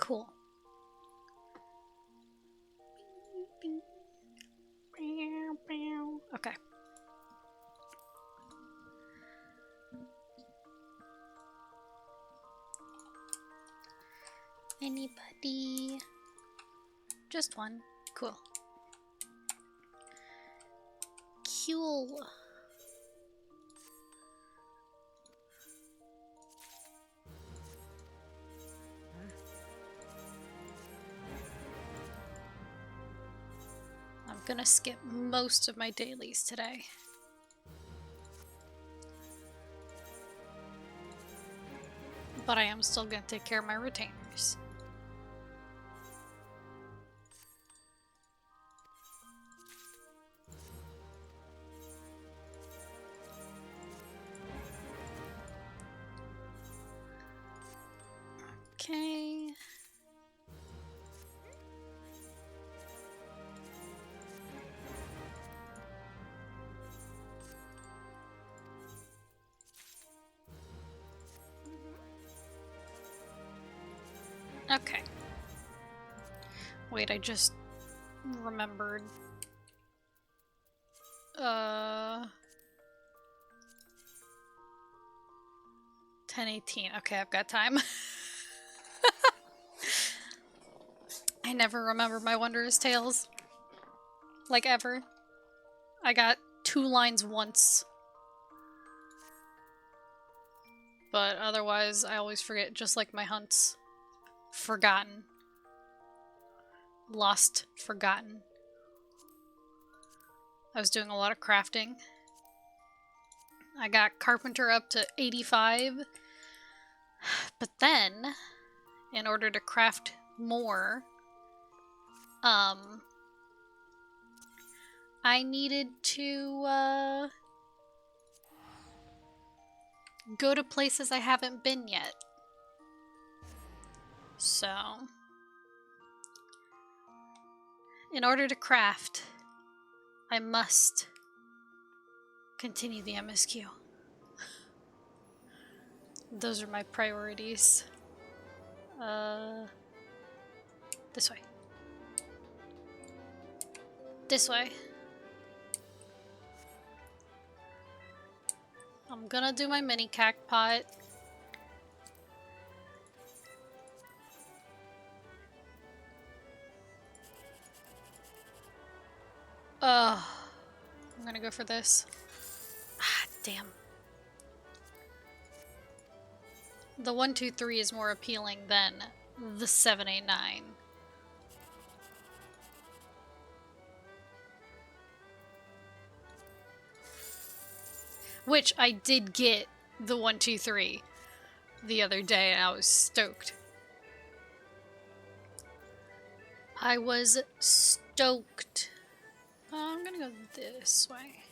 Cool. Okay. Anybody? Just one. Cool. Cool. I'm gonna skip most of my dailies today. But I am still gonna take care of my retainers. Okay. Okay. Wait, I just remembered. 10:18. Okay, I've got time. I never remember my Wondrous Tales. Like, ever. I got 2 lines once. But otherwise, I always forget, just like my hunts. Forgotten. Lost. Forgotten. I was doing a lot of crafting. I got Carpenter up to 85. But then, in order to craft more, I needed to, go to places I haven't been yet. So, in order to craft, I must continue the MSQ. Those are my priorities. This way. This way. I'm gonna do my mini cactpot. I'm gonna go for this. Ah, damn. The 1, 2, 3 is more appealing than the 7, 8, 9. Which I did get the 1, 2, 3 the other day, and I was stoked. I was stoked. I'm gonna go this way.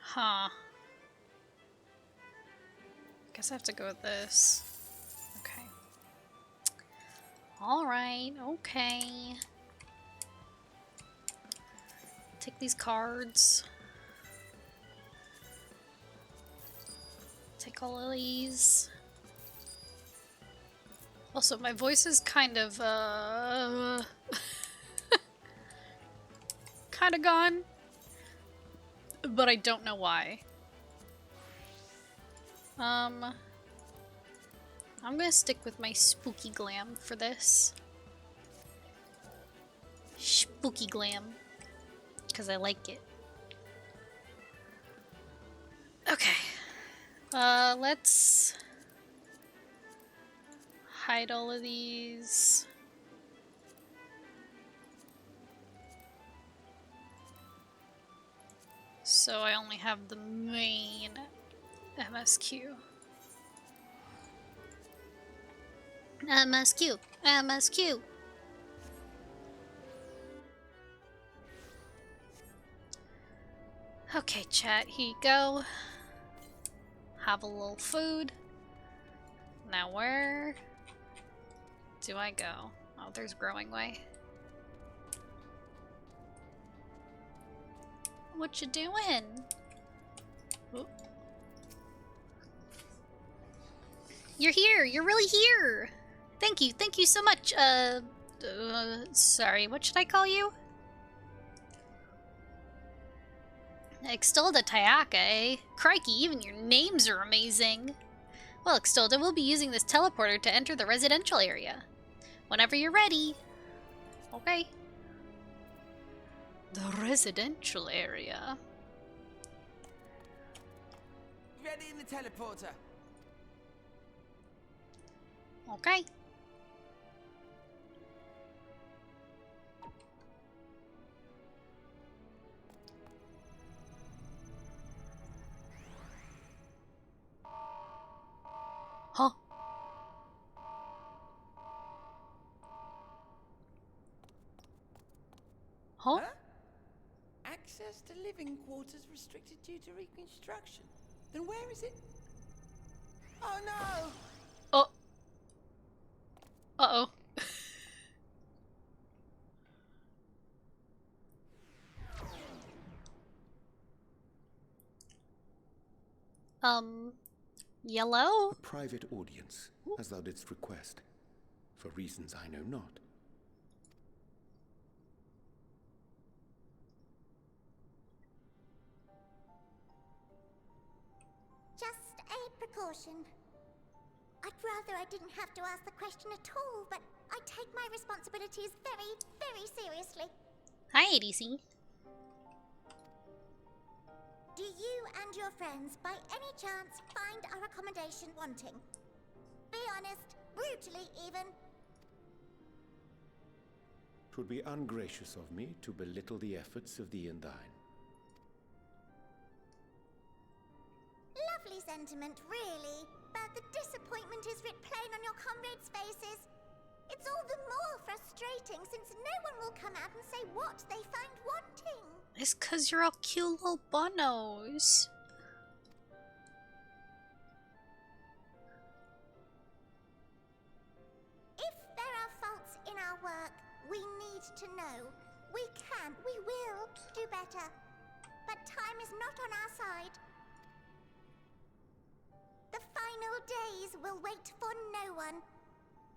Huh. Guess I have to go with this. Okay. Alright, okay. Take these cards. Take all of these. Also, my voice is kind of, kind of gone. But I don't know why. I'm gonna stick with my spooky glam for this. Spooky glam. Because I like it. Okay. Let's hide all of these. So I only have the main MSQ. MSQ. MSQ. Okay, chat, here you go. Have a little food. Now where do I go? Oh, there's Growing Way. What you doing? Oop. You're here! You're really here! Thank you so much, sorry, what should I call you? Extolda Tayaka, eh? Crikey, even your names are amazing! Well, Extolda, we'll be using this teleporter to enter the residential area. Whenever you're ready. Okay. The residential area. Ready in the teleporter. Okay. Huh? Huh? Access to living quarters restricted due to reconstruction. Then where is it? Oh no! Oh. Uh-oh. Yellow? A private audience, as thou didst request, for reasons I know not. Just a precaution. I'd rather I didn't have to ask the question at all, but I take my responsibilities very, very seriously. Hi, ADC. Do you and your friends, by any chance, find our accommodation wanting? Be honest, brutally even. 'Twould be ungracious of me to belittle the efforts of thee and thine. Lovely sentiment, really. But the disappointment is writ plain on your comrades' faces. It's all the more frustrating since no one will come out and say what they find wanting. It's 'cause you're all cute little bonos. If there are faults in our work, we need to know. We will do better. But time is not on our side. The final days will wait for no one.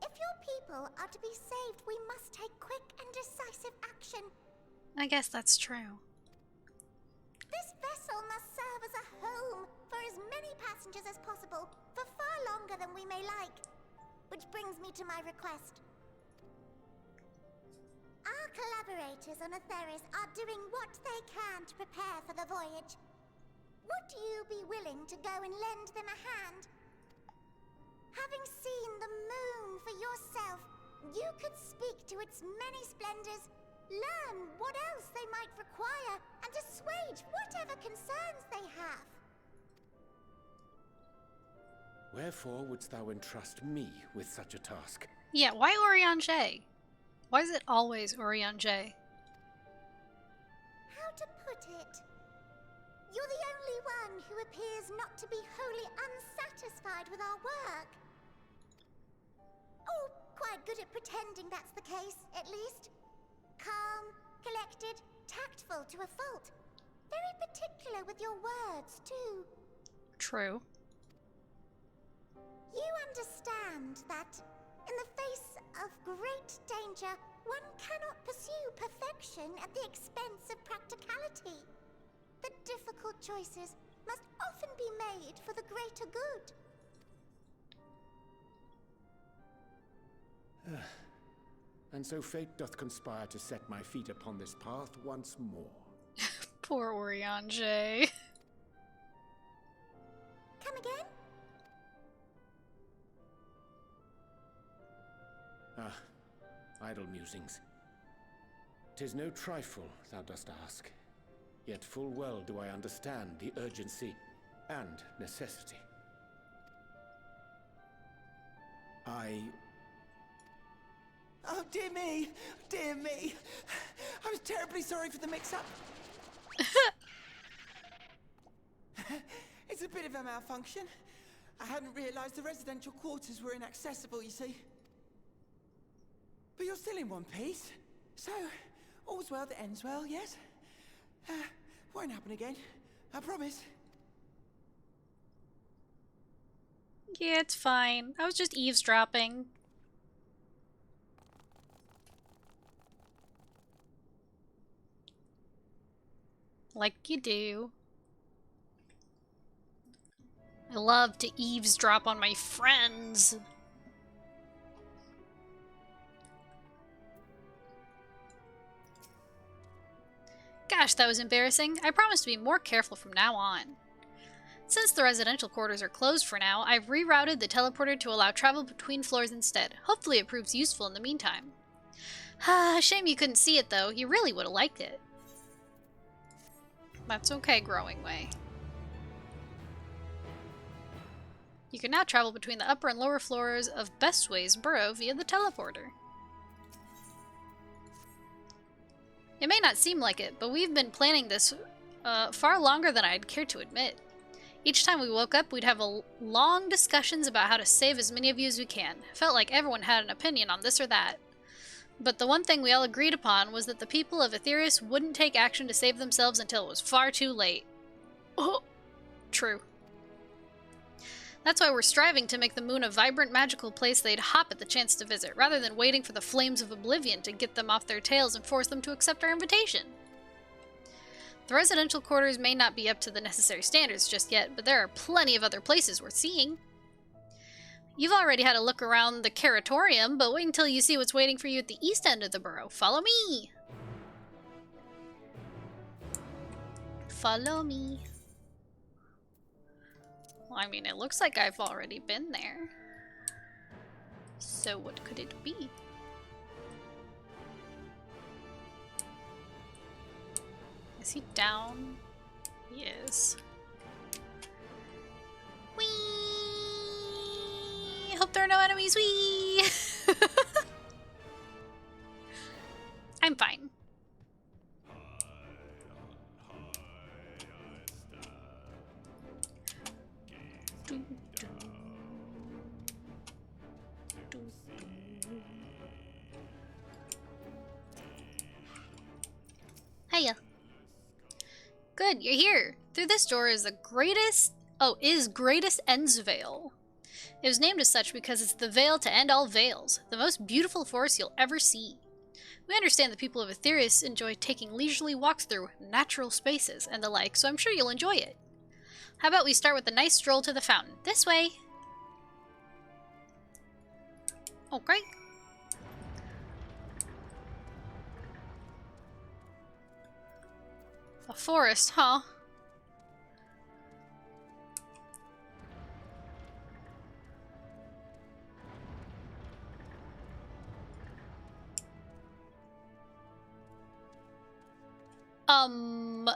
If your people are to be saved, we must take quick and decisive action. I guess that's true. This vessel must serve as a home for as many passengers as possible, for far longer than we may like. Which brings me to my request. Our collaborators on Atheris are doing what they can to prepare for the voyage. Would you be willing to go and lend them a hand? Having seen the moon for yourself, you could speak to its many splendors, learn what else they might require, and assuage whatever concerns they have. Wherefore wouldst thou entrust me with such a task? Yeah, why Orion J? Why is it always Orion J? How to put it? You're the only one who appears not to be wholly unsatisfied with our work. Or quite good at pretending that's the case, at least. Calm, collected, tactful to a fault. Very particular with your words, too. True. You understand that, in the face of great danger, one cannot pursue perfection at the expense of practicality. The difficult choices must often be made for the greater good. And so fate doth conspire to set my feet upon this path once more. Poor Orion J. Come again? Idle musings. 'Tis no trifle thou dost ask, yet full well do I understand the urgency and necessity. Oh, dear me! Dear me! I was terribly sorry for the mix-up. It's a bit of a malfunction. I hadn't realized the residential quarters were inaccessible, you see. But you're still in one piece. So, all's well that ends well, yes? Won't happen again. I promise. Yeah, it's fine. I was just eavesdropping. Like you do. I love to eavesdrop on my friends. Gosh, that was embarrassing. I promise to be more careful from now on. Since the residential quarters are closed for now, I've rerouted the teleporter to allow travel between floors instead. Hopefully it proves useful in the meantime. Shame you couldn't see it though. You really would have liked it. That's okay, Growing Way. You can now travel between the upper and lower floors of Bestway's burrow via the teleporter. It may not seem like it, but we've been planning this far longer than I'd care to admit. Each time we woke up, we'd have long discussions about how to save as many of you as we can. Felt like everyone had an opinion on this or that. But the one thing we all agreed upon was that the people of Aetherius wouldn't take action to save themselves until it was far too late. Oh, true. That's why we're striving to make the moon a vibrant, magical place they'd hop at the chance to visit, rather than waiting for the flames of oblivion to get them off their tails and force them to accept our invitation. The residential quarters may not be up to the necessary standards just yet, but there are plenty of other places worth seeing. You've already had a look around the Curatorium, but wait until you see what's waiting for you at the east end of the burrow. Follow me! Follow me. Well, I mean, it looks like I've already been there. So what could it be? Is he down? He is. Whee! Hope there are no enemies. Whee! I'm fine. Hiya. Good, you're here. Through this door is the greatest Ends Veil. It was named as such because it's the veil to end all veils, the most beautiful forest you'll ever see. We understand the people of Aetherius enjoy taking leisurely walks through natural spaces and the like, so I'm sure you'll enjoy it. How about we start with a nice stroll to the fountain? This way! Oh, great. A forest, huh?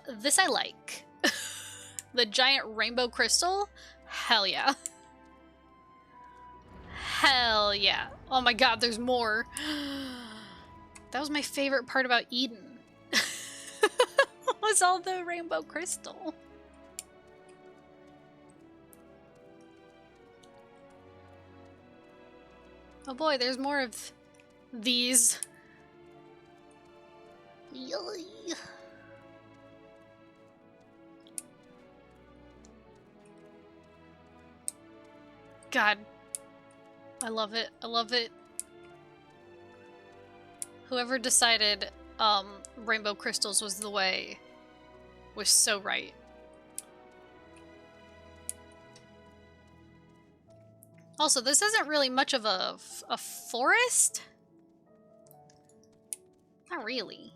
This I like. The giant rainbow crystal? Hell yeah. Hell yeah. Oh my god, there's more. That was my favorite part about Eden. Was all the rainbow crystal. Oh boy, there's more of these. Yay. God. I love it. I love it. Whoever decided rainbow crystals was the way was so right. Also, this isn't really much of a forest? Not really.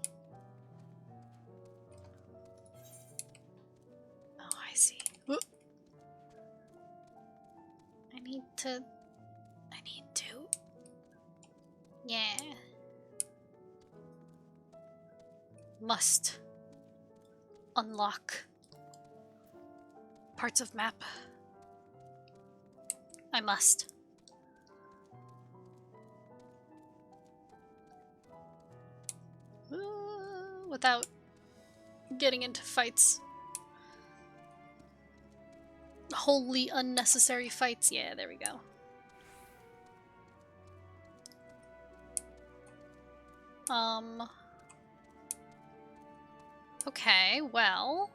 Oh, I see. Whoop. I need to... Yeah. Must unlock parts of map. I must. Without getting into fights. Wholly unnecessary fights. Yeah, there we go. Okay, well...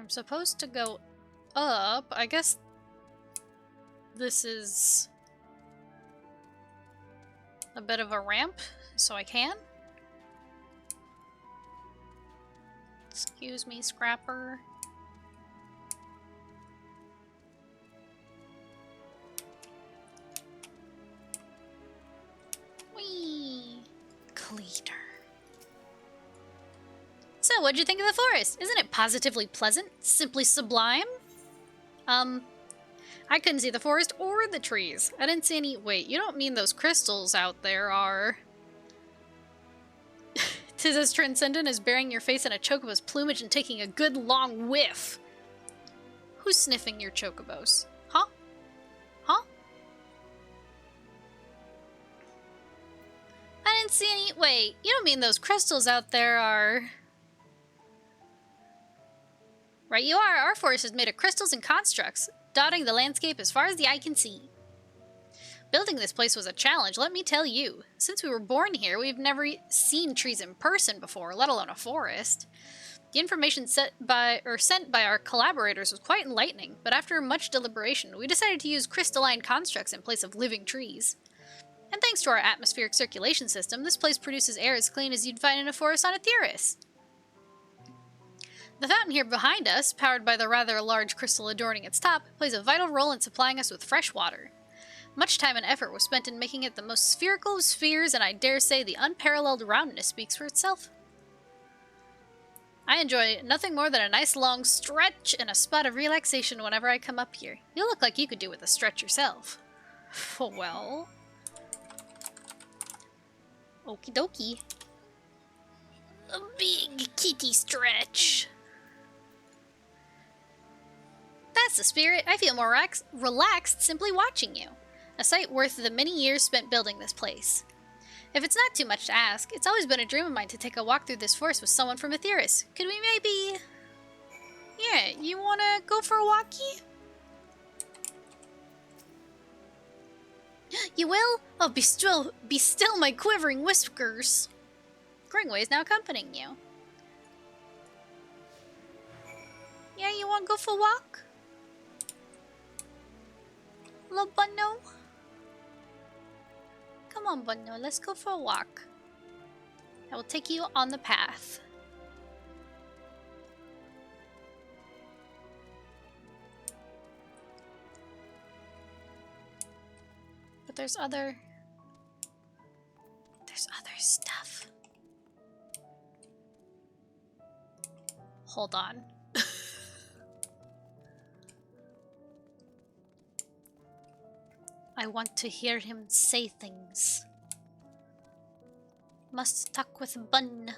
I'm supposed to go up. I guess this is a bit of a ramp, so I can. Excuse me, Scrapper. Whee! Cleaner. So, what'd you think of the forest? Isn't it positively pleasant? Simply sublime? I couldn't see the forest or the trees. I didn't see any— wait, you don't mean those crystals out there are— Tis as transcendent as burying your face in a chocobo's plumage and taking a good long whiff. Who's sniffing your chocobos? Huh? Huh? I didn't see any— wait, you don't mean those crystals out there are— right you are. Our forest is made of crystals and constructs, dotting the landscape as far as the eye can see. Building this place was a challenge, let me tell you. Since we were born here, we've never seen trees in person before, let alone a forest. The information sent by our collaborators was quite enlightening, but after much deliberation, we decided to use crystalline constructs in place of living trees. And thanks to our atmospheric circulation system, this place produces air as clean as you'd find in a forest on Etheirys. The fountain here behind us, powered by the rather large crystal adorning its top, plays a vital role in supplying us with fresh water. Much time and effort was spent in making it the most spherical of spheres, and I dare say the unparalleled roundness speaks for itself. I enjoy nothing more than a nice long stretch and a spot of relaxation whenever I come up here. You look like you could do with a stretch yourself. Well... okie dokie. A big kitty stretch. That's the spirit. I feel more relaxed simply watching you. A sight worth the many years spent building this place. If it's not too much to ask, it's always been a dream of mine to take a walk through this forest with someone from Etheirys. Could we maybe... yeah, you wanna go for a walkie? You will? Oh, be still my quivering whiskers. Gringway is now accompanying you. Yeah, you wanna go for a walk? Little Bunno? Come on, Bunno, let's go for a walk. I will take you on the path. But there's other stuff. Hold on. I want to hear him say things. Must talk with Bun.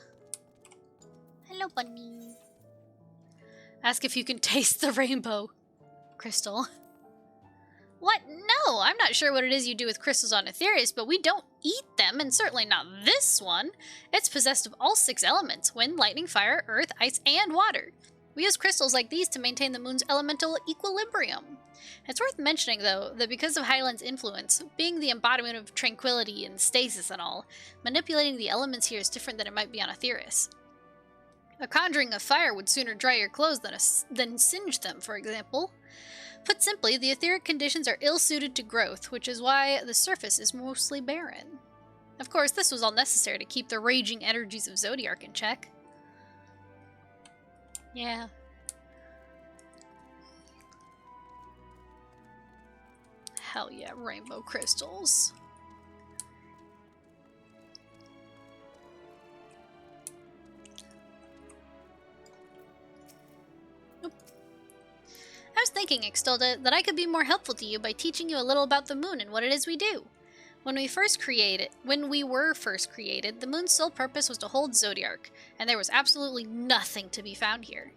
Hello, Bunny. Ask if you can taste the rainbow crystal. What? No, I'm not sure what it is you do with crystals on Etheirys, but we don't eat them, and certainly not this one. It's possessed of all 6 elements: wind, lightning, fire, earth, ice, and water. We use crystals like these to maintain the moon's elemental equilibrium. It's worth mentioning, though, that because of Hyland's influence, being the embodiment of tranquility and stasis and all, manipulating the elements here is different than it might be on Etheirys. A conjuring of fire would sooner dry your clothes than singe them, for example. Put simply, the etheric conditions are ill-suited to growth, which is why the surface is mostly barren. Of course, this was all necessary to keep the raging energies of Zodiark in check. Yeah. Hell yeah, rainbow crystals. Nope. I was thinking, Extolda, that I could be more helpful to you by teaching you a little about the moon and what it is we do. When we were first created, the moon's sole purpose was to hold Zodiark, and there was absolutely nothing to be found here.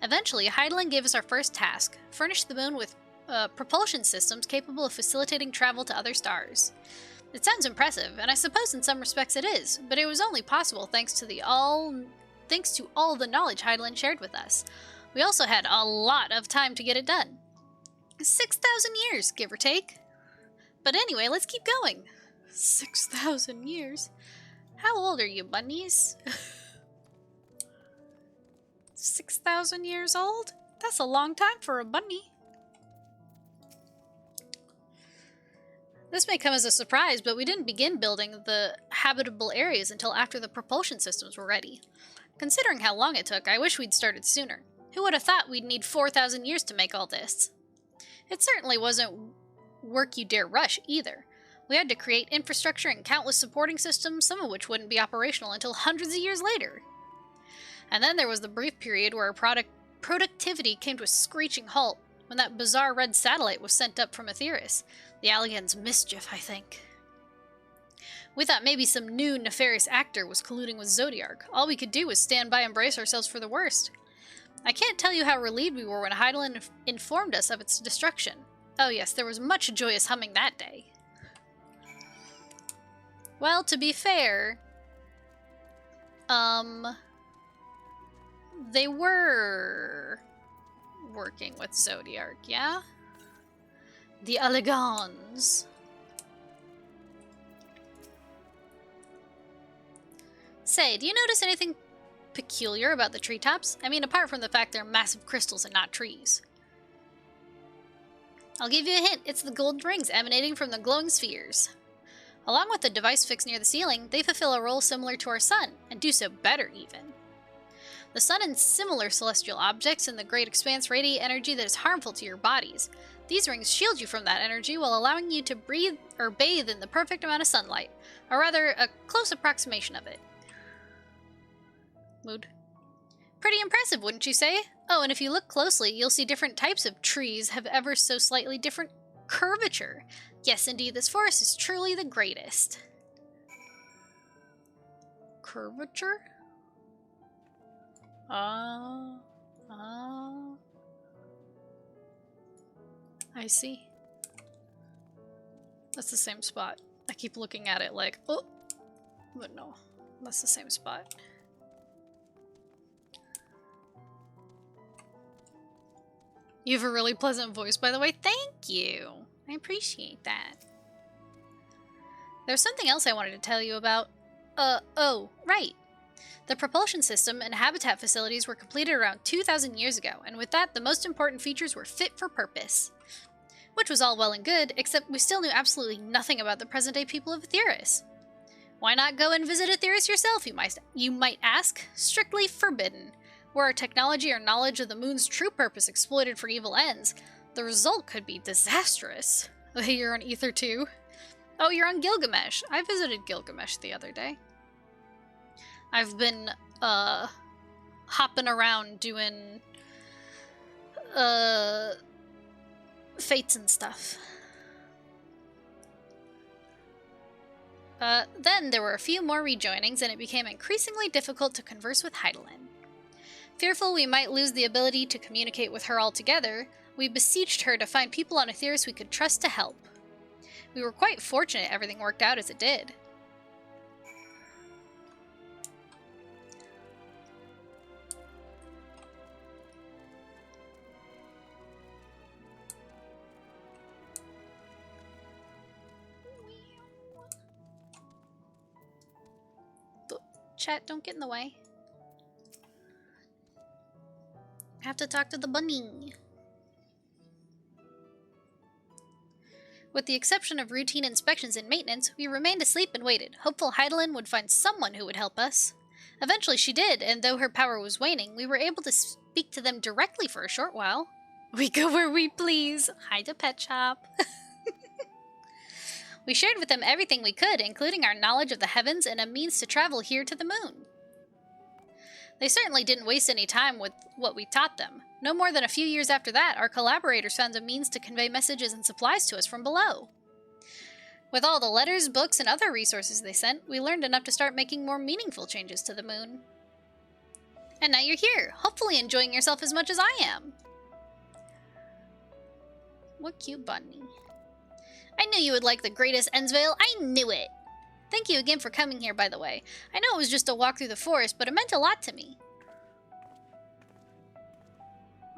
Eventually, Hyland gave us our first task: furnish the moon with propulsion systems capable of facilitating travel to other stars. It sounds impressive, and I suppose in some respects it is, but it was only possible thanks to all the knowledge Hyland shared with us. We also had a lot of time to get it done. 6,000 years, give or take. But anyway, let's keep going. 6,000 years? How old are you, bunnies? 6,000 years old? That's a long time for a bunny. This may come as a surprise, but we didn't begin building the habitable areas until after the propulsion systems were ready. Considering how long it took, I wish we'd started sooner. Who would have thought we'd need 4,000 years to make all this? It certainly wasn't work you dare rush, either. We had to create infrastructure and countless supporting systems, some of which wouldn't be operational until hundreds of years later. And then there was the brief period where our productivity came to a screeching halt, when that bizarre red satellite was sent up from Aetheris. The Allian's mischief, I think. We thought maybe some new nefarious actor was colluding with Zodiark. All we could do was stand by and brace ourselves for the worst. I can't tell you how relieved we were when Heidelin informed us of its destruction. Oh yes, there was much joyous humming that day. Well, to be fair, they were working with Zodiark, yeah? The Allegons. Say, do you notice anything peculiar about the treetops? I mean, apart from the fact they're massive crystals and not trees. I'll give you a hint. It's the gold rings emanating from the glowing spheres. Along with the device fixed near the ceiling, they fulfill a role similar to our sun, and do so better even. The sun and similar celestial objects in the great expanse radiate energy that is harmful to your bodies. These rings shield you from that energy while allowing you to breathe or bathe in the perfect amount of sunlight, or rather, a close approximation of it. Mood. Pretty impressive, wouldn't you say? Oh, and if you look closely, you'll see different types of trees have ever so slightly different curvature. Yes, indeed, this forest is truly the greatest. Curvature? I see. That's the same spot. I keep looking at it like, oh, but no, that's the same spot. You have a really pleasant voice, by the way. Thank you. I appreciate that. There's something else I wanted to tell you about. Oh, right. The propulsion system and habitat facilities were completed around 2,000 years ago, and with that, the most important features were fit for purpose. Which was all well and good, except we still knew absolutely nothing about the present-day people of Aetheris. Why not go and visit Aetheris yourself, you might ask? Strictly forbidden. Were our technology or knowledge of the moon's true purpose exploited for evil ends, the result could be disastrous. You're on Ether too? Oh, you're on Gilgamesh. I visited Gilgamesh the other day. I've been, hopping around doing, fates and stuff. Then there were a few more rejoinings, and it became increasingly difficult to converse with Heidelin. Fearful we might lose the ability to communicate with her altogether, we beseeched her to find people on Aetheris we could trust to help. We were quite fortunate everything worked out as it did. Chat, don't get in the way. I have to talk to the bunny. With the exception of routine inspections and maintenance, we remained asleep and waited, hopeful Heidelin would find someone who would help us. Eventually she did, and though her power was waning, we were able to speak to them directly for a short while. We go where we please. Hi to Pet Shop. We shared with them everything we could, including our knowledge of the heavens and a means to travel here to the moon. They certainly didn't waste any time with what we taught them. No more than a few years after that, our collaborators found a means to convey messages and supplies to us from below. With all the letters, books, and other resources they sent, we learned enough to start making more meaningful changes to the moon. And now you're here, hopefully enjoying yourself as much as I am. What cute bunny. I knew you would like the greatest Ensvale. I knew it! Thank you again for coming here, by the way. I know it was just a walk through the forest, but it meant a lot to me.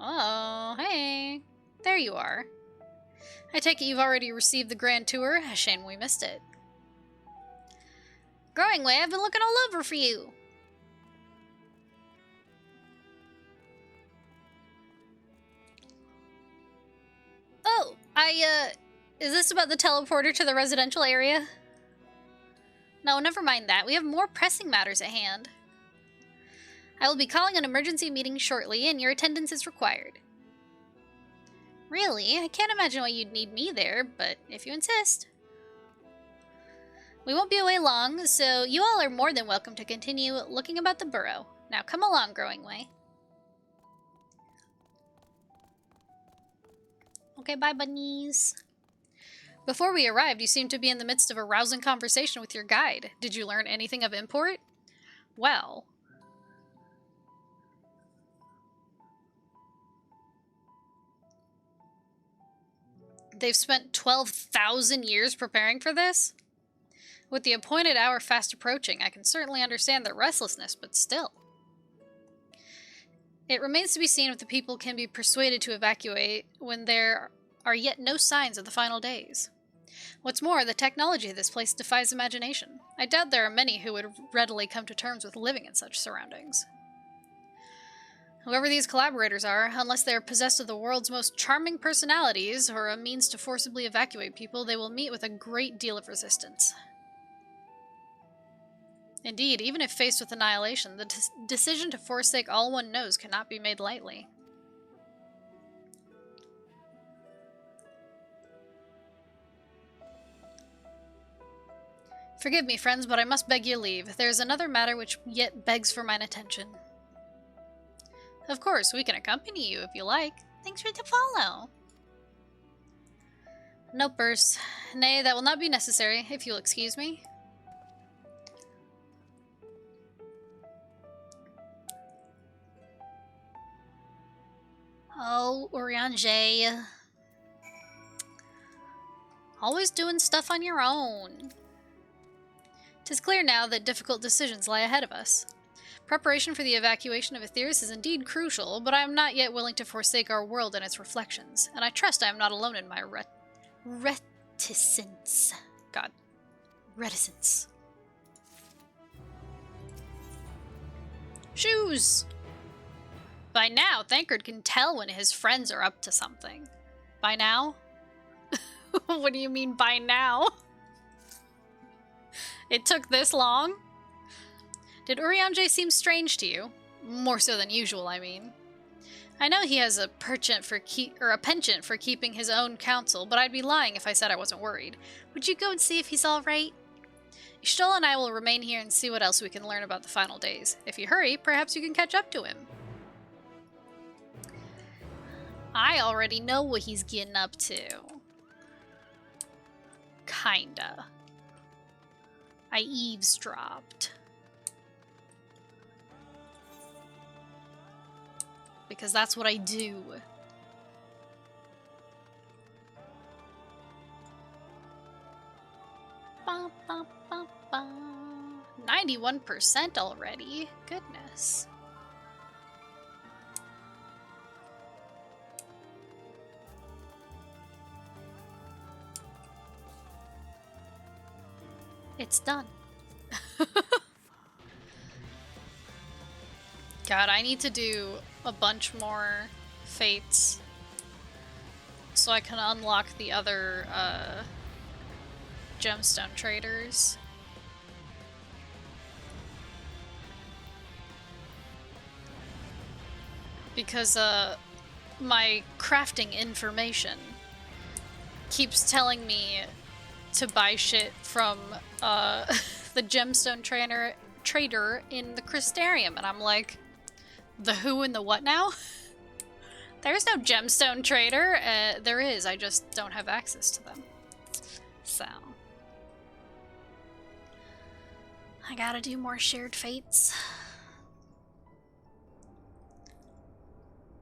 Oh, hey. There you are. I take it you've already received the grand tour. A shame we missed it. Growing Way, I've been looking all over for you. Is this about the teleporter to the residential area? No, never mind that. We have more pressing matters at hand. I will be calling an emergency meeting shortly, and your attendance is required. Really? I can't imagine why you'd need me there, but if you insist. We won't be away long, so you all are more than welcome to continue looking about the burrow. Now come along, Growing Way. Okay, bye, bunnies. Before we arrived, you seemed to be in the midst of a rousing conversation with your guide. Did you learn anything of import? Well... They've spent 12,000 years preparing for this? With the appointed hour fast approaching, I can certainly understand their restlessness, but still. It remains to be seen if the people can be persuaded to evacuate when there are yet no signs of the final days. What's more, the technology of this place defies imagination. I doubt there are many who would readily come to terms with living in such surroundings. Whoever these collaborators are, unless they are possessed of the world's most charming personalities or a means to forcibly evacuate people, they will meet with a great deal of resistance. Indeed, even if faced with annihilation, the decision to forsake all one knows cannot be made lightly. Forgive me, friends, but I must beg your leave. There is another matter which yet begs for mine attention. Of course, we can accompany you if you like. Thanks for the follow. No purse. Nay, that will not be necessary, if you'll excuse me. Oh, Urianger. Always doing stuff on your own. 'Tis clear now that difficult decisions lie ahead of us. Preparation for the evacuation of Aetheris is indeed crucial, but I am not yet willing to forsake our world and its reflections, and I trust I am not alone in my reticence. God. Reticence. Shoes! By now, Thancred can tell when his friends are up to something. By now? What do you mean, by now? It took this long? Did Urianger seem strange to you? More so than usual, I mean. I know he has a penchant for keeping his own counsel, but I'd be lying if I said I wasn't worried. Would you go and see if he's all right? Y'shtola and I will remain here and see what else we can learn about the final days. If you hurry, perhaps you can catch up to him. I already know what he's getting up to. Kinda. I eavesdropped. Because that's what I do. Ba, ba, ba, ba. 91% already. Goodness. It's done. God, I need to do a bunch more fates so I can unlock the other gemstone traders. Because my crafting information keeps telling me to buy shit from the gemstone trader in the Crystarium, and I'm like, the who and the what now? There's no gemstone trader. There is, I just don't have access to them. So I gotta do more shared fates.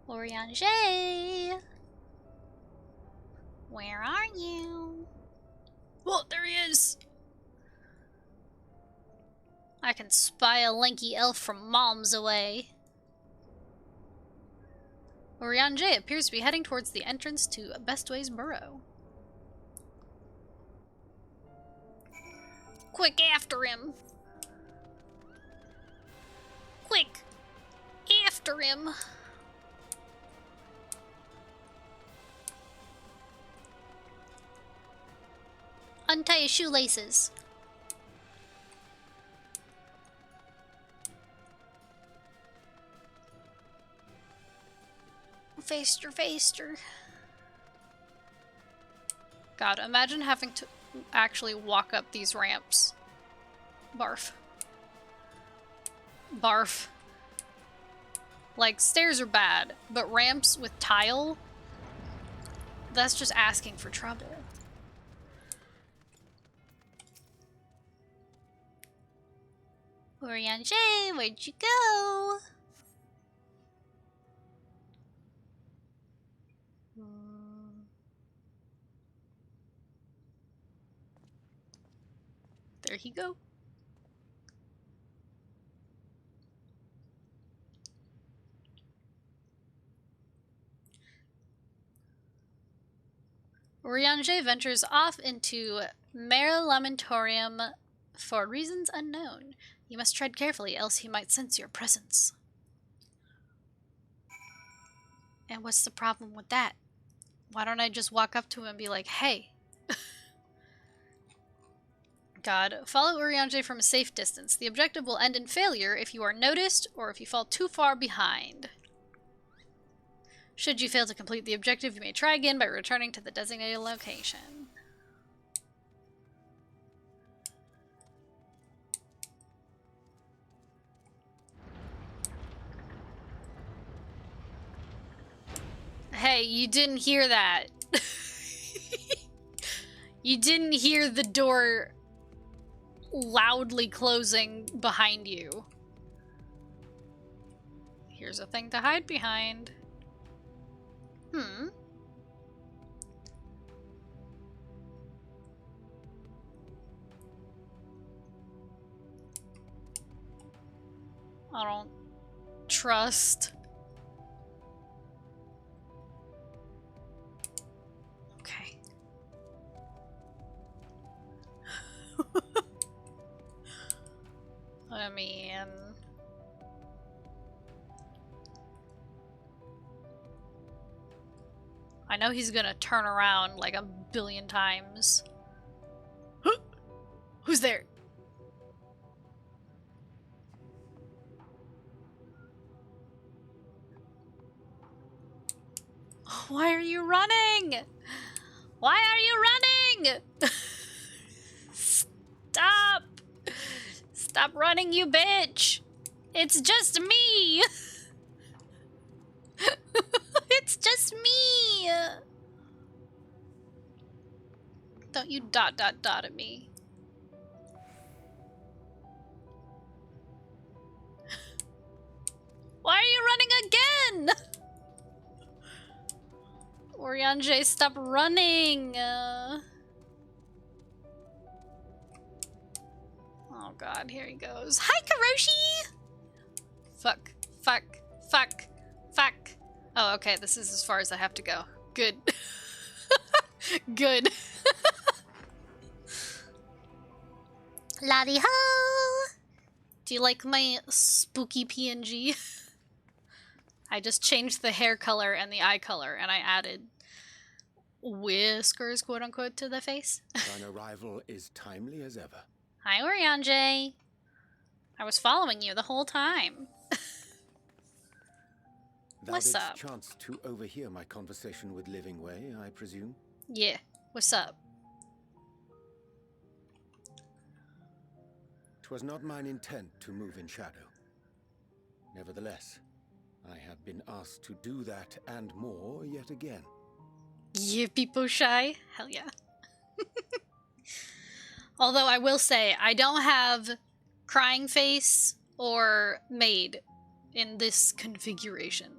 Urianger! Where are you? Oh, there he is! I can spy a lanky elf from moms away. Urianger appears to be heading towards the entrance to Bestway's burrow. Quick, after him! Quick! After him! Untie his shoelaces. Faster, faster. God, imagine having to actually walk up these ramps. Barf. Barf. Like, stairs are bad, but ramps with tile? That's just asking for trouble. Oriange, where'd you go? There he go. Oriange ventures off into Mare Lamentorium for reasons unknown. You must tread carefully, else he might sense your presence. And what's the problem with that? Why don't I just walk up to him and be like, hey? God, follow Oriange from a safe distance. The objective will end in failure if you are noticed or if you fall too far behind. Should you fail to complete the objective, you may try again by returning to the designated location. Hey, you didn't hear that. You didn't hear the door loudly closing behind you. Here's a thing to hide behind. I don't trust. Okay. I mean... I know he's gonna turn around like a billion times. Who's there? Why are you running? Why are you running? Stop! Stop running, you bitch! It's just me! It's just me! Don't you ... at me. Why are you running again? Oriange, stop running! Oh god, here he goes. Hi, Karoshi! Fuck. Fuck. Fuck. Fuck. Oh, okay, this is as far as I have to go. Good. Good. Laddie-ho! Do you like my spooky PNG? I just changed the hair color and the eye color, and I added whiskers, quote-unquote, to the face. Thine arrival is timely as ever. Hi, Oriange. I was following you the whole time. What's up? Chance to overhear my conversation with Living Way, I presume? Yeah, what's up? 'Twas not mine intent to move in shadow. Nevertheless, I have been asked to do that and more yet again. Yeah, people shy? Hell yeah. Although I will say, I don't have crying face or maid in this configuration.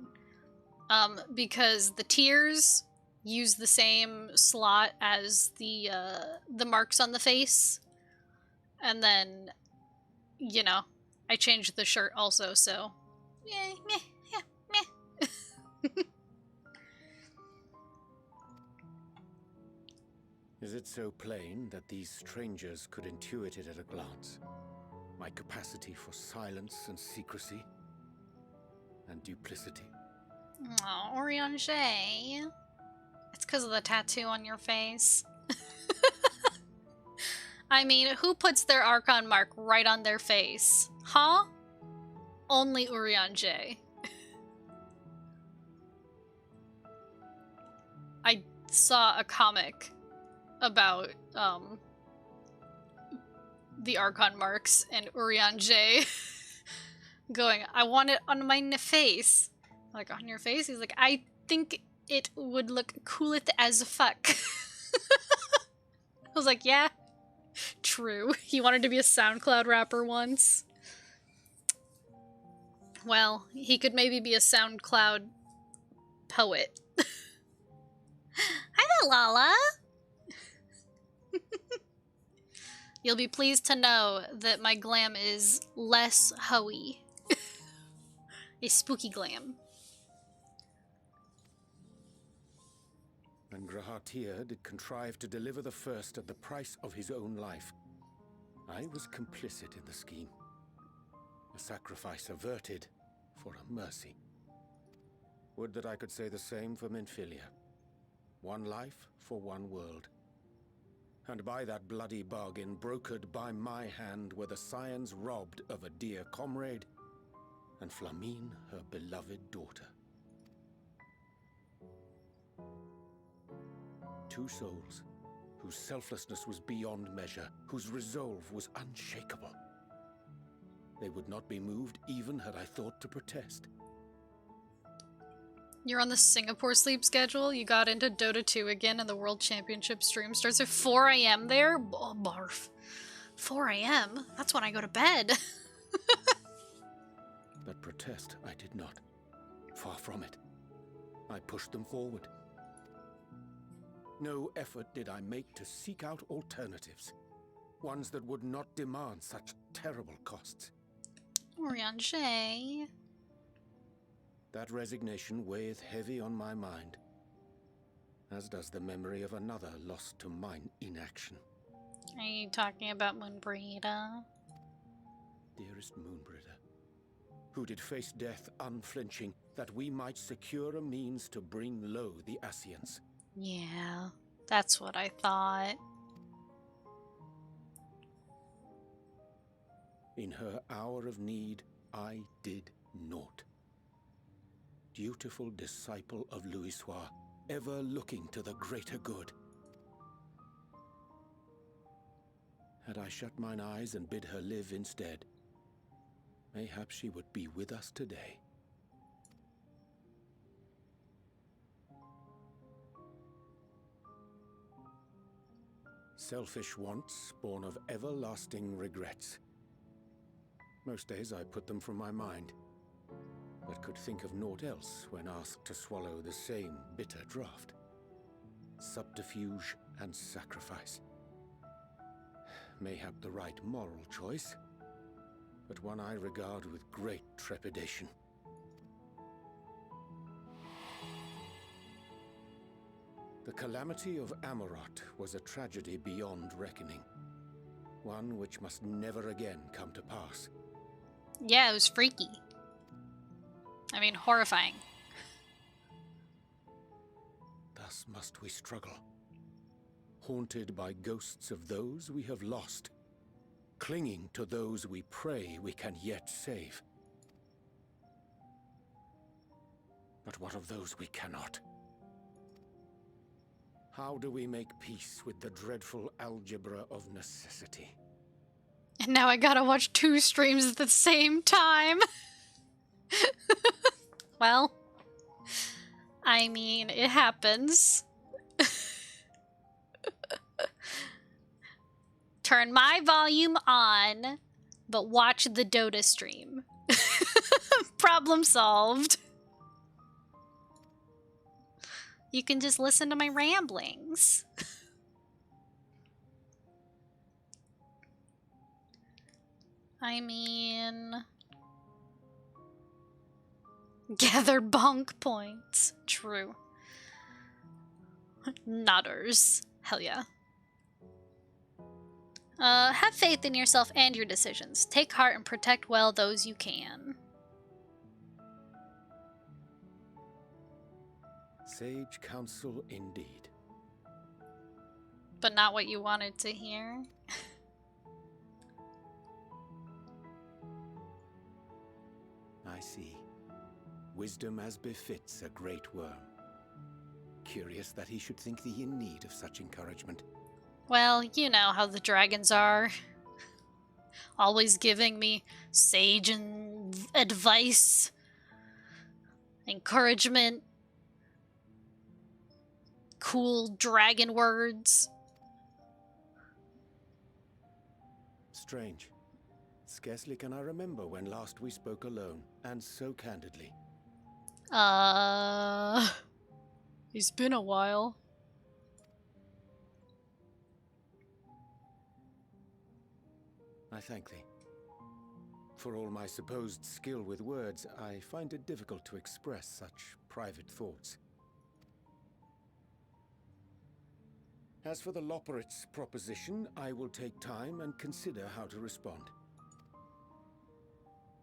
Because the tears use the same slot as the marks on the face. And then, you know, I changed the shirt also, so... Yeah, meh, yeah, meh. Is it so plain that these strangers could intuit it at a glance? My capacity for silence and secrecy and duplicity? Oh, Oriange. It's because of the tattoo on your face. I mean, who puts their Archon mark right on their face? Huh? Only Urian J. I saw a comic about the Archon marks and Urian J going, I want it on my face. Like, on your face? He's like, I think it would look cooleth as fuck. I was like, yeah, true. He wanted to be a SoundCloud rapper once. Well, he could maybe be a SoundCloud poet. Hi there, Lala! You'll be pleased to know that my glam is less hoey. A spooky glam. And Grahatir did contrive to deliver the first at the price of his own life. I was complicit in the scheme. A sacrifice averted for a mercy. Would that I could say the same for Menphilia. One life for one world. And by that bloody bargain brokered by my hand were the scions robbed of a dear comrade, and Flamine her beloved daughter. Two souls, whose selflessness was beyond measure, whose resolve was unshakable. They would not be moved even had I thought to protest. You're on the Singapore sleep schedule? You got into Dota 2 again and the World Championship stream starts at 4 AM there? Oh, barf. 4 AM? That's when I go to bed. But protest I did not. Far from it. I pushed them forward. No effort did I make to seek out alternatives. Ones that would not demand such terrible costs. Urian J. That resignation weigheth heavy on my mind, as does the memory of another lost to mine inaction. Are you talking about Moonbreeder? Dearest Moonbrider, who did face death unflinching, that we might secure a means to bring low the Ascians. Yeah, that's what I thought. In her hour of need, I did naught. Dutiful disciple of Louisoix, ever looking to the greater good. Had I shut mine eyes and bid her live instead, mayhap she would be with us today. Selfish wants, born of everlasting regrets. Most days I put them from my mind, but could think of naught else when asked to swallow the same bitter draught. Subterfuge and sacrifice. Mayhap the right moral choice, but one I regard with great trepidation. The calamity of Amarot was a tragedy beyond reckoning. One which must never again come to pass. Yeah, it was freaky. I mean, horrifying. Thus must we struggle, haunted by ghosts of those we have lost, clinging to those we pray we can yet save. But what of those we cannot? How do we make peace with the dreadful algebra of necessity? And now I gotta watch 2 streams at the same time. Well, I mean, it happens. Turn my volume on, but watch the Dota stream. Problem solved. You can just listen to my ramblings. I mean... Gather bonk points. True. Nodders. Hell yeah. Have faith in yourself and your decisions. Take heart and protect well those you can. Sage counsel indeed. But not what you wanted to hear. I see. Wisdom as befits a great worm. Curious that he should think thee in need of such encouragement. Well, you know how the dragons are. Always giving me sage and advice, encouragement, cool dragon words. Strange. Scarcely can I remember when last we spoke alone, and so candidly. It's been a while. I thank thee. For all my supposed skill with words, I find it difficult to express such private thoughts. As for the Loporrit's proposition, I will take time and consider how to respond.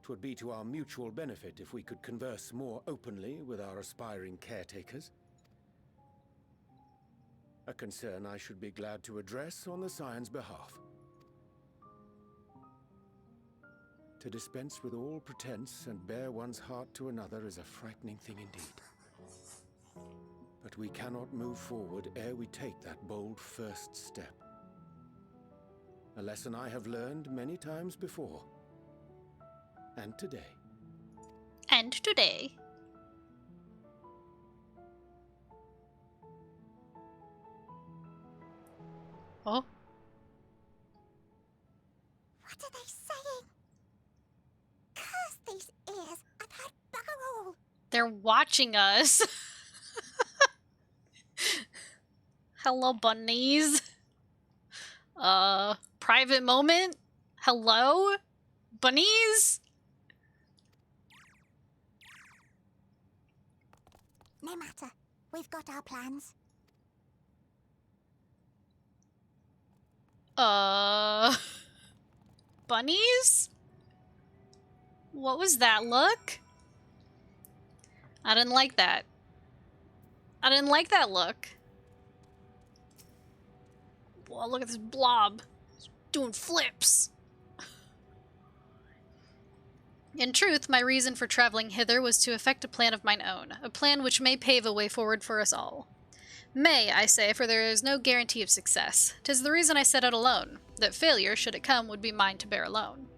'Twould be to our mutual benefit if we could converse more openly with our aspiring caretakers. A concern I should be glad to address on the Scion's behalf. To dispense with all pretense and bare one's heart to another is a frightening thing indeed. But we cannot move forward ere we take that bold first step. A lesson I have learned many times before. And today. And today. Oh? What are they saying? Curse these ears! I've had bugger all! They're watching us. Hello, bunnies. Private moment? Hello? Bunnies? No matter. We've got our plans. Bunnies? What was that look? I didn't like that. I didn't like that look. Whoa, look at this blob. He's doing flips. In truth, my reason for traveling hither was to effect a plan of mine own, a plan which may pave a way forward for us all. May, I say, for there is no guarantee of success. 'Tis the reason I set out alone, that failure, should it come, would be mine to bear alone.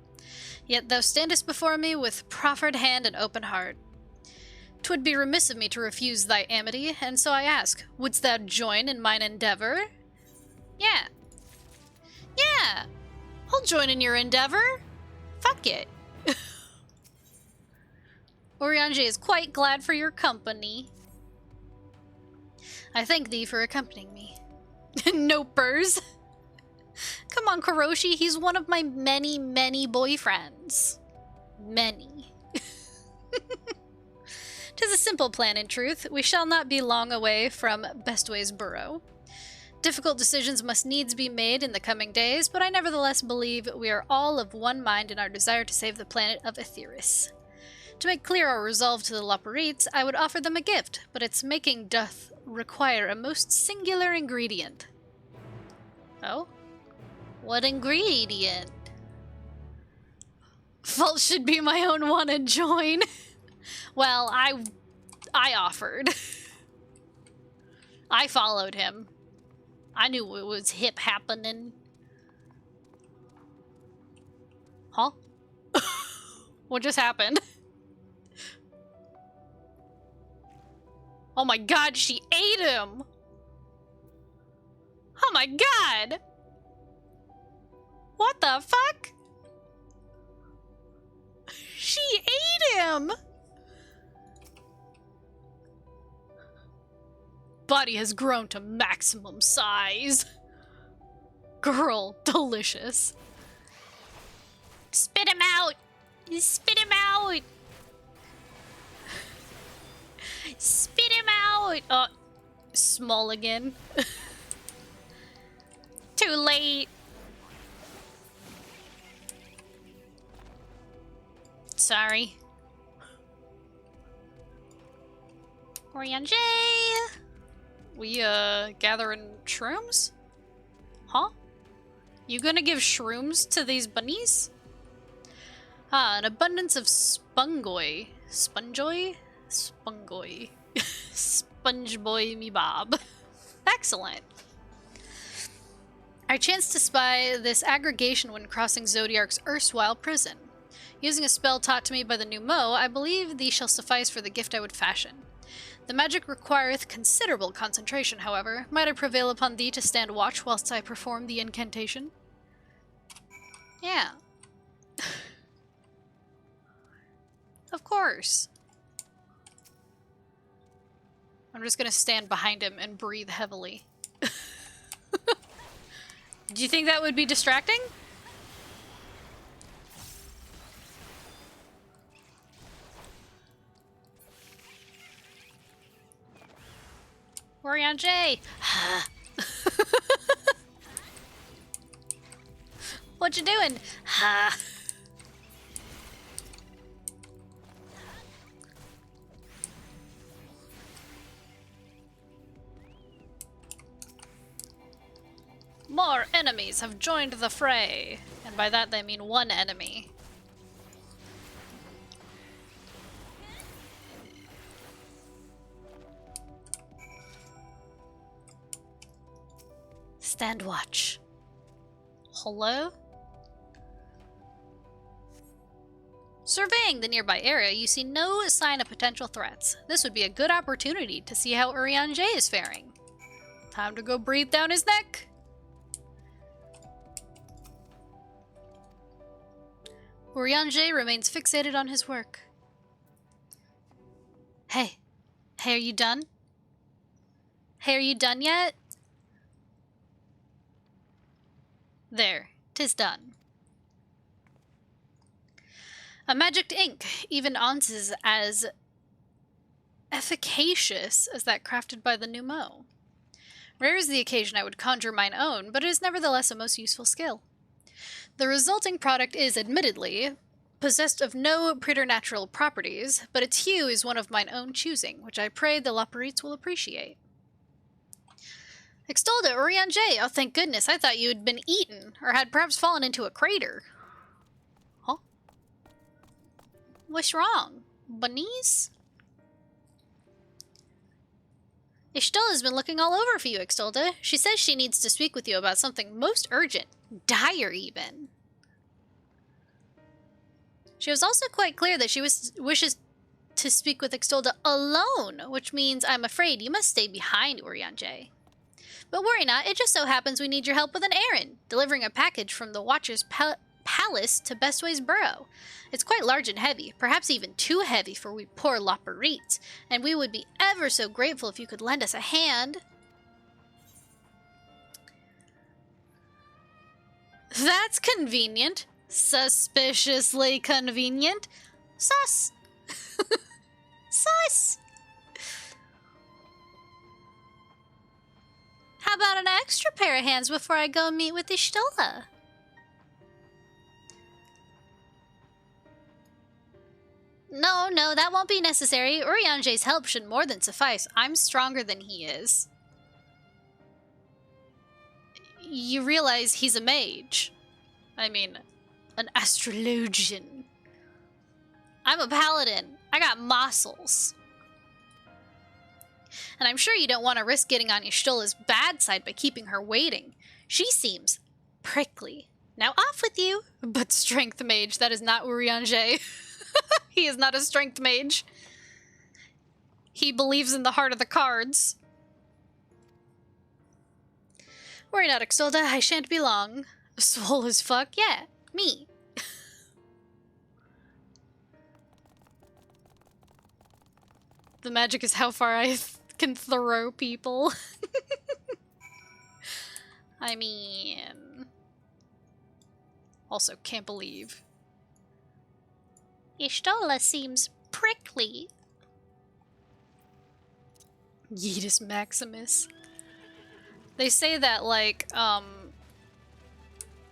Yet thou standest before me with proffered hand and open heart. 'Twould be remiss of me to refuse thy amity, and so I ask, wouldst thou join in mine endeavor? Yeah. Yeah! I'll join in your endeavor. Fuck it. Oriange is quite glad for your company. I thank thee for accompanying me. Nopers. Come on, Kuroshi, he's one of my many, many boyfriends. Many. 'Tis a simple plan, in truth. We shall not be long away from Bestway's burrow. Difficult decisions must needs be made in the coming days, but I nevertheless believe we are all of one mind in our desire to save the planet of Aetheris. To make clear our resolve to the Loporrites, I would offer them a gift, but its making doth require a most singular ingredient. Oh? What ingredient? Fault should be my own one and join. Well, I offered. I followed him. I knew it was hip happening. Huh? What just happened? Oh my god, she ate him! Oh my god! What the fuck? She ate him! Body has grown to maximum size. Girl, delicious. Spit him out! Spit him out! Spit him out! Oh, small again. Too late. Sorry. Oriange! We, gathering shrooms? Huh? You gonna give shrooms to these bunnies? Ah, an abundance of spungoi. Spongoi? Spungoi. Sponge boy me bob. Excellent. I chanced to spy this aggregation when crossing Zodiark's erstwhile prison. Using a spell taught to me by the new Mo, I believe these shall suffice for the gift I would fashion. The magic requireth considerable concentration, however. Might I prevail upon thee to stand watch whilst I perform the incantation? Yeah. Of course. I'm just gonna stand behind him and breathe heavily. Do you think that would be distracting? Worry on Jay! What you doing? Ha! More enemies have joined the fray. And by that they mean one enemy. Stand watch. Hello? Surveying the nearby area, you see no sign of potential threats. This would be a good opportunity to see how Urianger is faring. Time to go breathe down his neck. Urianger remains fixated on his work. Hey. Hey, are you done? Hey, are you done yet? There. 'Tis done. A magic ink, even ounces as efficacious as that crafted by the new Mo. Rare is the occasion I would conjure mine own, but it is nevertheless a most useful skill. The resulting product is, admittedly, possessed of no preternatural properties, but its hue is one of mine own choosing, which I pray the Laperites will appreciate. Extolda, Urianger! Oh, thank goodness, I thought you had been eaten, or had perhaps fallen into a crater. Huh? What's wrong? Bunnies? Ishtola's been looking all over for you, Extolda. She says she needs to speak with you about something most urgent. Dire, even. She was also quite clear that she wishes to speak with Extolda alone, which means I'm afraid you must stay behind, Urianger. But worry not, it just so happens we need your help with an errand, delivering a package from the Watcher's palace to Bestway's burrow. It's quite large and heavy, perhaps even too heavy for we poor Laperites, and we would be ever so grateful if you could lend us a hand. That's convenient. Suspiciously convenient. Sus. Sus. How about an extra pair of hands before I go meet with Ishtola? No, that won't be necessary. Urianger's help should more than suffice. I'm stronger than he is. You realize he's a mage. I mean, an astrologian. I'm a paladin. I got muscles. And I'm sure you don't want to risk getting on Ishtola's bad side by keeping her waiting. She seems prickly. Now off with you. But strength mage, that is not Urianger. He is not a strength mage. He believes in the heart of the cards. Worry not, Extolda. I shan't be long. Swole as fuck? Yeah, me. The magic is how far I can throw people. I mean... Also, can't believe. Ishtola seems prickly. Yeetus Maximus. They say that, like,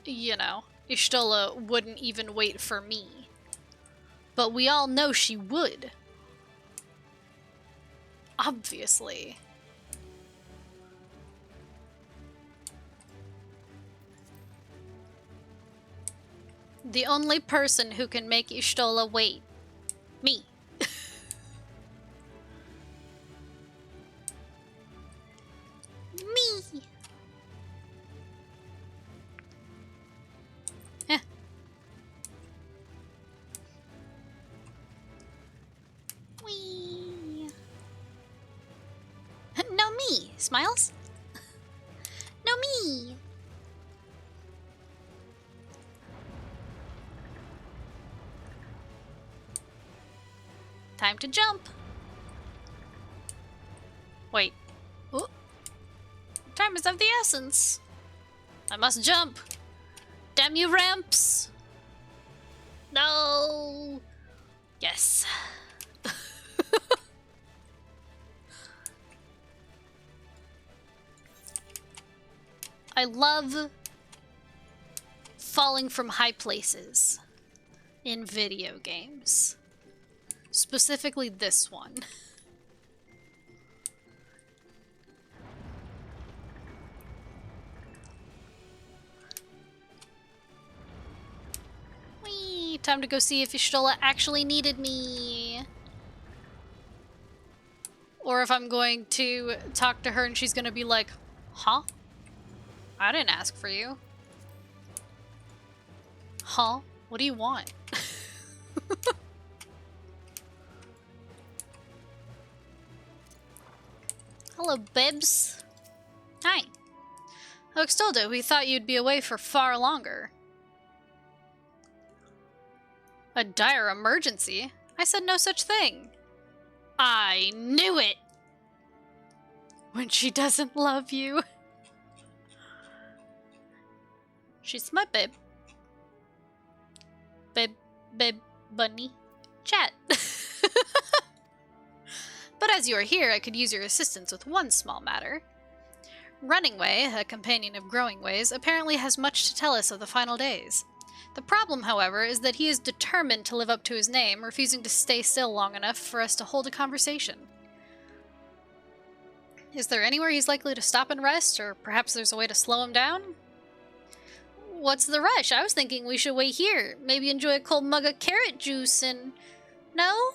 you know, Ishtola wouldn't even wait for me. But we all know she would. Obviously. The only person who can make Y'shtola wait. Me. Me. Eh. Wee. No me. Smiles? No me. Time to jump. Wait. Oh. Time is of the essence. I must jump. Damn you, ramps. No. Yes. I love falling from high places in video games. Specifically this one. Whee! Time to go see if Y'shtola actually needed me. Or if I'm going to talk to her and she's gonna be like, huh? I didn't ask for you. Huh? What do you want? Hello, Bibs. Hi. Oh, Extoldo, we thought you'd be away for far longer. A dire emergency? I said no such thing. I knew it! When she doesn't love you. She's my babe. Babe, bunny. Chat. But as you are here, I could use your assistance with one small matter. Runningway, a companion of Growingways, apparently has much to tell us of the final days. The problem, however, is that he is determined to live up to his name, refusing to stay still long enough for us to hold a conversation. Is there anywhere he's likely to stop and rest, or perhaps there's a way to slow him down? What's the rush? I was thinking we should wait here. Maybe enjoy a cold mug of carrot juice and... No?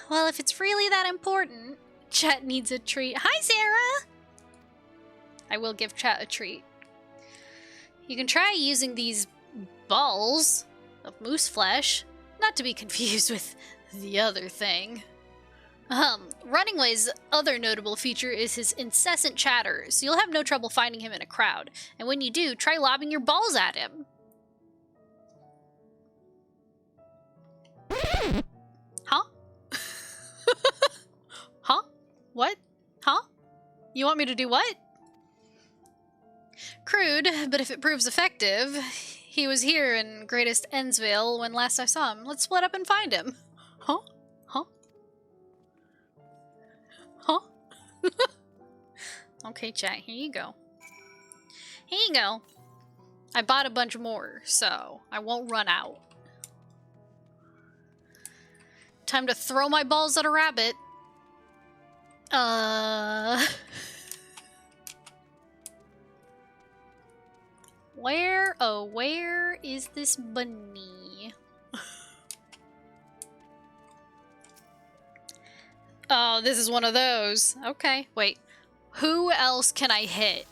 Well, if it's really that important... Chat needs a treat. Hi, Sarah! I will give Chat a treat. You can try using these balls of moose flesh, not to be confused with the other thing. Runningway's other notable feature is his incessant chatter, so you'll have no trouble finding him in a crowd. And when you do, try lobbing your balls at him. Huh? Huh? What? Huh? You want me to do what? Crude, but if it proves effective, he was here in Greatest Ensvale when last I saw him. Let's split up and find him. Huh? Huh? Huh? Okay, chat, here you go. Here you go. I bought a bunch more, so I won't run out. Time to throw my balls at a rabbit. Where is this bunny? Oh, this is one of those. Okay, wait. Who else can I hit?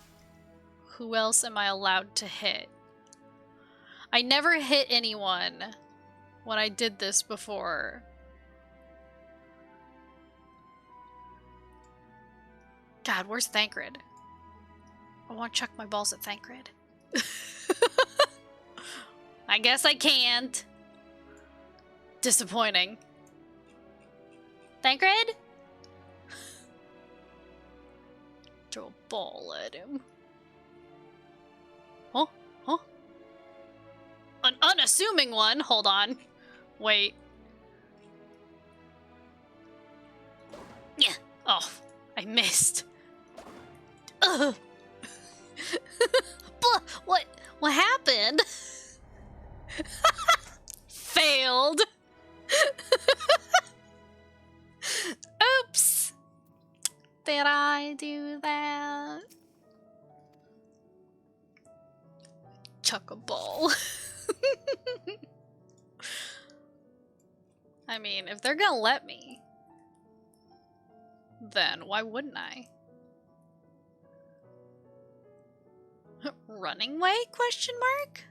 Who else am I allowed to hit? I never hit anyone when I did this before. God, where's Thancred? I want to chuck my balls at Thancred. I guess I can't. Disappointing. Thancred? Throw a ball at him. Huh? Huh? An unassuming one? Hold on. Wait. Yeah. Oh, I missed. Ugh. What happened? Failed. Oops. Did I do that? Chuck a ball. I mean, if they're gonna let me, then why wouldn't I? Running way? Question mark?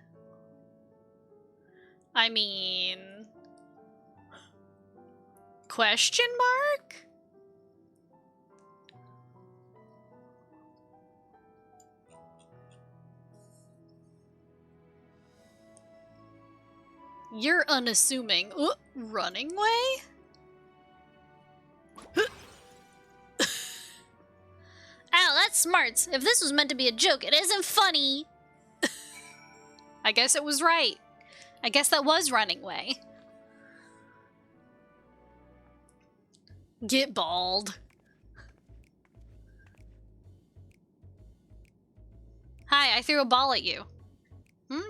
I mean... Question mark? You're unassuming. Running way? Ow, that's smarts. If this was meant to be a joke, it isn't funny. I guess it was right. I guess that was running way. Get bald. Hi, I threw a ball at you.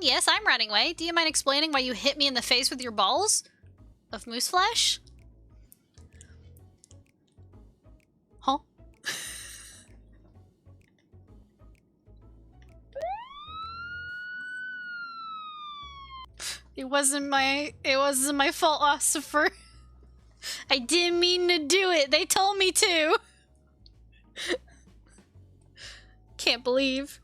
Yes, I'm running away. Do you mind explaining why you hit me in the face with your balls? Of moose flesh? Huh? It wasn't my fault, Ossifer. I didn't mean to do it. They told me to. Can't believe.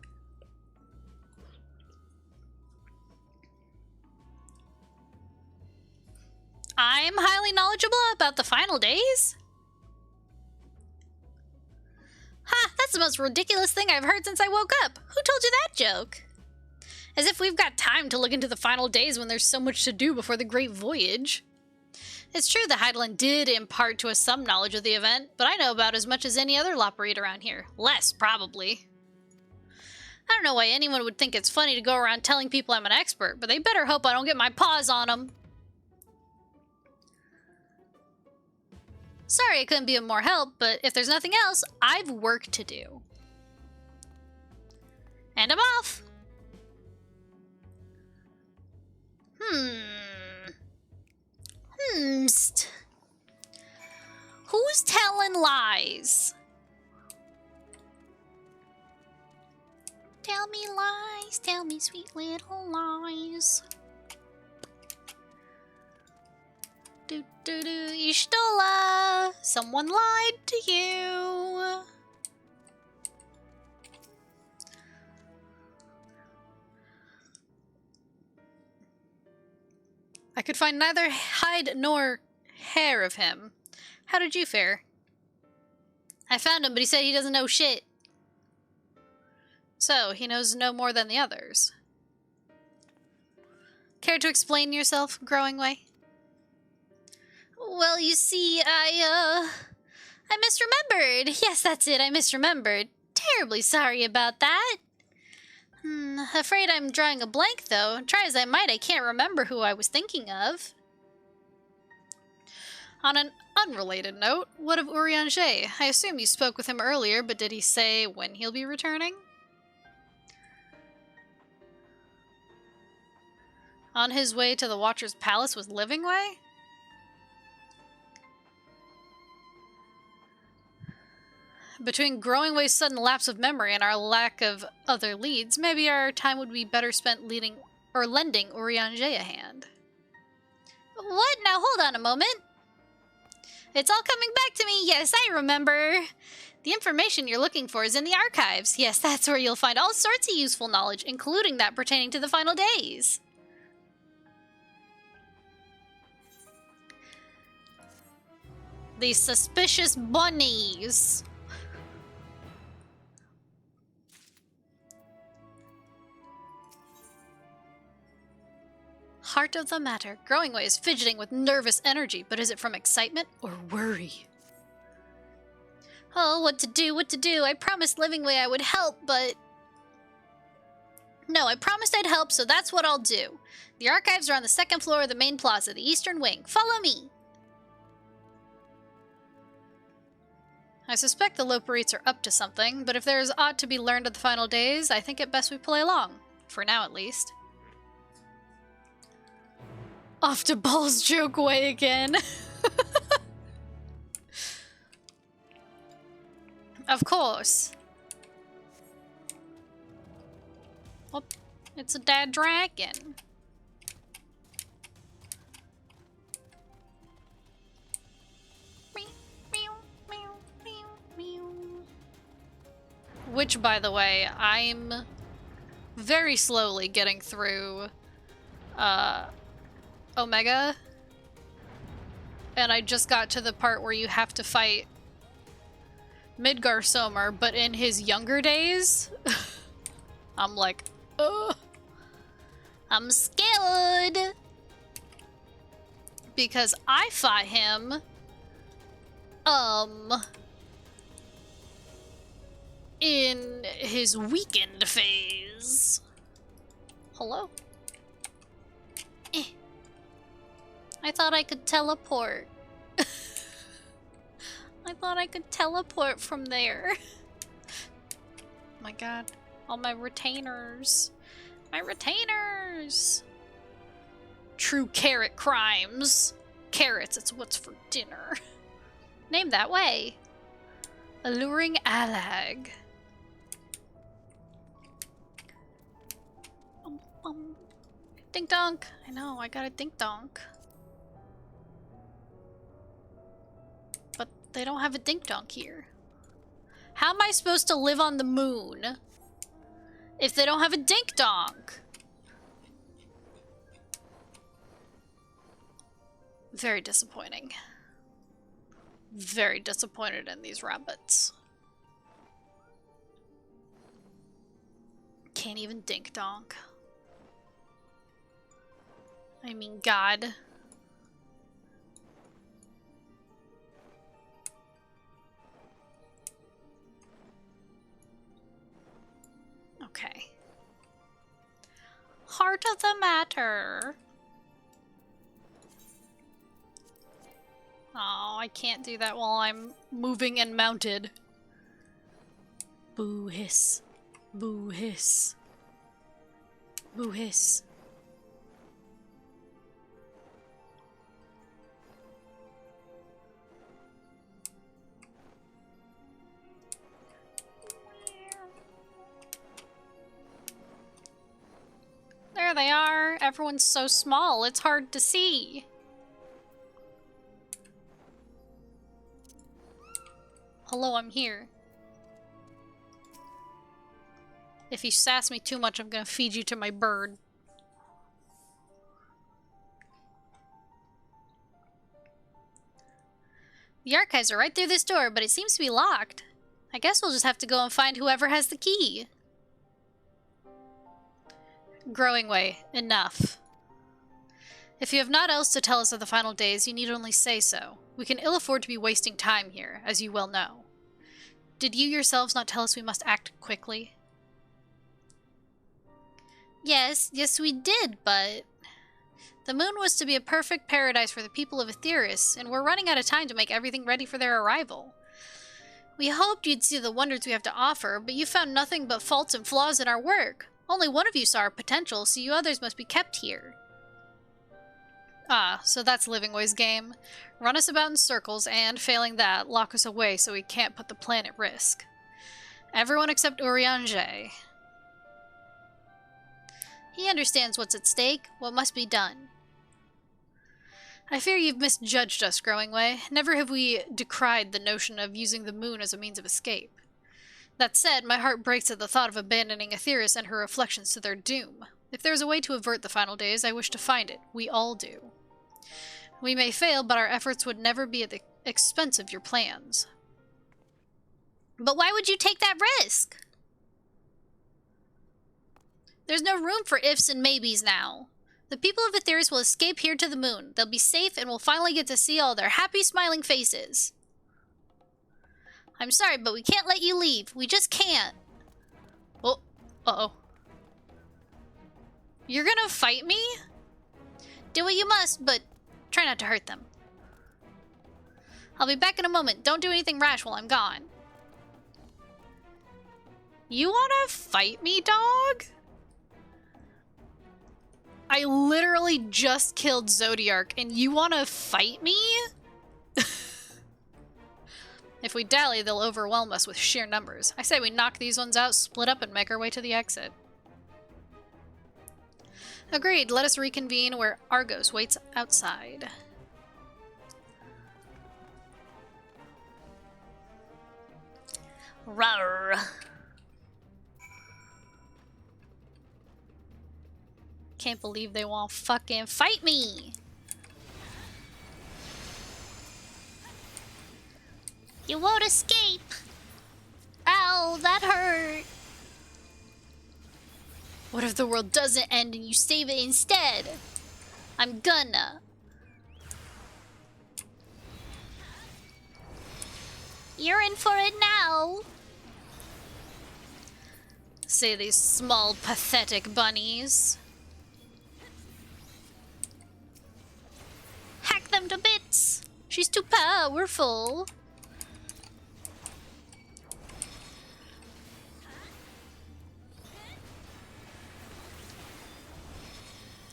I'm highly knowledgeable about the final days? Ha! That's the most ridiculous thing I've heard since I woke up. Who told you that joke? As if we've got time to look into the final days when there's so much to do before the Great Voyage. It's true that Heidelin did impart to us some knowledge of the event, but I know about as much as any other Loperite around here. Less, probably. I don't know why anyone would think it's funny to go around telling people I'm an expert, but they better hope I don't get my paws on them. Sorry I couldn't be of more help, but if there's nothing else, I've work to do. And I'm off! Who's telling lies? Tell me lies, tell me sweet little lies. Ishtola, someone lied to you. I could find neither hide nor hair of him. How did you fare? I found him, but he said he doesn't know shit. So, he knows no more than the others. Care to explain yourself, Growing Way? Well, you see, I misremembered. Yes, that's it, I misremembered. Terribly sorry about that. Afraid I'm drawing a blank, though. Try as I might, I can't remember who I was thinking of. On an unrelated note, what of Urianger? I assume you spoke with him earlier, but did he say when he'll be returning? On his way to the Watcher's Palace with Livingway? Between Growing Way's sudden lapse of memory and our lack of other leads, maybe our time would be better spent lending Urianger a hand. What? Now hold on a moment. It's all coming back to me. Yes, I remember. The information you're looking for is in the archives. Yes, that's where you'll find all sorts of useful knowledge, including that pertaining to the final days. These suspicious bunnies. Heart of the matter. Growing Way is fidgeting with nervous energy, but is it from excitement or worry? Oh, what to do, what to do. I promised Livingway I would help, but... No, I promised I'd help, so that's what I'll do. The archives are on the second floor of the main plaza, the eastern wing. Follow me! I suspect the Loperites are up to something, but if there is aught to be learned at the final days, I think it best we play along. For now, at least. Off to Ball's joke way again. Of course. Oh, it's a dead dragon. Which, by the way, I'm very slowly getting through Omega. And I just got to the part where you have to fight Midgar Somer, but in his younger days. I'm like, ugh. I'm scared. Because I fought him, in his weakened phase. Hello? I thought I could teleport. I thought I could teleport from there. My god. All my retainers. My retainers! True carrot crimes. Carrots, it's what's for dinner. Named that way. Alluring Alag. Dink donk. I know, I got a dink donk. But they don't have a dink donk here. How am I supposed to live on the moon if they don't have a dink donk? Very disappointing. Very disappointed in these rabbits. Can't even dink donk. I mean, God. Okay. Heart of the matter. Oh, I can't do that while I'm moving and mounted. Boo hiss. Boo hiss. Boo hiss. There they are. Everyone's so small, it's hard to see. Hello, I'm here. If you sass me too much, I'm gonna feed you to my bird. The archives are right through this door, but it seems to be locked. I guess we'll just have to go and find whoever has the key. Growing Way, enough. If you have naught else to tell us of the final days, you need only say so. We can ill afford to be wasting time here, as you well know. Did you yourselves not tell us we must act quickly? Yes, we did, but... The moon was to be a perfect paradise for the people of Aetheris, and we're running out of time to make everything ready for their arrival. We hoped you'd see the wonders we have to offer, but you found nothing but faults and flaws in our work. Only one of you saw our potential, so you others must be kept here. Ah, so that's Livingway's game. Run us about in circles and, failing that, lock us away so we can't put the plan at risk. Everyone except Urianger. He understands what's at stake, what must be done. I fear you've misjudged us, Growing Way. Never have we decried the notion of using the moon as a means of escape. That said, my heart breaks at the thought of abandoning Aetheris and her reflections to their doom. If there's a way to avert the final days, I wish to find it. We all do. We may fail, but our efforts would never be at the expense of your plans. But why would you take that risk? There's no room for ifs and maybes now. The people of Aetheris will escape here to the moon. They'll be safe and we'll finally get to see all their happy, smiling faces. I'm sorry, but we can't let you leave. We just can't. Oh, uh-oh. You're gonna fight me? Do what you must, but try not to hurt them. I'll be back in a moment. Don't do anything rash while I'm gone. You wanna fight me, dog? I literally just killed Zodiark, and you wanna fight me? If we dally, they'll overwhelm us with sheer numbers. I say we knock these ones out, split up, and make our way to the exit. Agreed. Let us reconvene where Argos waits outside. Rawr. Can't believe they won't fucking fight me. You won't escape. Ow, that hurt. What if the world doesn't end and you save it instead? I'm gonna. You're in for it now. Say these small, pathetic bunnies. Hack them to bits. She's too powerful.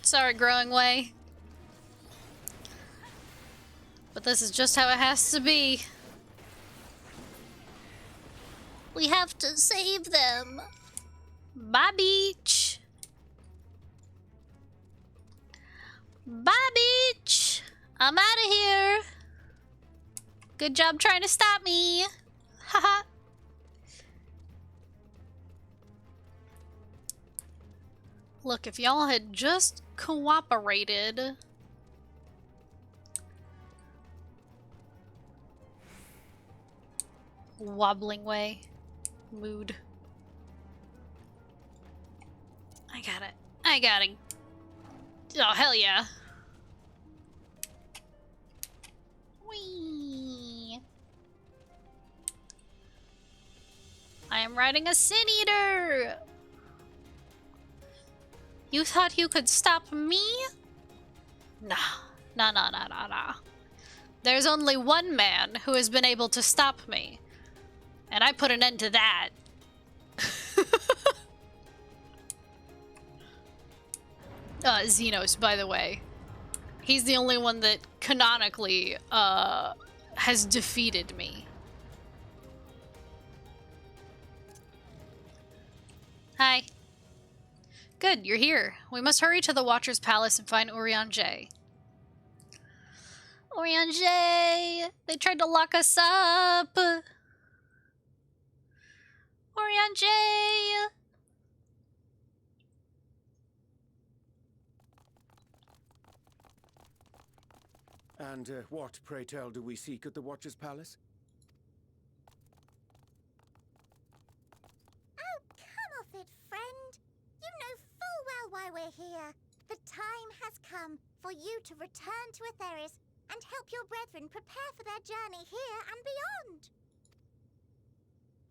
Sorry, Growing Way. But this is just how it has to be. We have to save them. Bye, beach. Bye, beach. I'm out of here. Good job trying to stop me. Haha. Look, if y'all had just cooperated. Wobbling way. Mood. I got it. I got it. Oh, hell yeah. Whee! I am riding a Sin Eater! You thought you could stop me? Nah. Nah, nah, nah, nah, nah. There's only one man who has been able to stop me. And I put an end to that. Xenos, by the way. He's the only one that canonically, has defeated me. Hi. Good, you're here. We must hurry to the Watcher's Palace and find Urianger. Urianger! They tried to lock us up! Urianger! And what, pray tell, do we seek at the Watcher's Palace? Oh, come off it, friend. You know full well why we're here. The time has come for you to return to Etheris and help your brethren prepare for their journey here and beyond.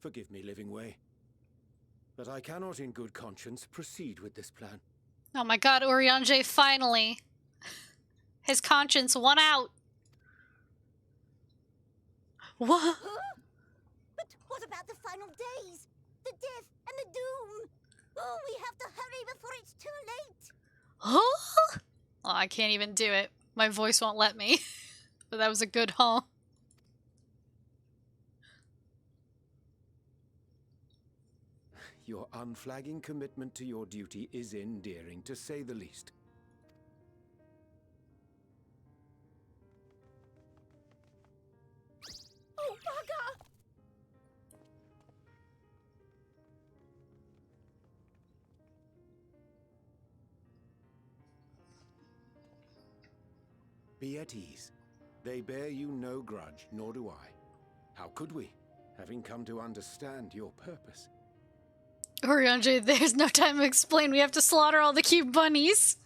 Forgive me, Living Way, but I cannot in good conscience proceed with this plan. Oh my god, Urianger, finally. His conscience won out. What? Huh? But what about the final days? The death and the doom? Oh, we have to hurry before it's too late. Huh? Oh, I can't even do it. My voice won't let me. But that was a good huh. Your unflagging commitment to your duty is endearing, to say the least. Oh, bugger! Be at ease. They bear you no grudge, nor do I. How could we, having come to understand your purpose? Urianger, there's no time to explain. We have to slaughter all the cute bunnies.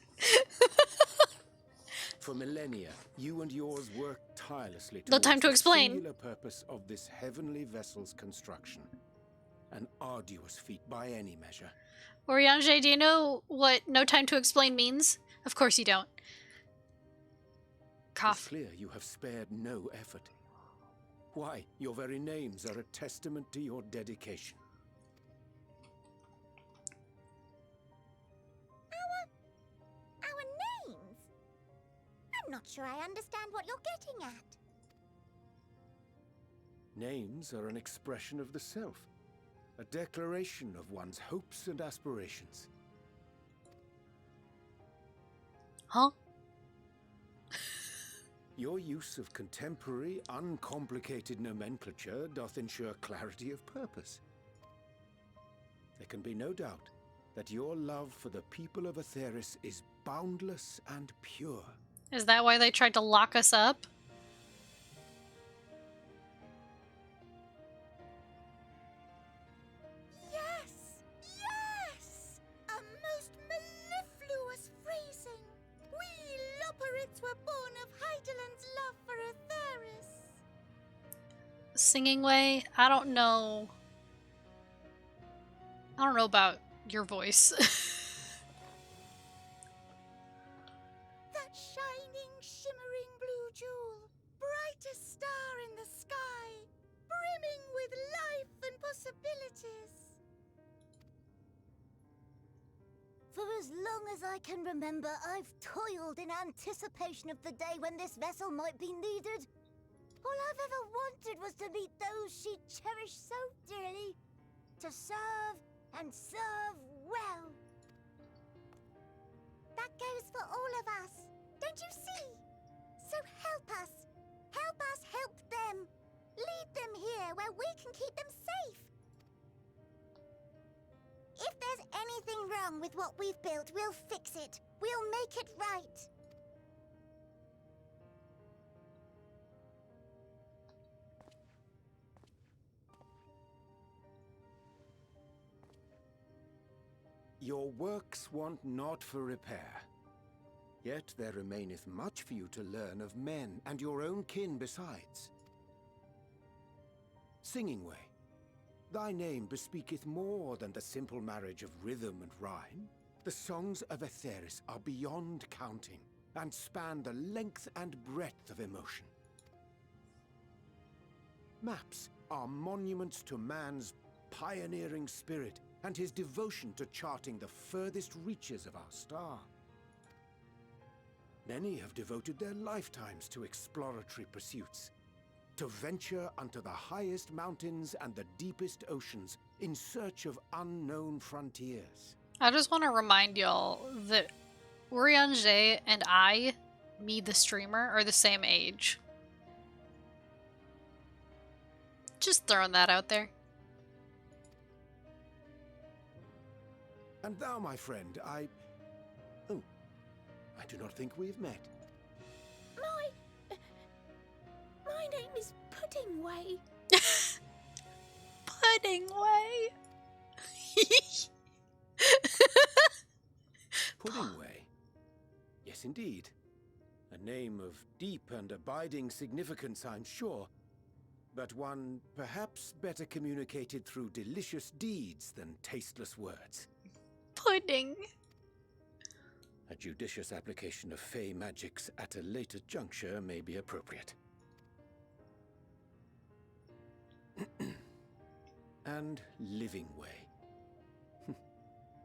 For millennia, you and yours worked tirelessly No time to towards the explain. singular purpose of this heavenly vessel's construction. An arduous feat by any measure. Urianger, do you know what no time to explain means? Of course you don't. It's Cough. clear you have spared no effort. Why, your very names are a testament to your dedication. Our names? I'm not sure I understand what you're getting at. Names are an expression of the self, a declaration of one's hopes and aspirations. Huh? Your use of contemporary, uncomplicated nomenclature doth ensure clarity of purpose. There can be no doubt that your love for the people of Aetheris is boundless and pure. Is that why they tried to lock us up? Yes! Yes! A most mellifluous phrasing! We Loporrits were born of Heideland's love for Aetheris. Singing way? I don't know. I don't know about your voice. That shining, shimmering blue jewel, brightest star in the sky, brimming with life and possibilities. For as long as I can remember, I've toiled in anticipation of the day when this vessel might be needed. All I've ever wanted was to meet those she cherished so dearly, to serve and serve well. That goes for all of us, don't you see? So help us help them. Lead them here where we can keep them safe. If there's anything wrong with what we've built, we'll fix it. We'll make it right. Your works want not for repair. Yet there remaineth much for you to learn of men, and your own kin besides. Singing Way, thy name bespeaketh more than the simple marriage of rhythm and rhyme. The songs of Aetheris are beyond counting, and span the length and breadth of emotion. Maps are monuments to man's pioneering spirit, and his devotion to charting the furthest reaches of our star. Many have devoted their lifetimes to exploratory pursuits, to venture unto the highest mountains and the deepest oceans in search of unknown frontiers. I just want to remind y'all that Urianger and I, me the streamer, are the same age. Just throwing that out there. And thou, my friend, I do not think we've met. My name is Puddingway. Puddingway. Puddingway? Yes, indeed. A name of deep and abiding significance, I'm sure, but one perhaps better communicated through delicious deeds than tasteless words. Pudding. A judicious application of fey magics at a later juncture may be appropriate. And Living Way.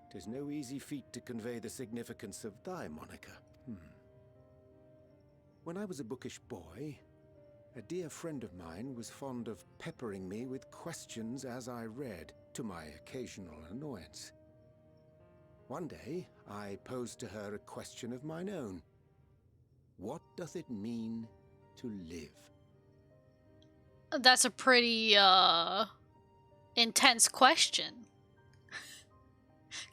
'Tis no easy feat to convey the significance of thy moniker. When I was a bookish boy, a dear friend of mine was fond of peppering me with questions as I read, to my occasional annoyance. One day, I posed to her a question of mine own. What doth it mean to live? That's a pretty, intense question.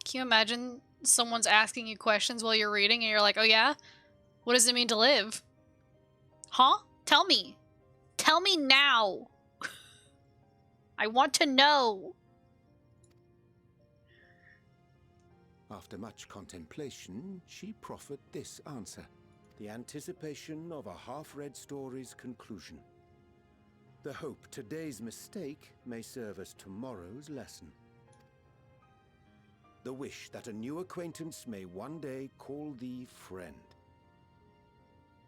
Can you imagine someone's asking you questions while you're reading and you're like, oh yeah? What does it mean to live? Huh? Tell me. Tell me now. I want to know. After much contemplation, she proffered this answer, the anticipation of a half-read story's conclusion. The hope today's mistake may serve as tomorrow's lesson. The wish that a new acquaintance may one day call thee friend.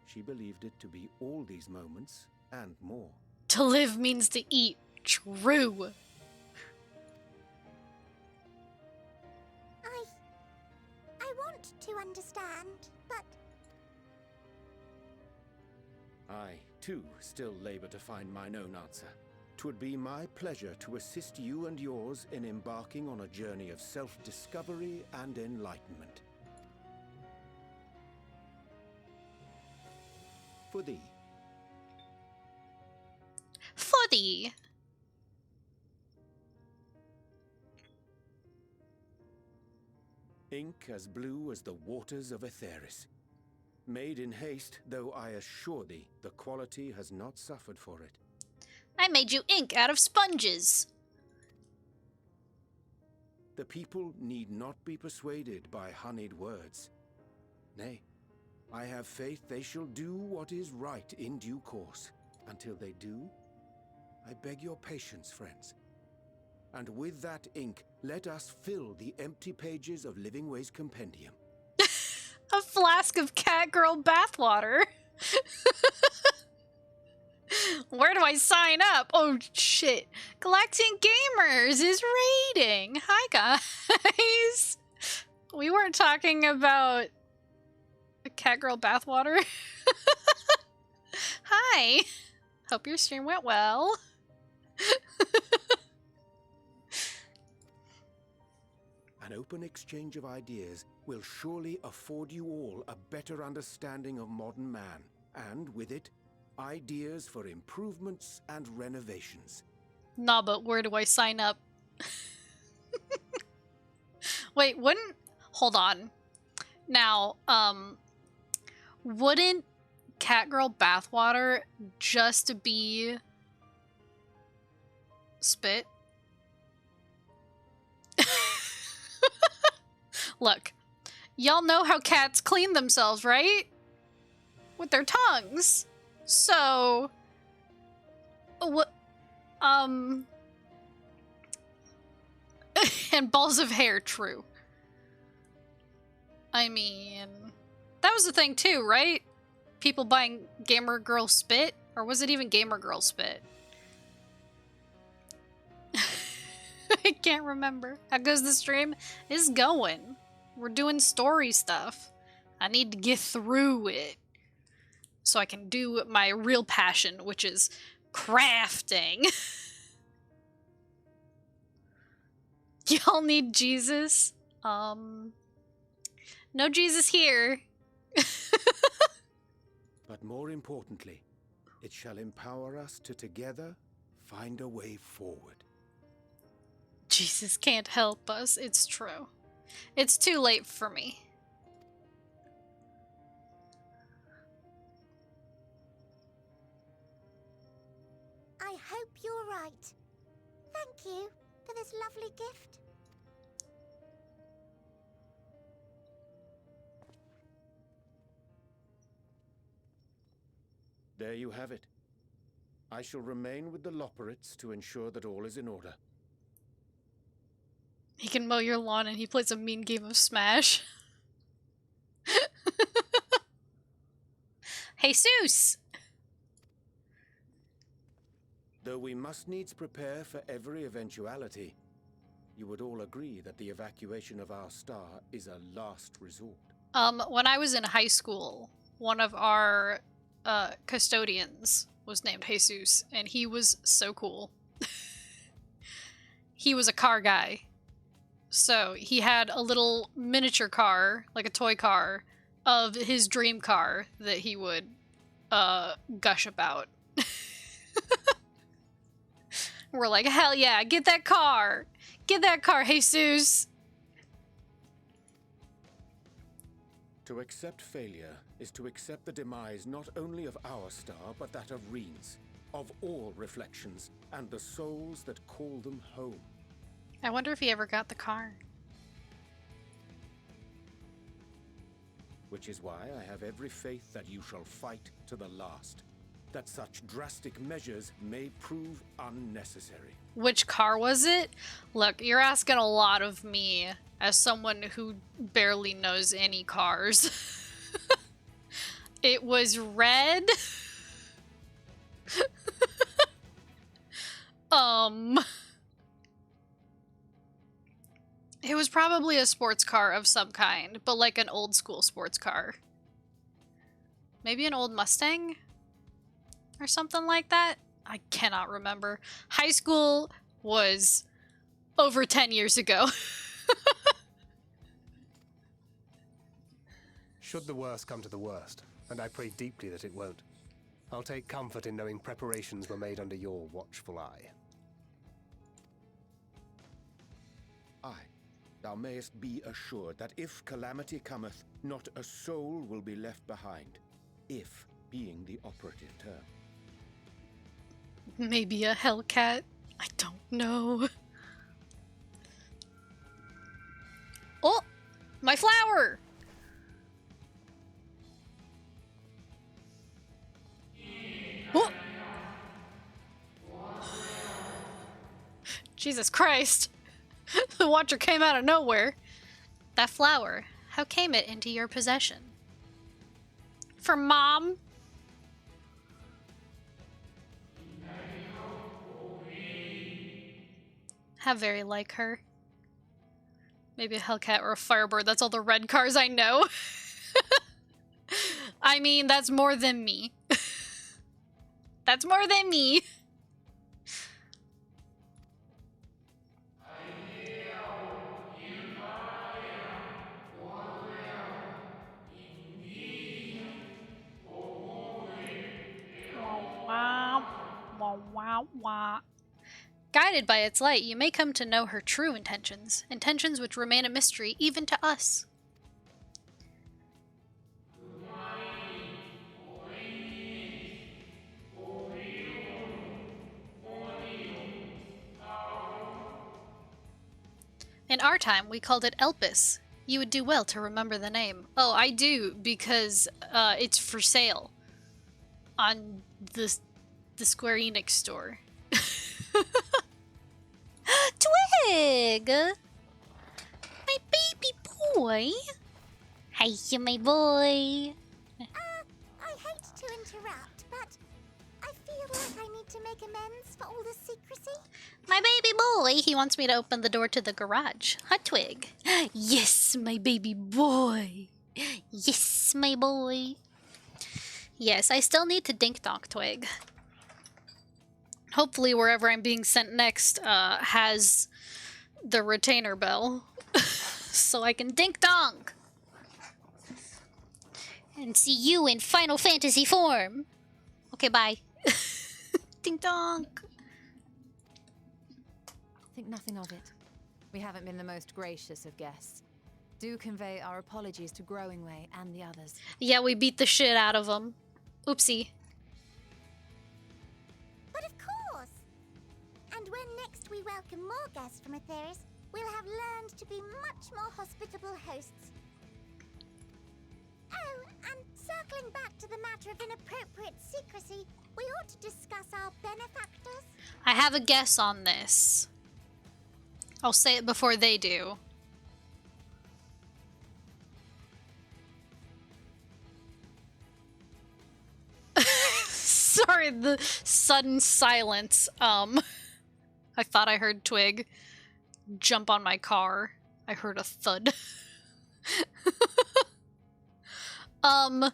She believed it to be all these moments and more. To live means to eat. True. I want to understand, but I, too, still labor to find mine own answer. 'Twould be my pleasure to assist you and yours in embarking on a journey of self-discovery and enlightenment. For thee. For thee. Ink as blue as the waters of Aetheris. Made in haste, though I assure thee, the quality has not suffered for it. I made you ink out of sponges. The people need not be persuaded by honeyed words. Nay, I have faith they shall do what is right in due course. Until they do, I beg your patience, friends. And with that ink, let us fill the empty pages of Living Way's compendium. A flask of catgirl bathwater. Where do I sign up? Oh, shit. Galactic Gamers is raiding. Hi, guys. We weren't talking about catgirl bathwater. Hi. Hope your stream went well. An open exchange of ideas will surely afford you all a better understanding of modern man, and with it, ideas for improvements and renovations. Nah, but where do I sign up? Wait, wouldn't... Hold on. Now, wouldn't catgirl bathwater just be spit? Look, y'all know how cats clean themselves, right? With their tongues. So, what, and balls of hair, true. I mean, that was the thing too, right? People buying gamer girl spit? Or was it even gamer girl spit? I can't remember. How goes the stream? It's going. We're doing story stuff. I need to get through it so I can do my real passion, which is crafting. Y'all need Jesus? No Jesus here. But more importantly, it shall empower us to together find a way forward. Jesus can't help us, it's true. It's too late for me. I hope you're right. Thank you for this lovely gift. There you have it. I shall remain with the Loporrits to ensure that all is in order. He can mow your lawn and he plays a mean game of Smash. Jesus! Though we must needs prepare for every eventuality, you would all agree that the evacuation of our star is a last resort. When I was in high school, one of our custodians was named Jesus, and he was so cool. He was a car guy. So he had a little miniature car, like a toy car, of his dream car that he would gush about. We're like, hell yeah, get that car! Get that car, Jesus! To accept failure is to accept the demise not only of our star, but that of Reen's, of all reflections, and the souls that call them home. I wonder if he ever got the car. Which is why I have every faith that you shall fight to the last. That such drastic measures may prove unnecessary. Which car was it? Look, you're asking a lot of me as someone who barely knows any cars. It was red. It was probably a sports car of some kind, but like an old school sports car. Maybe an old Mustang? Or something like that? I cannot remember. High school was over 10 years ago. Should the worst come to the worst, and I pray deeply that it won't, I'll take comfort in knowing preparations were made under your watchful eye. Aye. Thou mayest be assured that if calamity cometh, not a soul will be left behind. If being the operative term. Maybe a Hellcat? I don't know. Oh! My flower! Oh! Jesus Christ! The Watcher came out of nowhere. That flower, how came it into your possession? For Mom? How very like her. Maybe a Hellcat or a Firebird. That's all the red cars I know. I mean, that's more than me. That's more than me. Wah, wah, wah, wah. Guided by its light, you may come to know her true intentions, intentions which remain a mystery even to us. In our time, we called it Elpis. You would do well to remember the name. Oh, I do, because it's for sale on the Square Enix store. Twig! My baby boy! Hi, my boy! I hate to interrupt, but I feel like I need to make amends for all the secrecy. My baby boy! He wants me to open the door to the garage. Huh, Twig? Yes, my baby boy! Yes, my boy! Yes, I still need to dink-donk Twig. Hopefully wherever I'm being sent next has the retainer bell. So I can dink-donk! And see you in Final Fantasy form! Okay, bye. Dink-donk! Think nothing of it. We haven't been the most gracious of guests. Do convey our apologies to Growing Way and the others. Yeah, we beat the shit out of them. Oopsie. But of course! And when next we welcome more guests from Atheris, we'll have learned to be much more hospitable hosts. Oh, and circling back to the matter of inappropriate secrecy, we ought to discuss our benefactors. I have a guess on this. I'll say it before they do. Sorry, the sudden silence. I thought I heard Twig jump on my car. I heard a thud. Are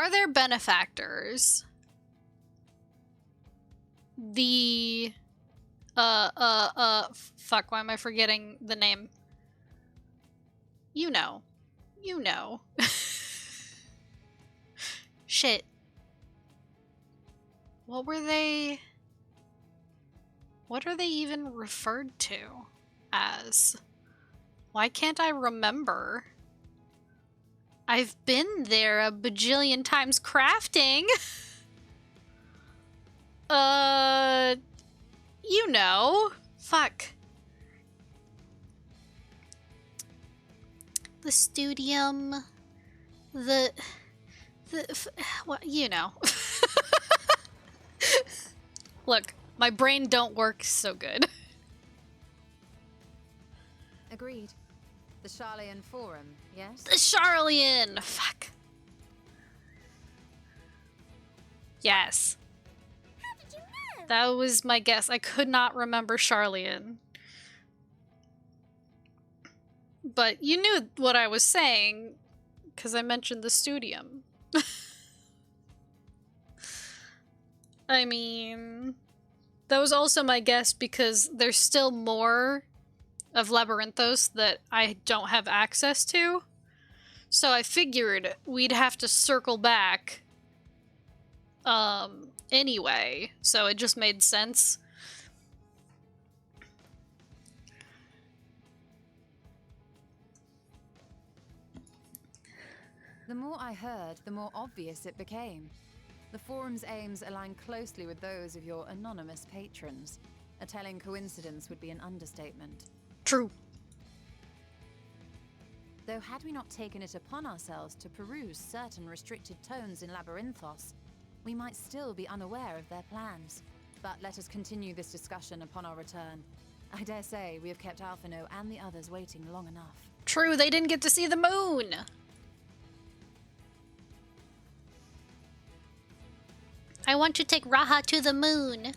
there benefactors? The fuck, why am I forgetting the name? You know. You know. Shit. What were they? What are they even referred to as? Why can't I remember? I've been there a bajillion times crafting. You know. Fuck. The studium. What, you know. Look, my brain don't work so good. Agreed. The Charlian Forum, yes? The Charlian! Fuck. Yes. How did you know? That was my guess. I could not remember Charlian. But you knew what I was saying, because I mentioned the studium. I mean, that was also my guess because there's still more of Labyrinthos that I don't have access to. So I figured we'd have to circle back anyway. So it just made sense. The more I heard, the more obvious it became. The forum's aims align closely with those of your anonymous patrons. A telling coincidence would be an understatement. True. Though had we not taken it upon ourselves to peruse certain restricted tones in Labyrinthos, we might still be unaware of their plans. But let us continue this discussion upon our return. I dare say we have kept Alphino and the others waiting long enough. True, they didn't get to see the moon! I want to take Raha to the moon.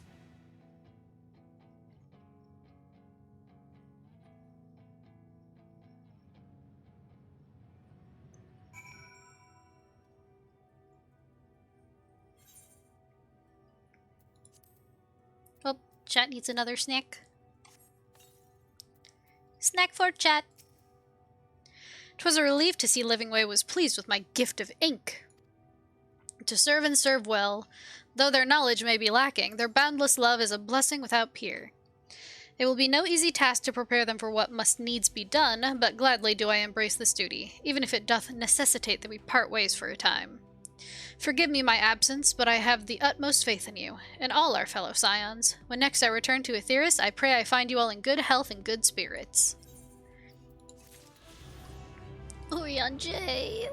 Oh, chat needs another snack. Snack for chat. 'Twas a relief to see Livingway was pleased with my gift of ink. To serve and serve well, though their knowledge may be lacking, their boundless love is a blessing without peer. It will be no easy task to prepare them for what must needs be done, but gladly do I embrace this duty, even if it doth necessitate that we part ways for a time. Forgive me my absence, but I have the utmost faith in you, and all our fellow scions. When next I return to Aetheris, I pray I find you all in good health and good spirits. Orion J.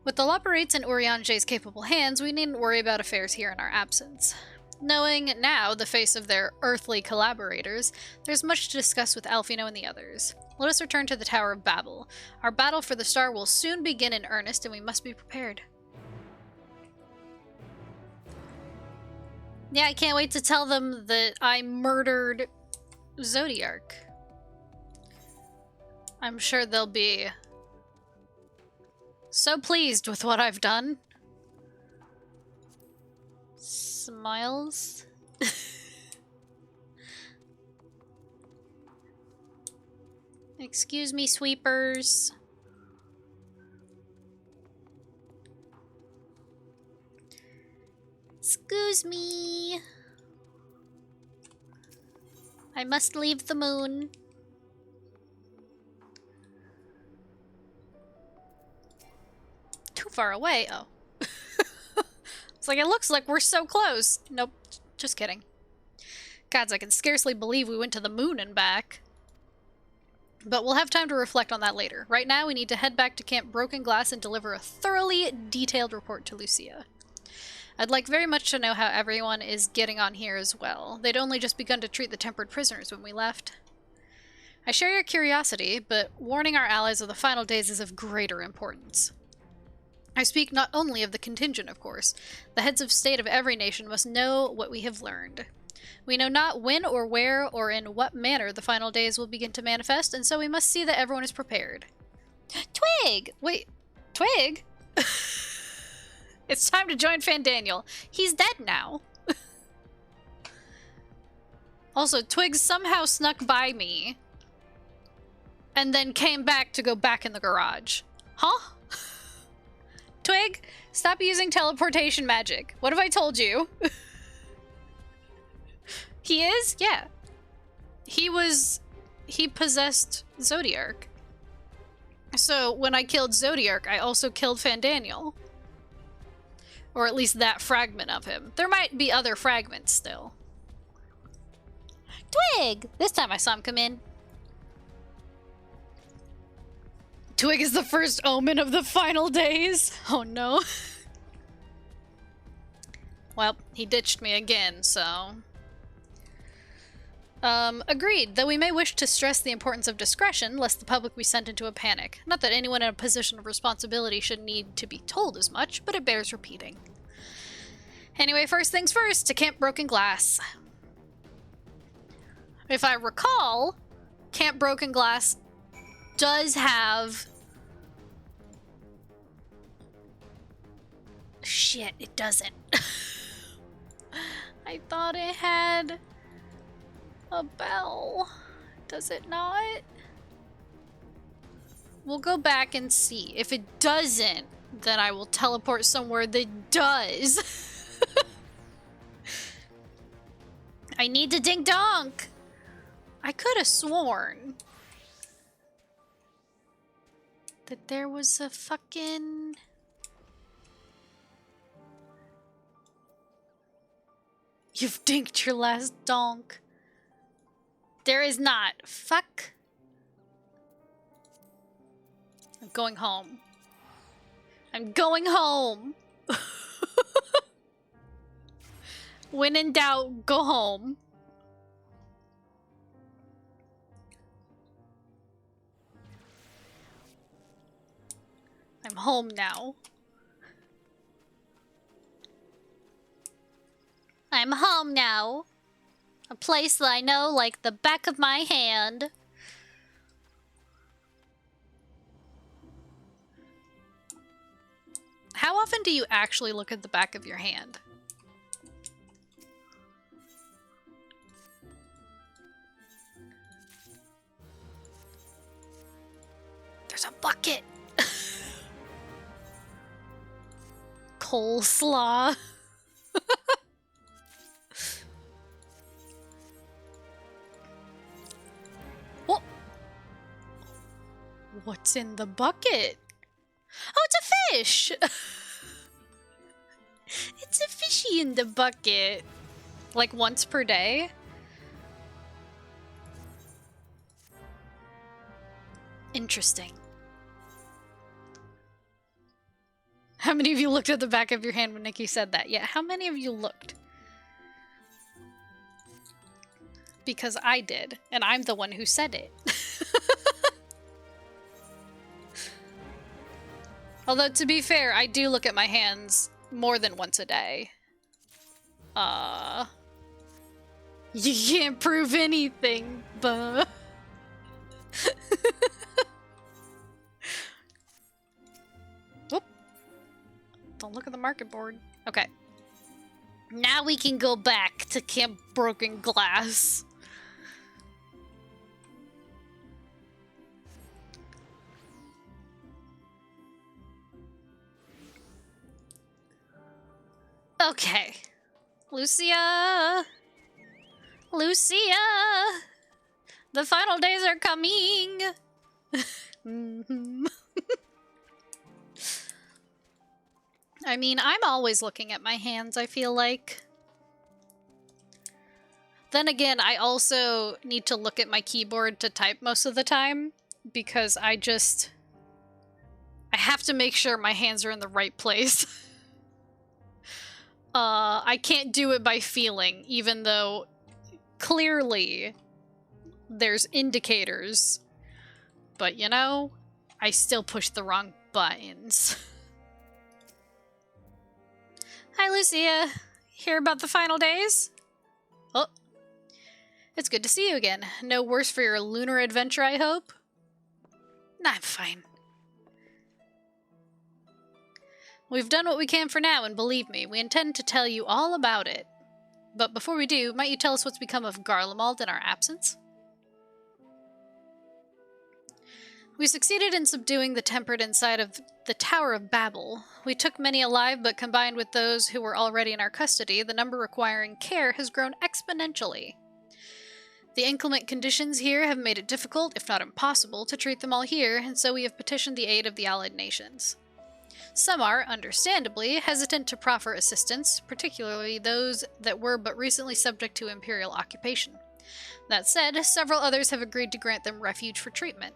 With the Loperates in Urianje's capable hands, we needn't worry about affairs here in our absence. Knowing now the face of their earthly collaborators, there's much to discuss with Alphino and the others. Let us return to the Tower of Babel. Our battle for the star will soon begin in earnest, and we must be prepared. Yeah, I can't wait to tell them that I murdered Zodiark. I'm sure they'll be so pleased with what I've done. Smiles. Excuse me, sweepers. Excuse me. I must leave the moon. Too far away? Oh. It's like, it looks like we're so close. Nope, just kidding. Gods, I can scarcely believe we went to the moon and back. But we'll have time to reflect on that later. Right now, we need to head back to Camp Broken Glass and deliver a thoroughly detailed report to Lucia. I'd like very much to know how everyone is getting on here as well. They'd only just begun to treat the tempered prisoners when we left. I share your curiosity, but warning our allies of the final days is of greater importance. I speak not only of the contingent, of course. The heads of state of every nation must know what we have learned. We know not when or where or in what manner the final days will begin to manifest, and so we must see that everyone is prepared. Twig! Wait, Twig? It's time to join Fandaniel. He's dead now. Also, Twig somehow snuck by me and then came back to go back in the garage. Huh? Twig, stop using teleportation magic. What have I told you? He is? Yeah. He possessed Zodiark. So when I killed Zodiark, I also killed Fandaniel. Or at least that fragment of him. There might be other fragments still. Twig! This time I saw him come in. Twig is the first omen of the final days. Oh no. Well, he ditched me again, so... Agreed, though we may wish to stress the importance of discretion, lest the public be sent into a panic. Not that anyone in a position of responsibility should need to be told as much, but it bears repeating. Anyway, first things first, to Camp Broken Glass. If I recall, Camp Broken Glass does have... Shit, it doesn't. I thought it had a bell. Does it not? We'll go back and see. If it doesn't, then I will teleport somewhere that does. I need to ding donk. I could have sworn that there was a fucking... You've dinked your last donk. There is not. Fuck. I'm going home. I'm going home. When in doubt, go home. I'm home now. I'm home now. A place that I know like the back of my hand. How often do you actually look at the back of your hand? There's a bucket. Coleslaw. What? What's in the bucket? Oh, it's a fish! It's a fishy in the bucket. Like once per day? Interesting. How many of you looked at the back of your hand when Nikki said that? Yeah, how many of you looked? Because I did, and I'm the one who said it. Although, to be fair, I do look at my hands more than once a day. You can't prove anything, but... Whoop. Don't look at the market board. Okay. Now we can go back to Camp Broken Glass. Okay. Lucia! Lucia! The final days are coming! I mean, I'm always looking at my hands, I feel like. Then again, I also need to look at my keyboard to type most of the time, because I have to make sure my hands are in the right place. I can't do it by feeling, even though clearly there's indicators. But, you know, I still push the wrong buttons. Hi, Lucia. Hear about the final days? Oh. It's good to see you again. No worse for your lunar adventure, I hope? Nah, I'm fine. We've done what we can for now, and believe me, we intend to tell you all about it. But before we do, might you tell us what's become of Garlemald in our absence? We succeeded in subduing the tempered inside of the Tower of Babel. We took many alive, but combined with those who were already in our custody, the number requiring care has grown exponentially. The inclement conditions here have made it difficult, if not impossible, to treat them all here, and so we have petitioned the aid of the Allied nations. Some are, understandably, hesitant to proffer assistance, particularly those that were but recently subject to imperial occupation. That said, several others have agreed to grant them refuge for treatment.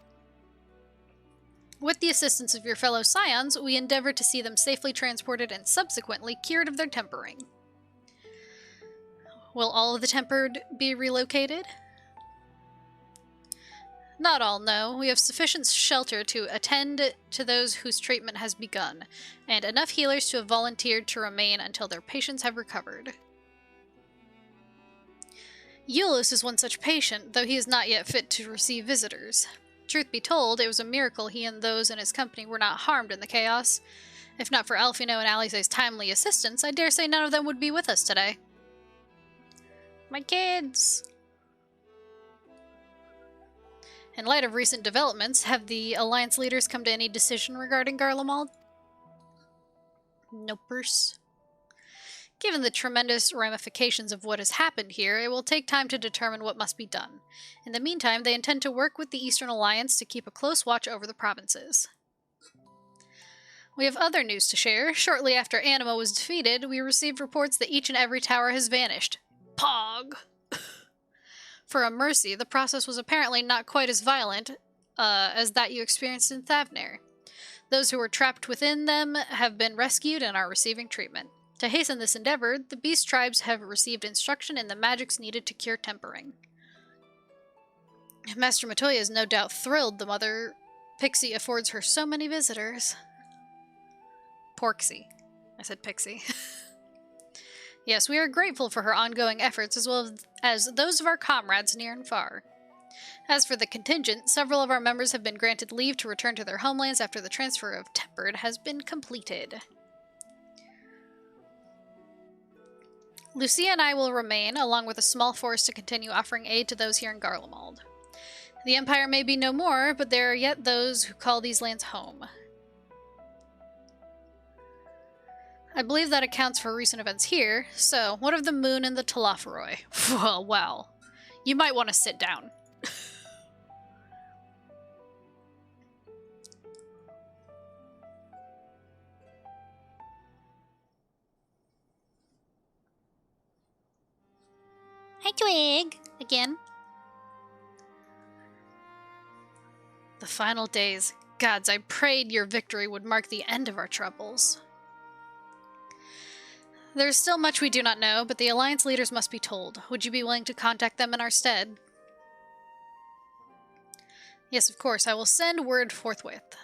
With the assistance of your fellow scions, we endeavor to see them safely transported and subsequently cured of their tempering. Will all of the tempered be relocated? Not all, no. We have sufficient shelter to attend to those whose treatment has begun, and enough healers to have volunteered to remain until their patients have recovered. Eulus is one such patient, though he is not yet fit to receive visitors. Truth be told, it was a miracle he and those in his company were not harmed in the chaos. If not for Alfino and Alize's timely assistance, I dare say none of them would be with us today. My kids! In light of recent developments, have the Alliance leaders come to any decision regarding Garlemald? Nopers. Given the tremendous ramifications of what has happened here, it will take time to determine what must be done. In the meantime, they intend to work with the Eastern Alliance to keep a close watch over the provinces. We have other news to share. Shortly after Anima was defeated, we received reports that each and every tower has vanished. Pog! For a mercy, the process was apparently not quite as violent as that you experienced in Thavner. Those who were trapped within them have been rescued and are receiving treatment. To hasten this endeavor, the beast tribes have received instruction in the magics needed to cure tempering. Master Matoya is no doubt thrilled the mother Pixie affords her so many visitors. Porksy. I said Pixie. Yes, we are grateful for her ongoing efforts as well as those of our comrades near and far. As for the contingent, several of our members have been granted leave to return to their homelands after the transfer of Tempered has been completed. Lucia and I will remain, along with a small force to continue offering aid to those here in Garlemald. The Empire may be no more, but there are yet those who call these lands home. I believe that accounts for recent events here, so what of the moon and the Talaferoi? Well, you might want to sit down. Hi, Twig! Again. The final days. Gods, I prayed your victory would mark the end of our troubles. There's still much we do not know, but the Alliance leaders must be told. Would you be willing to contact them in our stead? Yes, of course. I will send word forthwith.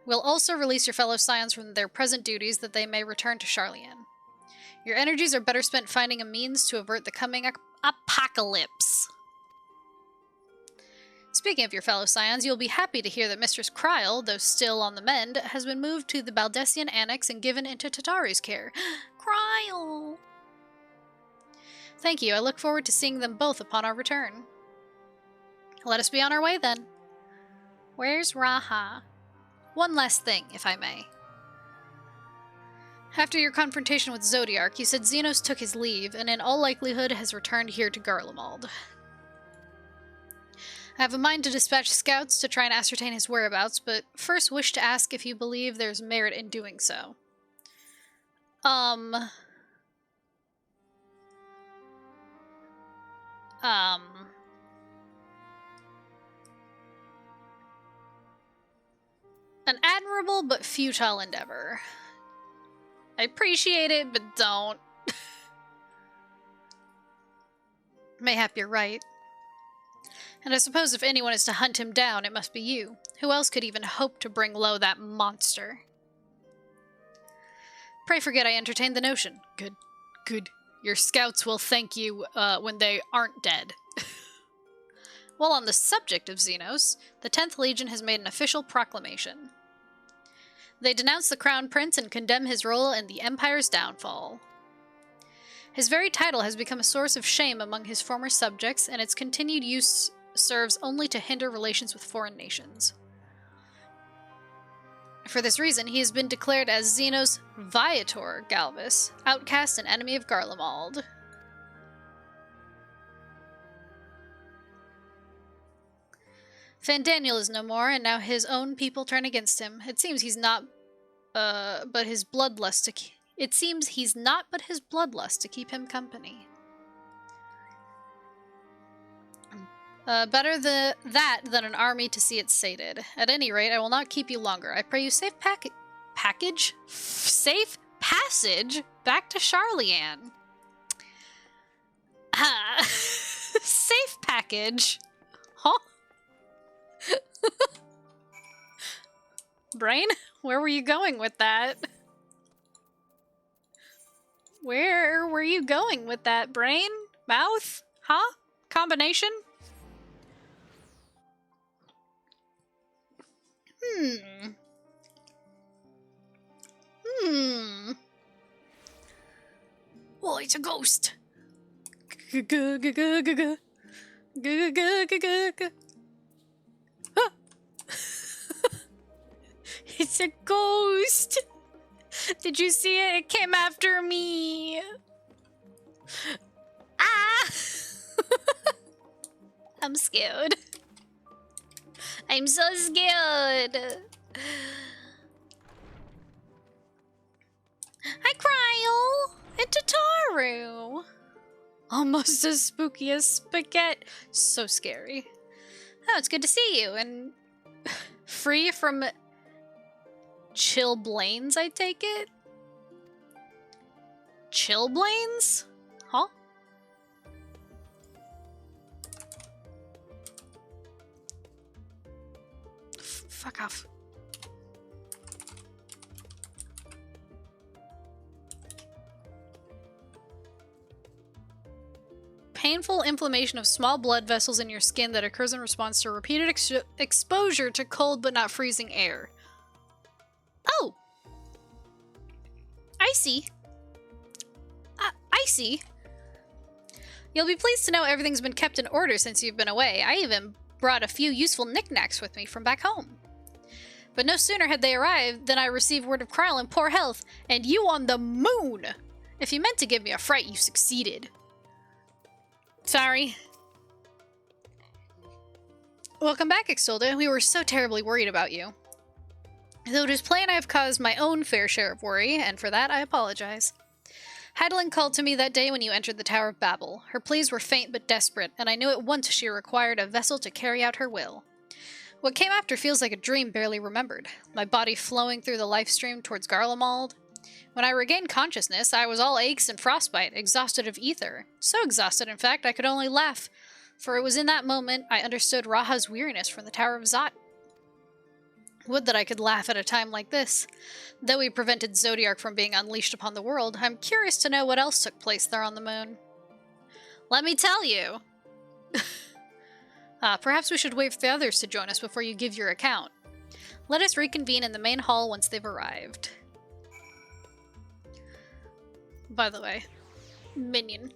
We'll also release your fellow Scions from their present duties that they may return to Charlian. Your energies are better spent finding a means to avert the coming apocalypse. Speaking of your fellow Scions, you'll be happy to hear that Mistress Kryl, though still on the mend, has been moved to the Baldessian Annex and given into Tatari's care. Kryl! Thank you. I look forward to seeing them both upon our return. Let us be on our way, then. Where's Raha? One last thing, if I may. After your confrontation with Zodiark, you said Xenos took his leave, and in all likelihood has returned here to Garlemald. I have a mind to dispatch scouts to try and ascertain his whereabouts, but first wish to ask if you believe there's merit in doing so. An admirable but futile endeavor. I appreciate it, but don't. Mayhap you're right. And I suppose if anyone is to hunt him down, it must be you. Who else could even hope to bring low that monster? Pray forget I entertained the notion. Good. Good. Your scouts will thank you when they aren't dead. While on the subject of Xenos, the 10th Legion has made an official proclamation. They denounce the Crown Prince and condemn his role in the Empire's downfall. His very title has become a source of shame among his former subjects, and its continued use serves only to hinder relations with foreign nations. For this reason, he has been declared as Xenos Viator Galvis, outcast and enemy of Garlemald. Fandaniel is no more, and now his own people turn against him. It seems he's not, but his bloodlust to keep him company. Better that than an army to see it sated. At any rate, I will not keep you longer. I pray you safe safe passage back to Charlian. Safe package? Huh? Brain? Where were you going with that? Where were you going with that, brain? Mouth? Huh? Combination? Oh, it's a ghost. It's a ghost. Did you see it? It came after me. Ah! I'm scared. I'm so scared. almost as spooky as spaghetti. So scary. Oh, it's good to see you, and free from chilblains, I take it? Chilblains? Huh? Fuck off. Painful inflammation of small blood vessels in your skin that occurs in response to repeated exposure to cold but not freezing air. Oh! I see. I see. You'll be pleased to know everything's been kept in order since you've been away. I even brought a few useful knickknacks with me from back home. But no sooner had they arrived than I received word of Kryl in poor health, and you on the moon! If you meant to give me a fright, you succeeded. Sorry. Welcome back, Exilda. We were so terribly worried about you. Though it is plain I have caused my own fair share of worry, and for that I apologize. Heidelin called to me that day when you entered the Tower of Babel. Her pleas were faint but desperate, and I knew at once she required a vessel to carry out her will. What came after feels like a dream barely remembered, my body flowing through the life stream towards Garlemald. When I regained consciousness, I was all aches and frostbite, exhausted of ether. So exhausted, in fact, I could only laugh, for it was in that moment I understood Raha's weariness from the Tower of Zot. Would that I could laugh at a time like this. Though we prevented Zodiark from being unleashed upon the world, I'm curious to know what else took place there on the moon. Let me tell you! Perhaps we should wait for the others to join us before you give your account. Let us reconvene in the main hall once they've arrived. By the way, minion.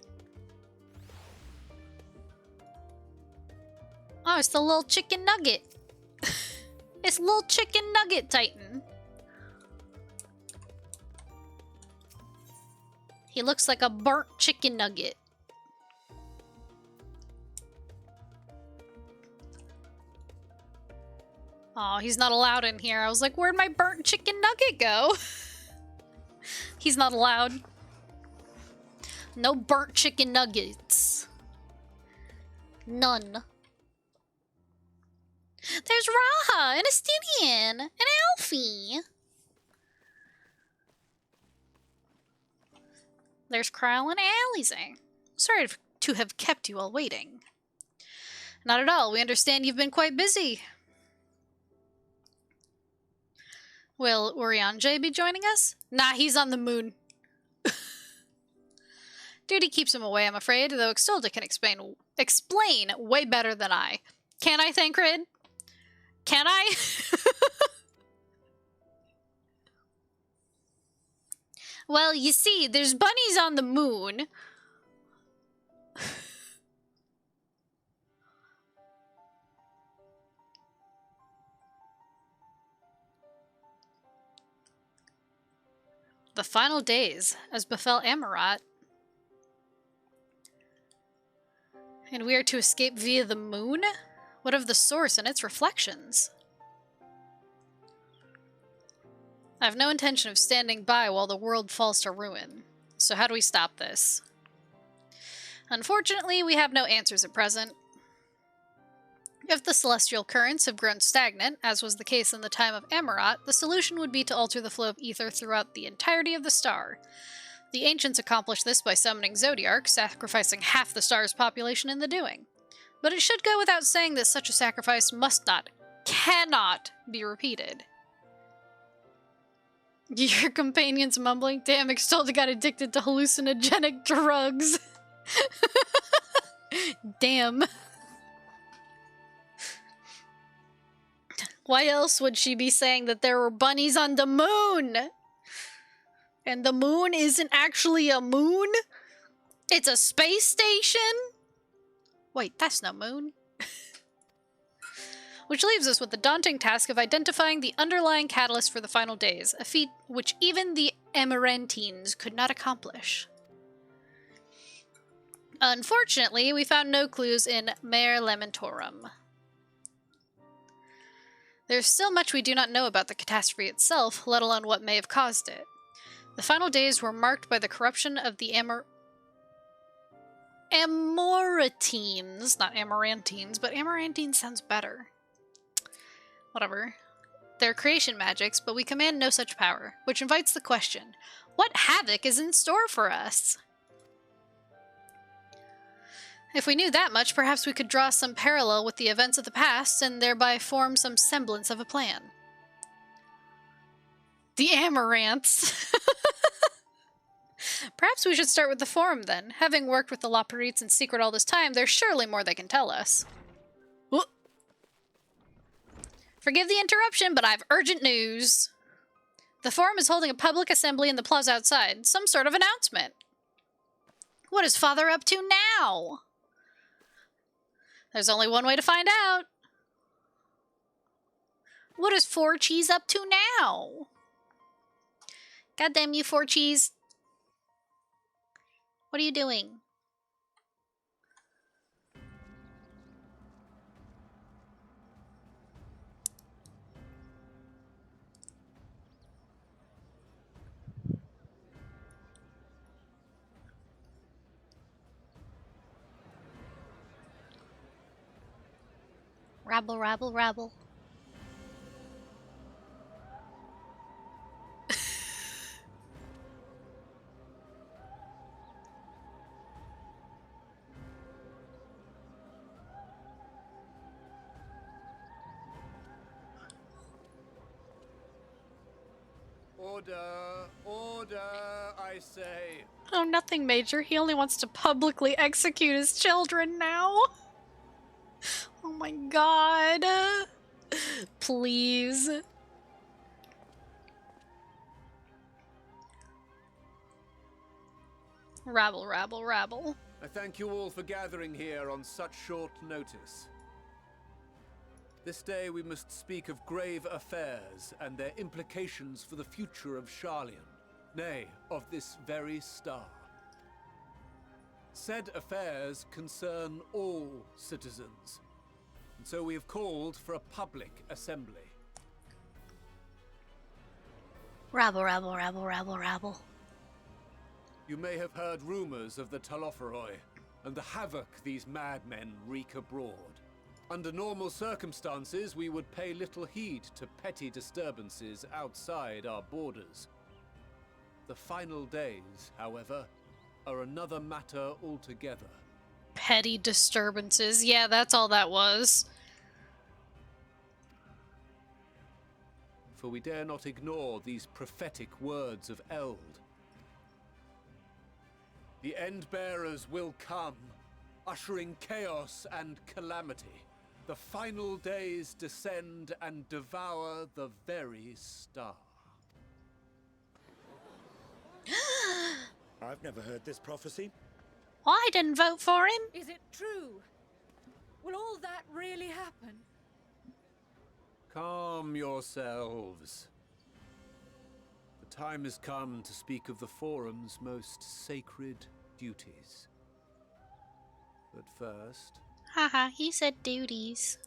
Oh, it's the little chicken nugget. It's little chicken nugget Titan. He looks like a burnt chicken nugget. Oh, he's not allowed in here. I was like, where'd my burnt chicken nugget go? He's not allowed. No burnt chicken nuggets. None. There's Raha, an Estinian, an Elfie. There's Kryl and Alize. Sorry to have kept you all waiting. Not at all. We understand you've been quite busy. Will Urianger be joining us? Nah, he's on the moon. Duty keeps him away, I'm afraid, though Exilda can explain way better than I. Can I, Thancred? Can I? Well, you see, there's bunnies on the moon. The final days, as befell Amarat. And we are to escape via the moon? What of the source and its reflections? I have no intention of standing by while the world falls to ruin. So how do we stop this? Unfortunately, we have no answers at present. If the celestial currents have grown stagnant, as was the case in the time of Amarat, the solution would be to alter the flow of ether throughout the entirety of the star. The ancients accomplished this by summoning Zodiark, sacrificing half the star's population in the doing. But it should go without saying that such a sacrifice must not, cannot be repeated. Your companion's mumbling, damn, Exilda got addicted to hallucinogenic drugs. Damn. Why else would she be saying that there were bunnies on the moon? And the moon isn't actually a moon? It's a space station? Wait, that's no moon. Which leaves us with the daunting task of identifying the underlying catalyst for the final days, a feat which even the Amarantines could not accomplish. Unfortunately, we found no clues in Mare Lamentorum. There's still much we do not know about the catastrophe itself, let alone what may have caused it. The final days were marked by the corruption of the Amoritines. Not Amarantines, but Amarantines sounds better. Whatever. They're creation magics, but we command no such power, which invites the question, what havoc is in store for us? If we knew that much, perhaps we could draw some parallel with the events of the past and thereby form some semblance of a plan. The Amaranths. Perhaps we should start with the Forum then. Having worked with the Loporrites in secret all this time, there's surely more they can tell us. Whoop. Forgive the interruption, but I've urgent news. The Forum is holding a public assembly in the plaza outside. Some sort of announcement. What is Father up to now? There's only one way to find out. What is Four Cheese up to now? Goddamn you, Four Cheese. What are you doing? Rabble, rabble, rabble. Order, order, I say. Oh, nothing major. He only wants to publicly execute his children now. Oh my god. Please. Rabble, rabble, rabble. I thank you all for gathering here on such short notice. This day we must speak of grave affairs and their implications for the future of Sharlayan, nay, of this very star. Said affairs concern all citizens, and so we have called for a public assembly. Rabble, rabble, rabble, rabble, rabble. You may have heard rumors of the Talofferoi and the havoc these madmen wreak abroad. Under normal circumstances, we would pay little heed to petty disturbances outside our borders. The final days, however, are another matter altogether. Petty disturbances. Yeah, that's all that was. For we dare not ignore these prophetic words of Eld. The End-Bearers will come, ushering chaos and calamity. The final days descend and devour the very star. I've never heard this prophecy. I didn't vote for him. Is it true? Will all that really happen? Calm yourselves. The time has come to speak of the Forum's most sacred duties. But first... Haha, he said duties.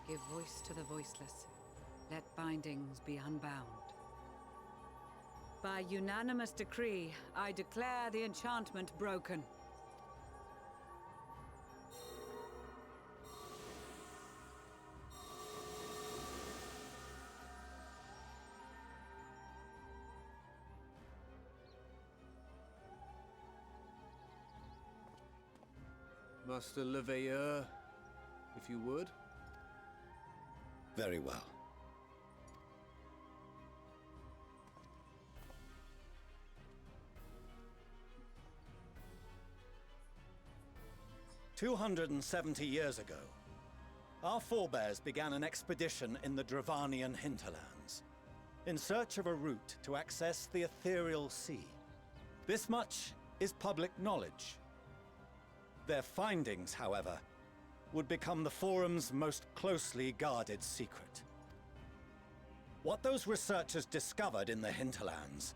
Give voice to the voiceless. Let bindings be unbound. By unanimous decree, I declare the enchantment broken. Master Leveilleur, if you would. Very well. "270 years ago, our forebears began an expedition in the Dravanian hinterlands, in search of a route to access the ethereal sea. This much is public knowledge. Their findings, however, would become the Forum's most closely guarded secret. What those researchers discovered in the hinterlands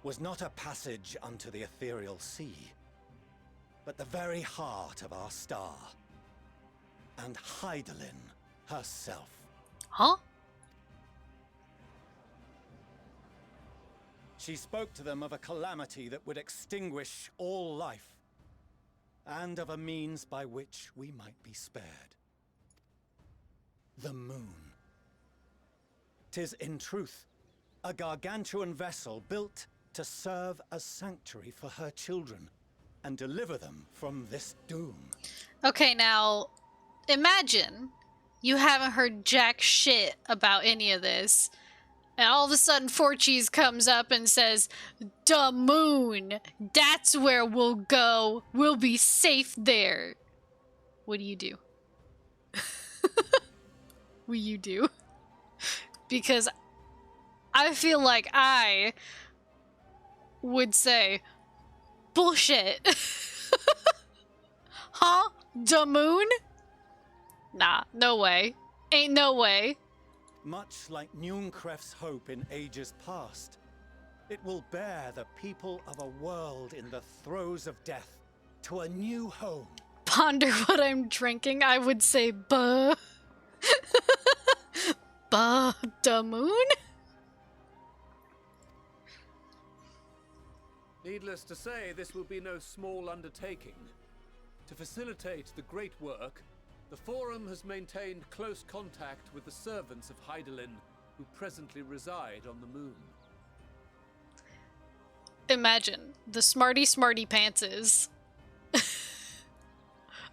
was not a passage unto the ethereal sea, but the very heart of our star. And Hydaelyn herself. Huh? She spoke to them of a calamity that would extinguish all life, and of a means by which we might be spared. The moon. 'Tis in truth a gargantuan vessel built to serve as sanctuary for her children and deliver them from this doom. Okay, now, imagine you haven't heard jack shit about any of this, and all of a sudden Forcheese comes up and says, "The moon! That's where we'll go! We'll be safe there!" What do you do? What do you do? Because I feel like I would say, bullshit. Huh? The moon? Nah, no way. Ain't no way. Much like Nunkref's hope in ages past, it will bear the people of a world in the throes of death to a new home. Ponder what I'm drinking, I would say, buh. Buh, the moon? Needless to say, this will be no small undertaking. To facilitate the great work, the Forum has maintained close contact with the servants of Hydaelyn, who presently reside on the moon. Imagine, the smarty pantses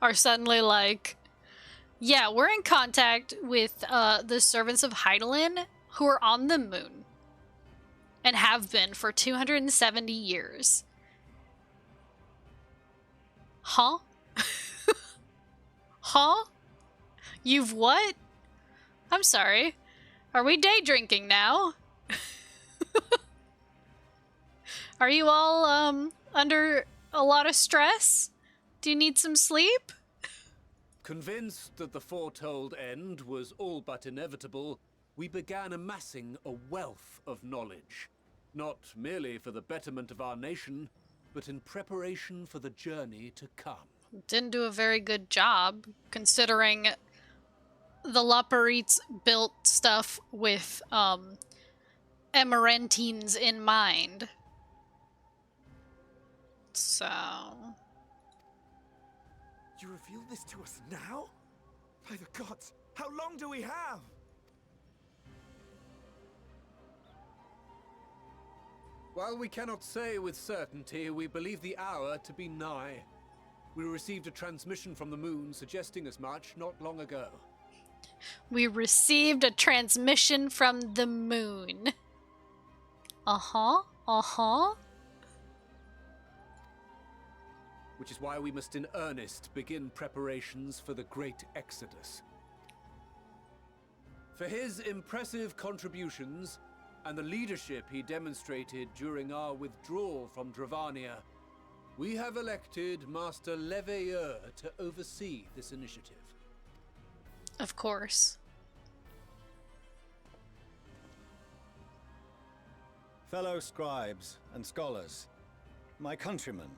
are suddenly like, yeah, we're in contact with the servants of Hydaelyn who are on the moon and have been for 270 years. Huh? Huh? You've what? I'm sorry. Are we day drinking now? Are you all under a lot of stress? Do you need some sleep? Convinced that the foretold end was all but inevitable, we began amassing a wealth of knowledge, not merely for the betterment of our nation, but in preparation for the journey to come. Didn't do a very good job, considering the Laparites built stuff with Emerentines in mind. So... You reveal this to us now? By the gods, how long do we have? While we cannot say with certainty, we believe the hour to be nigh. We received a transmission from the moon suggesting as much not long ago. We received a transmission from the moon. Uh-huh, uh-huh. Which is why we must in earnest begin preparations for the great exodus. For his impressive contributions and the leadership he demonstrated during our withdrawal from Dravania, we have elected Master Leveilleur to oversee this initiative. Of course. Fellow scribes and scholars, my countrymen,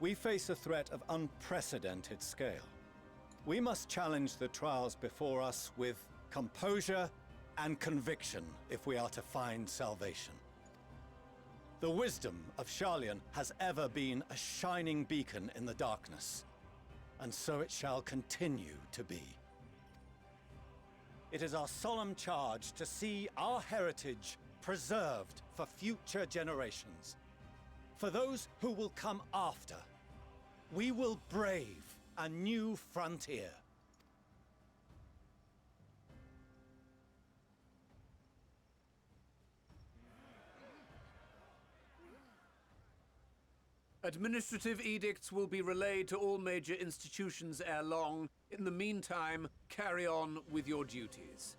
we face a threat of unprecedented scale. We must challenge the trials before us with composure and conviction if we are to find salvation. The wisdom of Sharlayan has ever been a shining beacon in the darkness, and so it shall continue to be. It is our solemn charge to see our heritage preserved for future generations. For those who will come after, we will brave a new frontier. Administrative edicts will be relayed to all major institutions ere long. In the meantime, carry on with your duties.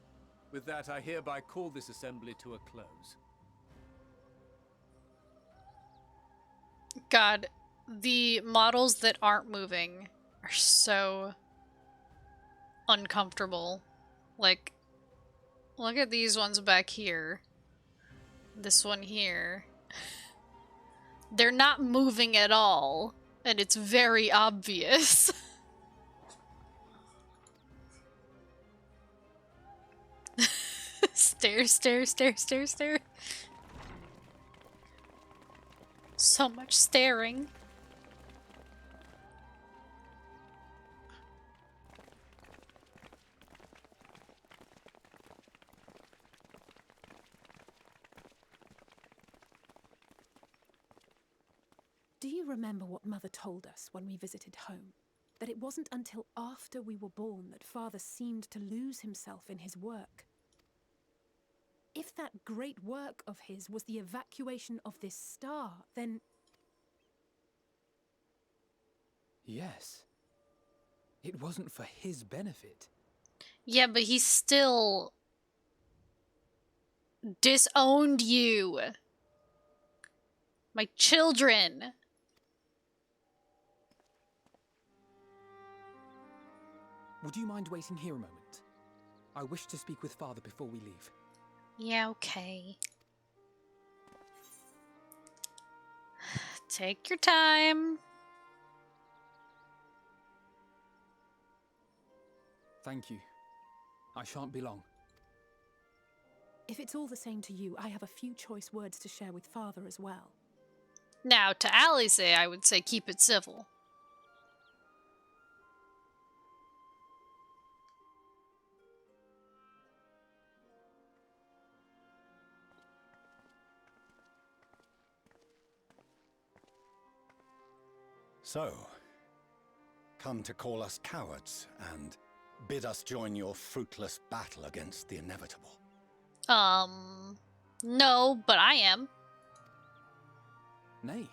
With that, I hereby call this assembly to a close. God, the models that aren't moving are so uncomfortable. Like, look at these ones back here. This one here. They're not moving at all, and it's very obvious. Stare, stare, stare, stare, stare. So much staring. Do you remember what Mother told us when we visited home? That it wasn't until after we were born that Father seemed to lose himself in his work. If that great work of his was the evacuation of this star, then... Yes. It wasn't for his benefit. Yeah, but he still disowned you. My children. Would you mind waiting here a moment? I wish to speak with Father before we leave. Yeah, okay. Take your time. Thank you. I shan't be long. If it's all the same to you, I have a few choice words to share with Father as well. Now, to Alice, I would say keep it civil. So, come to call us cowards and bid us join your fruitless battle against the inevitable. No, but I am. Nay,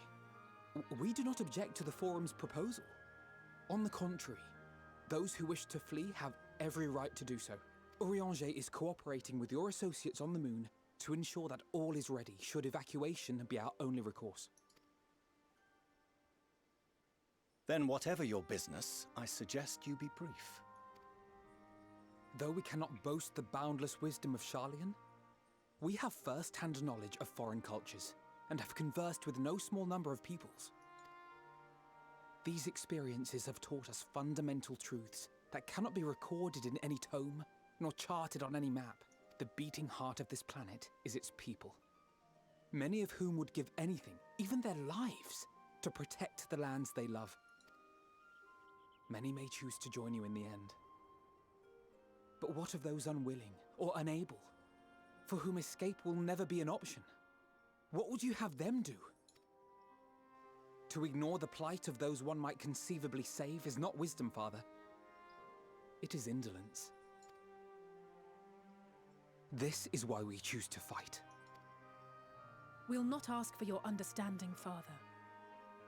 we do not object to the Forum's proposal. On the contrary, those who wish to flee have every right to do so. Urianger is cooperating with your associates on the moon to ensure that all is ready should evacuation be our only recourse. Then whatever your business, I suggest you be brief. Though we cannot boast the boundless wisdom of Charlian, we have first-hand knowledge of foreign cultures and have conversed with no small number of peoples. These experiences have taught us fundamental truths that cannot be recorded in any tome, nor charted on any map. The beating heart of this planet is its people, many of whom would give anything, even their lives, to protect the lands they love. Many may choose to join you in the end. But what of those unwilling or unable, for whom escape will never be an option? What would you have them do? To ignore the plight of those one might conceivably save is not wisdom, Father. It is indolence. This is why we choose to fight. We'll not ask for your understanding, Father.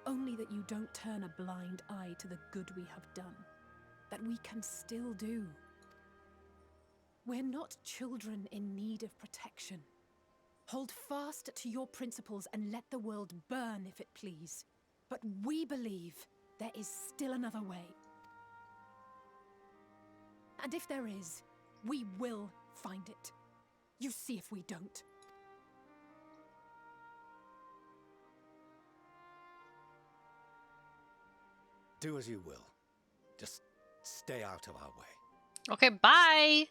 Only that you don't turn a blind eye to the good we have done. That we can still do. We're not children in need of protection. Hold fast to your principles and let the world burn if it please. But we believe there is still another way. And if there is, we will find it. You see if we don't. Do as you will. Just stay out of our way. Okay, bye.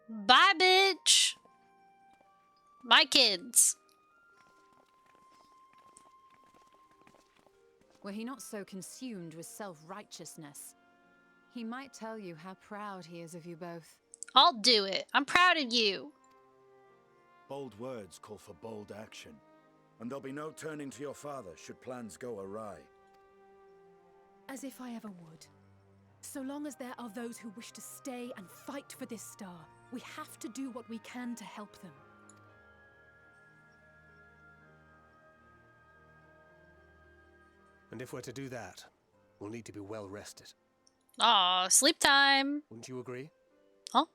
Bye, bitch. My kids. Were he not so consumed with self-righteousness, he might tell you how proud he is of you both. I'll do it. I'm proud of you. Bold words call for bold action. And there'll be no turning to your father should plans go awry. As if I ever would. So long as there are those who wish to stay and fight for this star, we have to do what we can to help them. And if we're to do that, we'll need to be well rested. Aw, sleep time. Wouldn't you agree? Huh?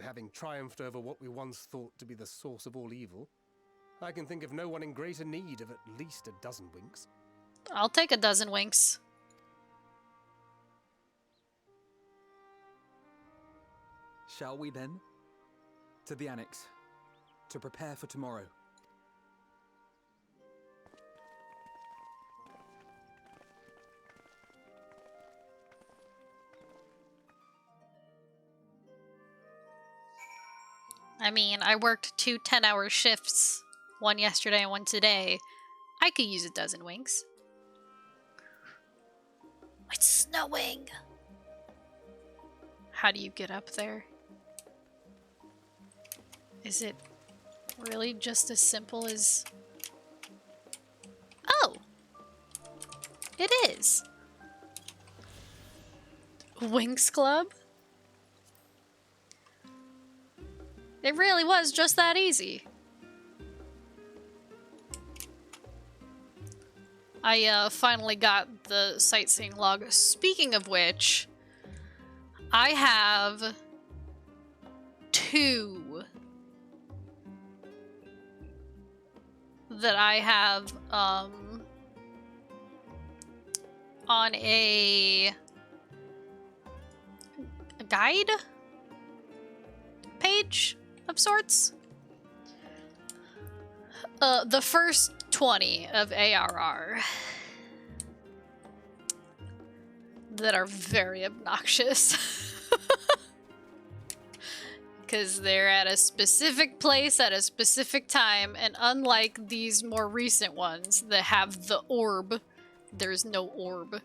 Having triumphed over what we once thought to be the source of all evil, I can think of no one in greater need of at least a dozen winks. I'll take a dozen winks. Shall we then? To the Annex, to prepare for tomorrow. I mean, I worked 2 10-hour shifts, one yesterday and one today. I could use a dozen winks. It's snowing! How do you get up there? Is it really just as simple as... Oh! It is! Winx Club? It really was just that easy. I finally got the sightseeing log. Speaking of which, I have 2 that I have on a guide page of sorts. The first 20 of ARR that are very obnoxious. Because they're at a specific place at a specific time, and unlike these more recent ones that have the orb, there's no orb.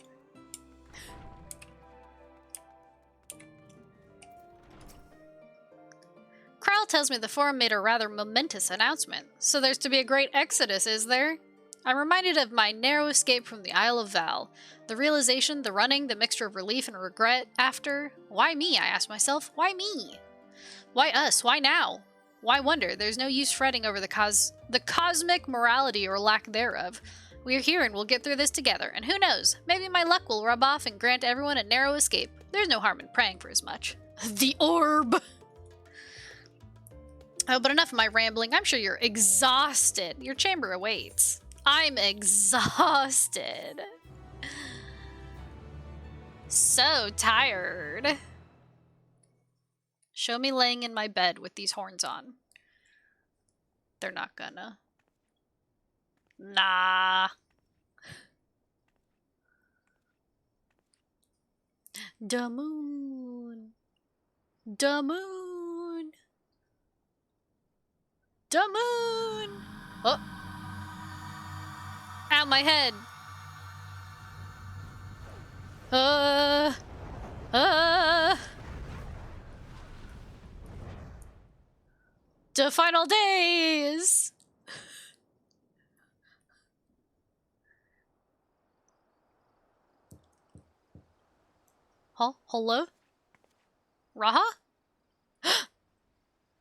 Krell tells me the forum made a rather momentous announcement. So there's to be a great exodus, is there? I'm reminded of my narrow escape from the Isle of Val. The realization, the running, the mixture of relief and regret after. Why me, I ask myself. Why me? Why us? Why now? Why wonder? There's no use fretting over the cosmic morality or lack thereof. We're here and we'll get through this together. And who knows? Maybe my luck will rub off and grant everyone a narrow escape. There's no harm in praying for as much. The orb! Oh, but enough of my rambling. I'm sure you're exhausted. Your chamber awaits. I'm exhausted. So tired. Show me laying in my bed with these horns on. They're not gonna. Nah. Da moon. Da moon. Da moon. Oh. Ow, my head. The final days. Huh? Hello? Raha?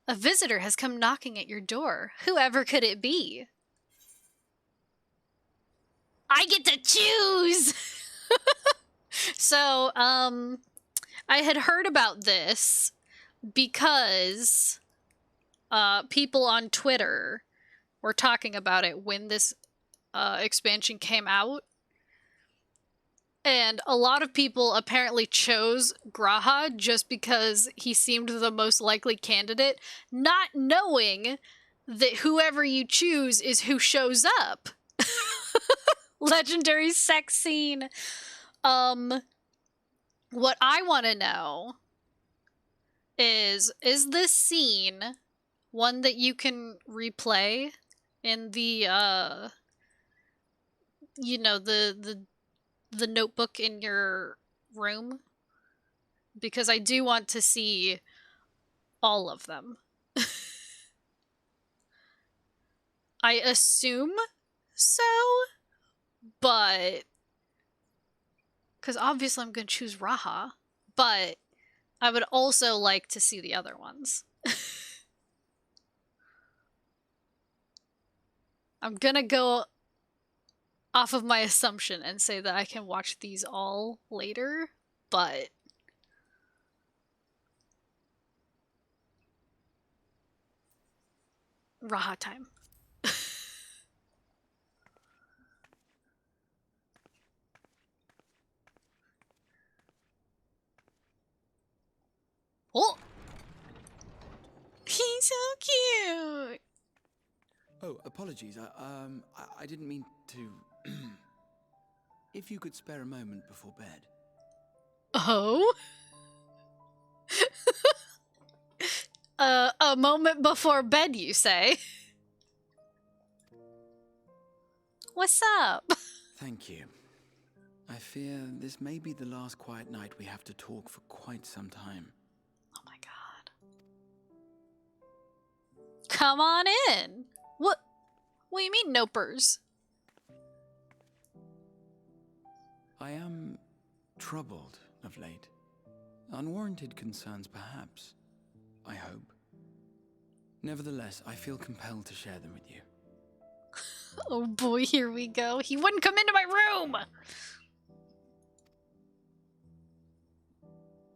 A visitor has come knocking at your door. Whoever could it be? I get to choose! So, I had heard about this because people on Twitter were talking about it when this expansion came out. And a lot of people apparently chose Graha just because he seemed the most likely candidate, not knowing that whoever you choose is who shows up. Legendary sex scene. What I want to know is this scene one that you can replay in the, you know, the notebook in your room? Because I do want to see all of them. I assume so, but... because obviously I'm going to choose Raha, but I would also like to see the other ones. I'm going to go off of my assumption and say that I can watch these all later, but... Raha time. Oh! He's so cute! Oh, apologies. I didn't mean to... If you could spare a moment before bed. Oh? A moment before bed, you say? What's up? Thank you. I fear this may be the last quiet night we have to talk for quite some time. Oh my god. Come on in. What do you mean, nopers? I am troubled of late. Unwarranted concerns, perhaps. I hope. Nevertheless, I feel compelled to share them with you. Oh boy, here we go. He wouldn't come into my room!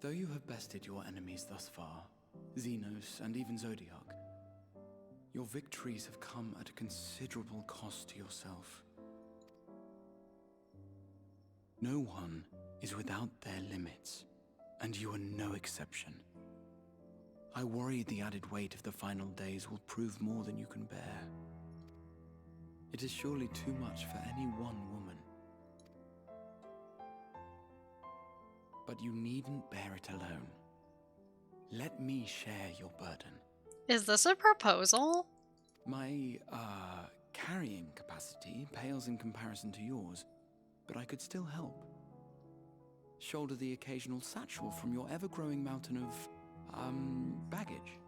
Though you have bested your enemies thus far, Xenos and even Zodiac, your victories have come at a considerable cost to yourself. No one is without their limits, and you are no exception. I worry the added weight of the final days will prove more than you can bear. It is surely too much for any one woman. But you needn't bear it alone. Let me share your burden. Is this a proposal? My, carrying capacity pales in comparison to yours, but I could still help. Shoulder the occasional satchel from your ever-growing mountain of, baggage.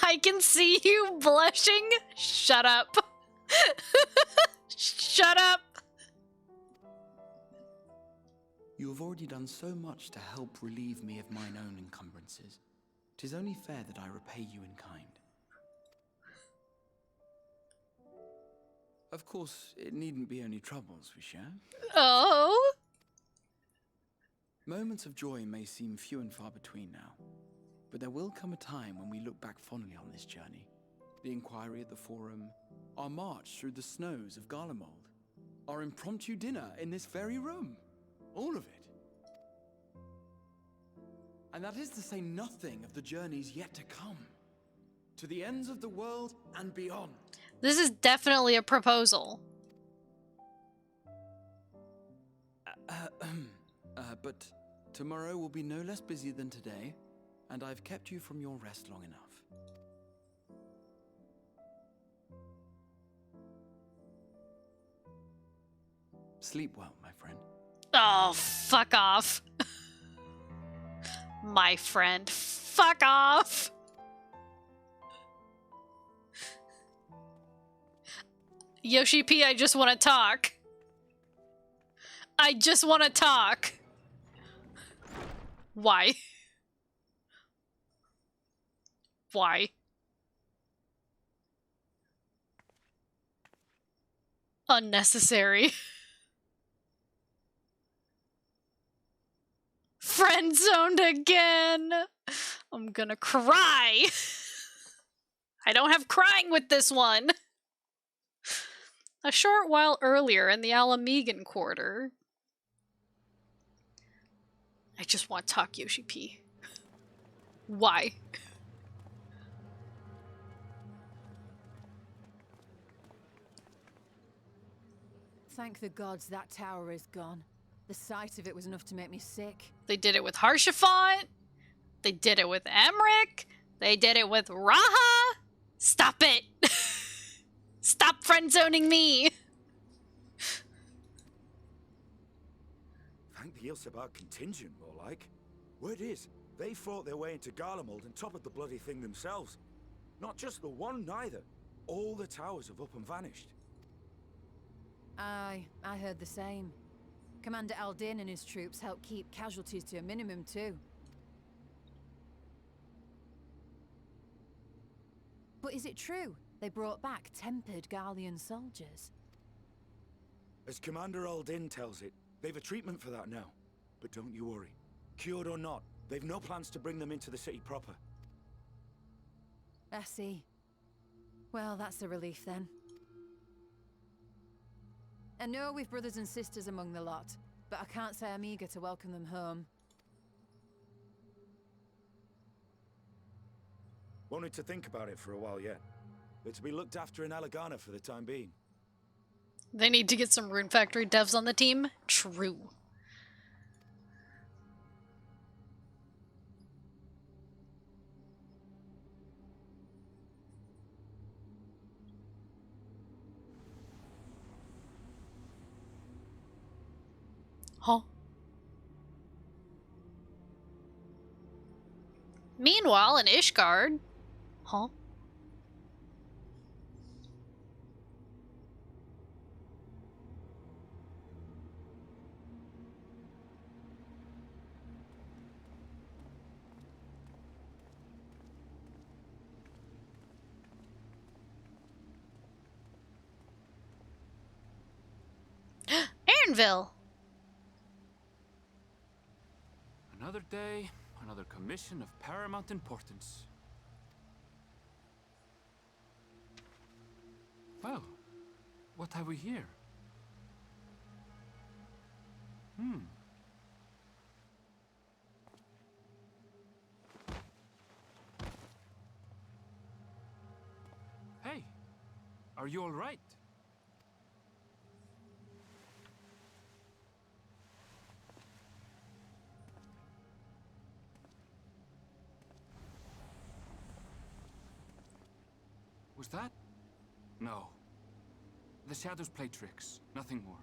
I can see you blushing. Shut up. Shut up. You have already done so much to help relieve me of mine own encumbrances. 'Tis only fair that I repay you in kind. Of course, it needn't be only troubles we share. Oh? Moments of joy may seem few and far between now, but there will come a time when we look back fondly on this journey. The inquiry at the Forum, our march through the snows of Garlemald, our impromptu dinner in this very room. All of it. And that is to say nothing of the journeys yet to come. To the ends of the world and beyond. This is definitely a proposal. But tomorrow will be no less busy than today, and I've kept you from your rest long enough. Sleep well, my friend. Oh, fuck off. My friend, fuck off. Yoshi P, I just want to talk. I just want to talk. Why? Why? Unnecessary. Friend zoned again. I'm gonna cry. I don't have crying with this one. A short while earlier in the Alamegan quarter. I just want to talk, Yoshi P. Why? Thank the gods that tower is gone. The sight of it was enough to make me sick. They did it with Harshafont. They did it with Emmerich. They did it with Raha. Stop it. Stop friend zoning me. Thank the Ilsabar contingent, more like. Word is, they fought their way into Garlemald and toppled the bloody thing themselves. Not just the one, neither. All the towers have up and vanished. Aye, I heard the same. Commander Aldin and his troops helped keep casualties to a minimum, too. But is it true they brought back tempered Garlean soldiers? As Commander Aldin tells it, they've a treatment for that now. But don't you worry. Cured or not, they've no plans to bring them into the city proper. I see. Well, that's a relief then. I know we've brothers and sisters among the lot, but I can't say I'm eager to welcome them home. Wanted to think about it for a while yet. They're to be looked after in Alagana for the time being. They need to get some Rune Factory devs on the team. True. Huh? Meanwhile, in Ishgard. Huh? Aaronville! Another day, another commission of paramount importance. Well, what have we here? Hey, are you all right? Was that? No. The shadows play tricks, nothing more.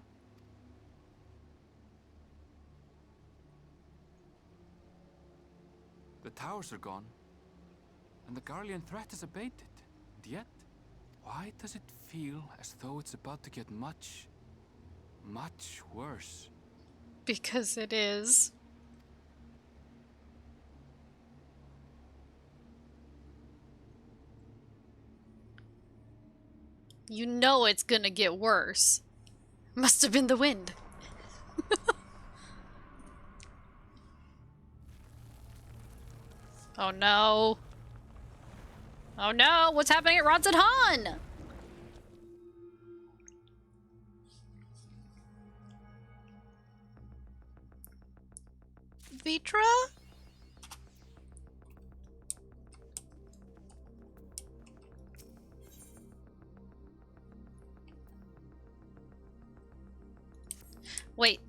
The towers are gone, and the Garlean threat has abated. And yet, why does it feel as though it's about to get much, much worse? Because it is. You know it's gonna get worse. Must have been the wind. Oh no. Oh no, what's happening at Ronson Han? Vitra? Wait.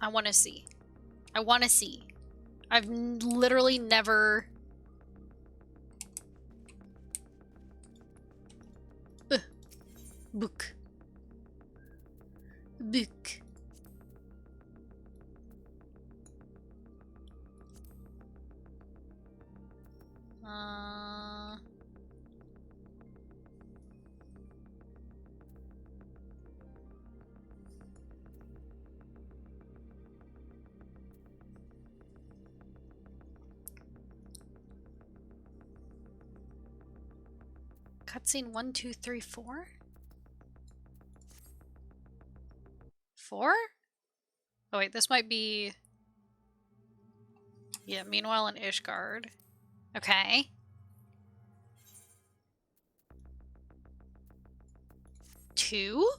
I want to see. I want to see. I've literally never... Book. Book. Cutscene 1, 2, 3, 4? 4? Oh wait, this might be... Yeah, meanwhile in Ishgard. Okay. 2?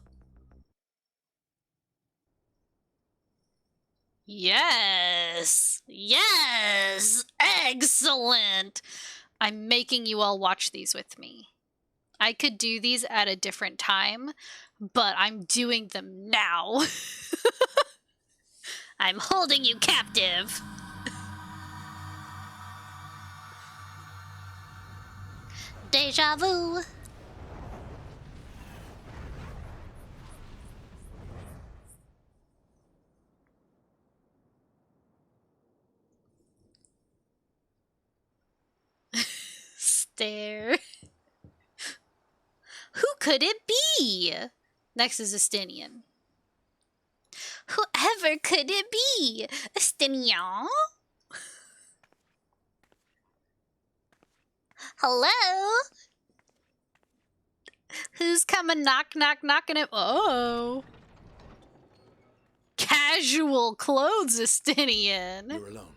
Yes! Yes! Excellent! I'm making you all watch these with me. I could do these at a different time, but I'm doing them now. I'm holding you captive. Deja vu. Stare. Who could it be? Next is Estinian. Whoever could it be? Estinian? Hello? Who's coming knock knock knocking it? Oh. Casual clothes, Estinian. You're alone.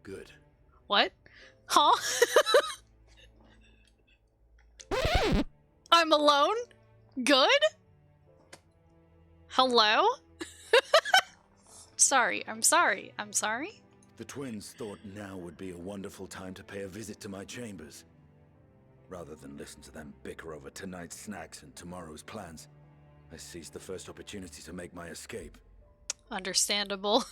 Good. What? Huh? I'm alone? Good? Hello? Sorry, I'm sorry. I'm sorry? The twins thought now would be a wonderful time to pay a visit to my chambers. Rather than listen to them bicker over tonight's snacks and tomorrow's plans, I seized the first opportunity to make my escape. Understandable.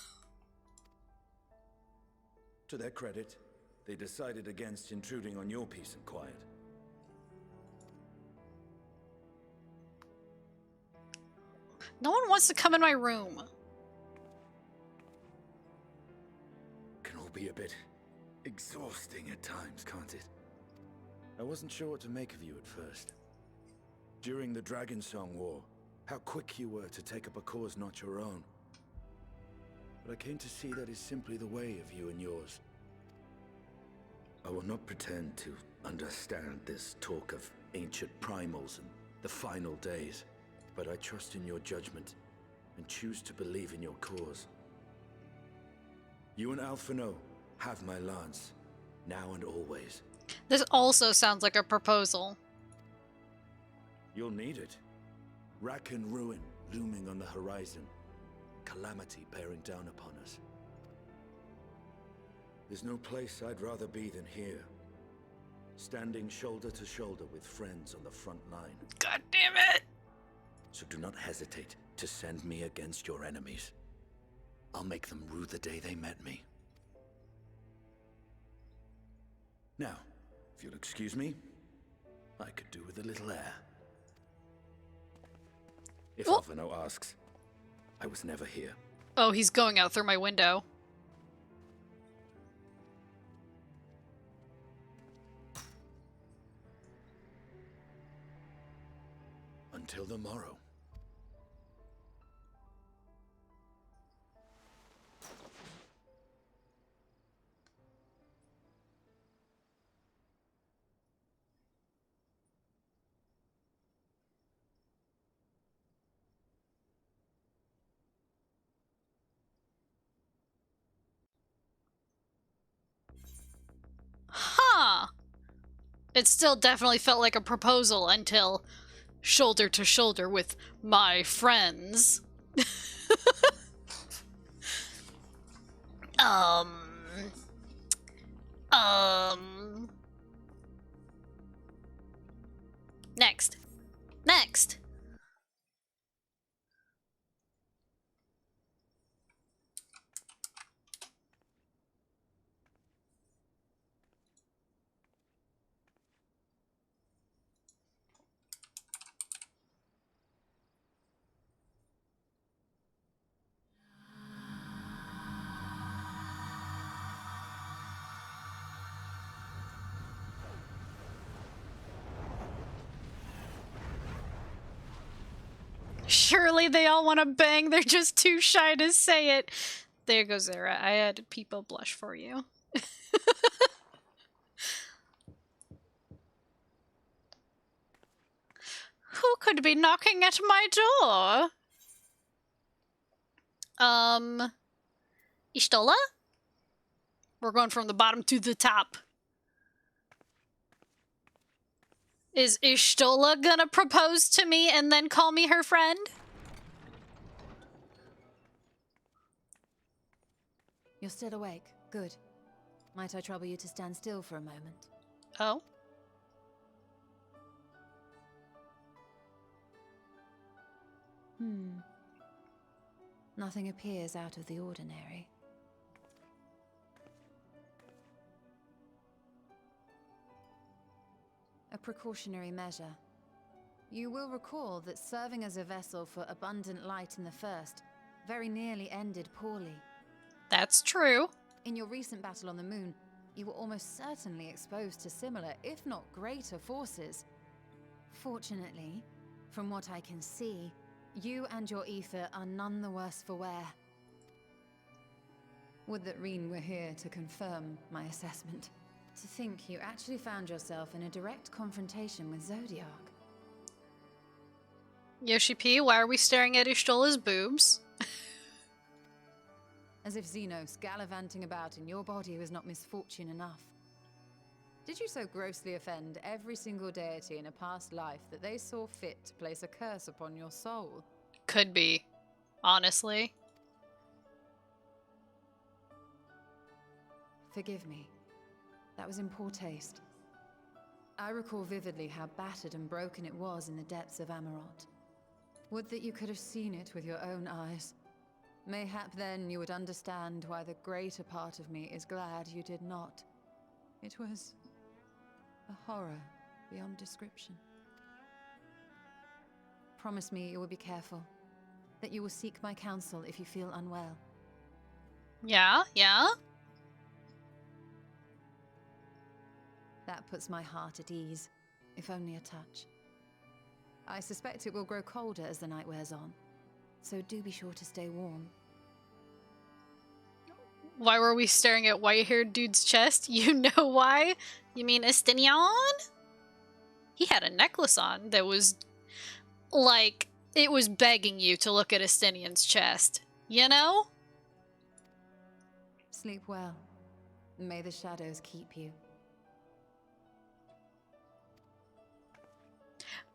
To their credit, they decided against intruding on your peace and quiet. No one wants to come in my room. Can all be a bit exhausting at times, can't it? I wasn't sure what to make of you at first. During the Dragon Song War, how quick you were to take up a cause not your own. But I came to see that is simply the way of you and yours. I will not pretend to understand this talk of ancient primals and the final days, but I trust in your judgment and choose to believe in your cause. You and Alphino have my lance, now and always. This also sounds like a proposal. You'll need it. Rack and ruin looming on the horizon. Calamity bearing down upon us. There's no place I'd rather be than here. Standing shoulder to shoulder with friends on the front line. God damn it! So do not hesitate to send me against your enemies. I'll make them rue the day they met me. Now, if you'll excuse me, I could do with a little air. If Alphino asks, I was never here. Oh, he's going out through my window. Until the morrow. Huh. It still definitely felt like a proposal until shoulder to shoulder with my friends. Next. Next. Surely they all want to bang, they're just too shy to say it. There goes Zara. I had people blush for you. Who could be knocking at my door? Ishtola? We're going from the bottom to the top. Is Ishtola gonna propose to me and then call me her friend? You're still awake. Good. Might I trouble you to stand still for a moment? Oh? Nothing appears out of the ordinary. A precautionary measure. You will recall that serving as a vessel for abundant light in the First very nearly ended poorly. That's true. In your recent battle on the moon, you were almost certainly exposed to similar, if not greater, forces. Fortunately, from what I can see, you and your ether are none the worse for wear. Would that Reen were here to confirm my assessment. To think you actually found yourself in a direct confrontation with Zodiark. Yoshi P, why are we staring at Ishtola's boobs? As if Xenos gallivanting about in your body was not misfortune enough. Did you so grossly offend every single deity in a past life that they saw fit to place a curse upon your soul? Could be, honestly. Forgive me. That was in poor taste. I recall vividly how battered and broken it was in the depths of Amarot. Would that you could have seen it with your own eyes. Mayhap then you would understand why the greater part of me is glad you did not. It was a horror beyond description. Promise me you will be careful. that you will seek my counsel if you feel unwell. Yeah, yeah. That puts my heart at ease, if only a touch. I suspect it will grow colder as the night wears on, so do be sure to stay warm. Why were we staring at white-haired dude's chest? You know why? You mean Estinian? He had a necklace on that was, like, it was begging you to look at Estinian's chest. You know? Sleep well. May the shadows keep you.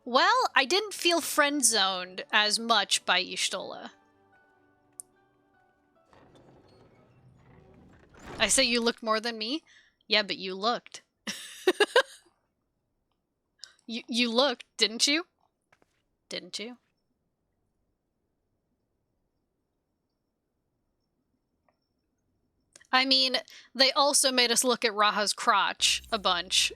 Well, I didn't feel friend-zoned as much by Y'shtola. I say you looked more than me? Yeah, but you looked. You looked, didn't you? Didn't you? I mean, they also made us look at Raha's crotch a bunch.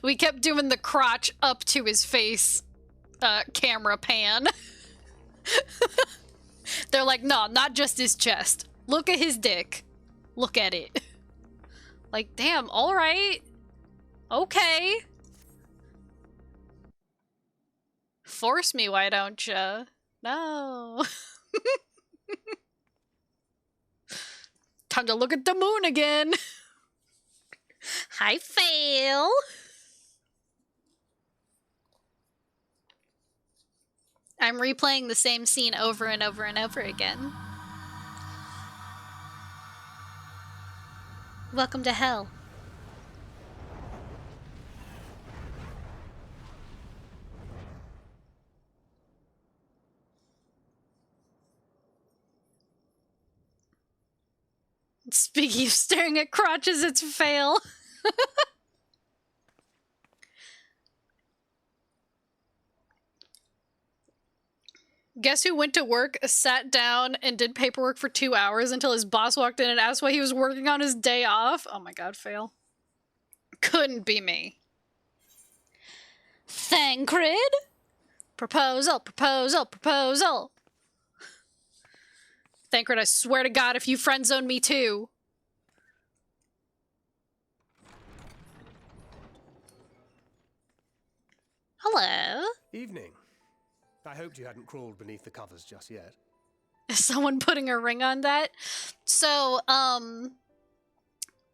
We kept doing the crotch up to his face camera pan. They're like, no, not just his chest. Look at his dick. Look at it. Like, damn, alright. Okay. Force me, why don't ya? No. Time to look at the moon again. Hi, Fail. I'm replaying the same scene over and over and over again. Welcome to hell. Speaking of staring at crotches, it's Fail. Guess who went to work, sat down, and did paperwork for 2 hours until his boss walked in and asked why he was working on his day off? Oh my god, Fail. Couldn't be me. Thancred? Proposal, proposal, proposal. Thancred, I swear to god if you friend-zone me too. Hello? Evening. I hoped you hadn't crawled beneath the covers just yet. Is someone putting a ring on that? So,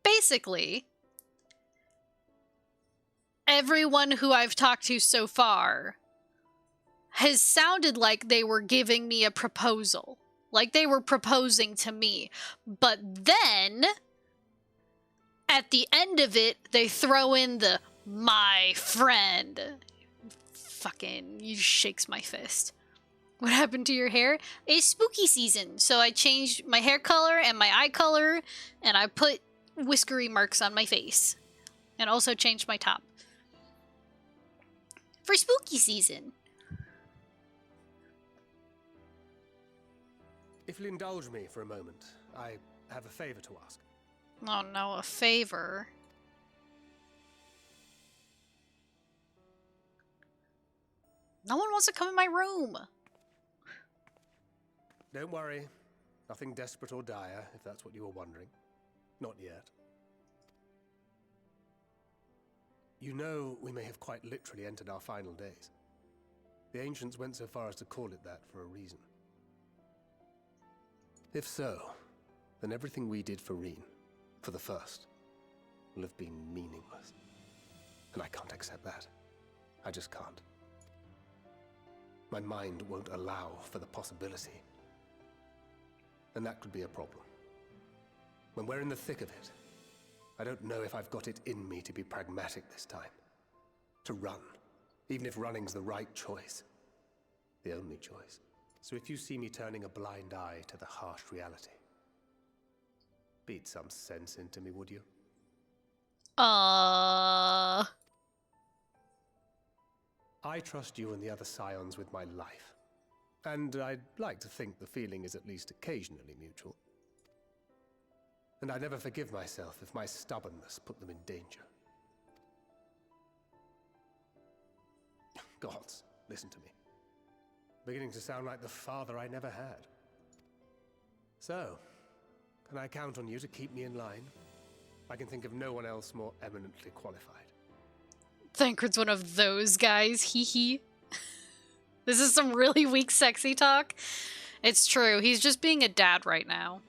basically, everyone who I've talked to so far has sounded like they were giving me a proposal. Like they were proposing to me. But then, at the end of it, they throw in the, my friend. Fucking, he shakes my fist. What happened to your hair? It's spooky season, so I changed my hair color and my eye color, and I put whiskery marks on my face. And also changed my top. For spooky season. If you'll indulge me for a moment, I have a favor to ask. Oh no, a favor. No one wants to come in my room. Don't worry. Nothing desperate or dire, if that's what you were wondering. Not yet. You know, we may have quite literally entered our final days. The ancients went so far as to call it that for a reason. If so, then everything we did for Reen, for the first, will have been meaningless. And I can't accept that. I just can't. My mind won't allow for the possibility. And that could be a problem. When we're in the thick of it, I don't know if I've got it in me to be pragmatic this time. To run, even if running's the right choice. The only choice. So if you see me turning a blind eye to the harsh reality, beat some sense into me, would you? I trust you and the other scions with my life. And I'd like to think the feeling is at least occasionally mutual. And I never forgive myself if my stubbornness put them in danger. Gods, listen to me. Beginning to sound like the father I never had. So, can I count on you to keep me in line? I can think of no one else more eminently qualified. Thancred's one of those guys, hee hee. This is some really weak sexy talk. It's true, he's just being a dad right now.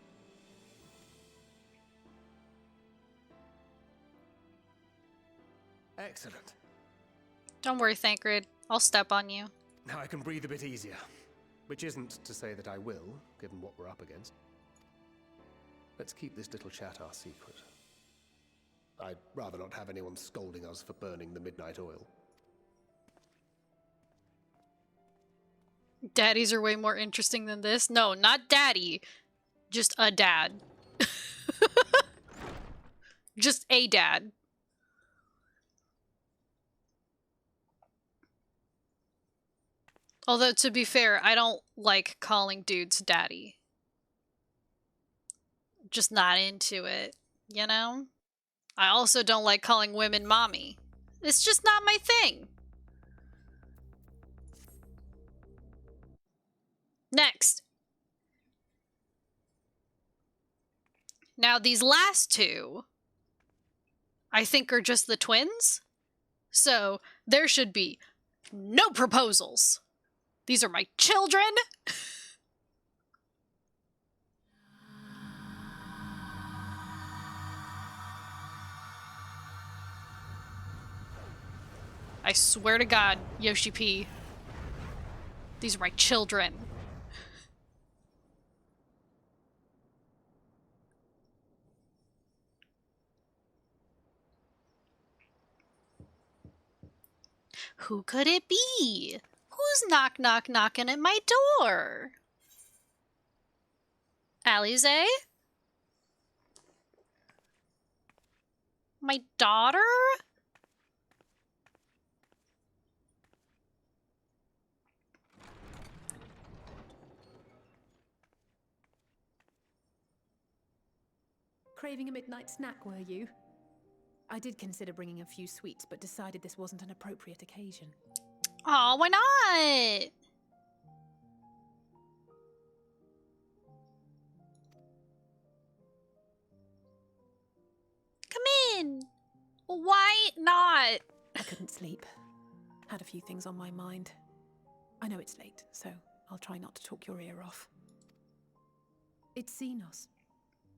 Excellent. Don't worry, Thancred. I'll step on you. Now I can breathe a bit easier. Which isn't to say that I will, given what we're up against. Let's keep this little chat our secret. I'd rather not have anyone scolding us for burning the midnight oil. Daddies are way more interesting than this. No, not daddy. Just a dad. Just a dad. Although, to be fair, I don't like calling dudes daddy. Just not into it, you know? I also don't like calling women mommy. It's just not my thing. Next. Now, these last two, I think, are just the twins. So, there should be no proposals. These are my children. I swear to God, Yoshi P. These are my children. Who could it be? Who's knocking at my door? Alize? My daughter? Craving a midnight snack, were you? I did consider bringing a few sweets, but decided this wasn't an appropriate occasion. Aw, why not? Come in. Why not? I couldn't sleep. Had a few things on my mind. I know it's late, so I'll try not to talk your ear off. It's Xenos.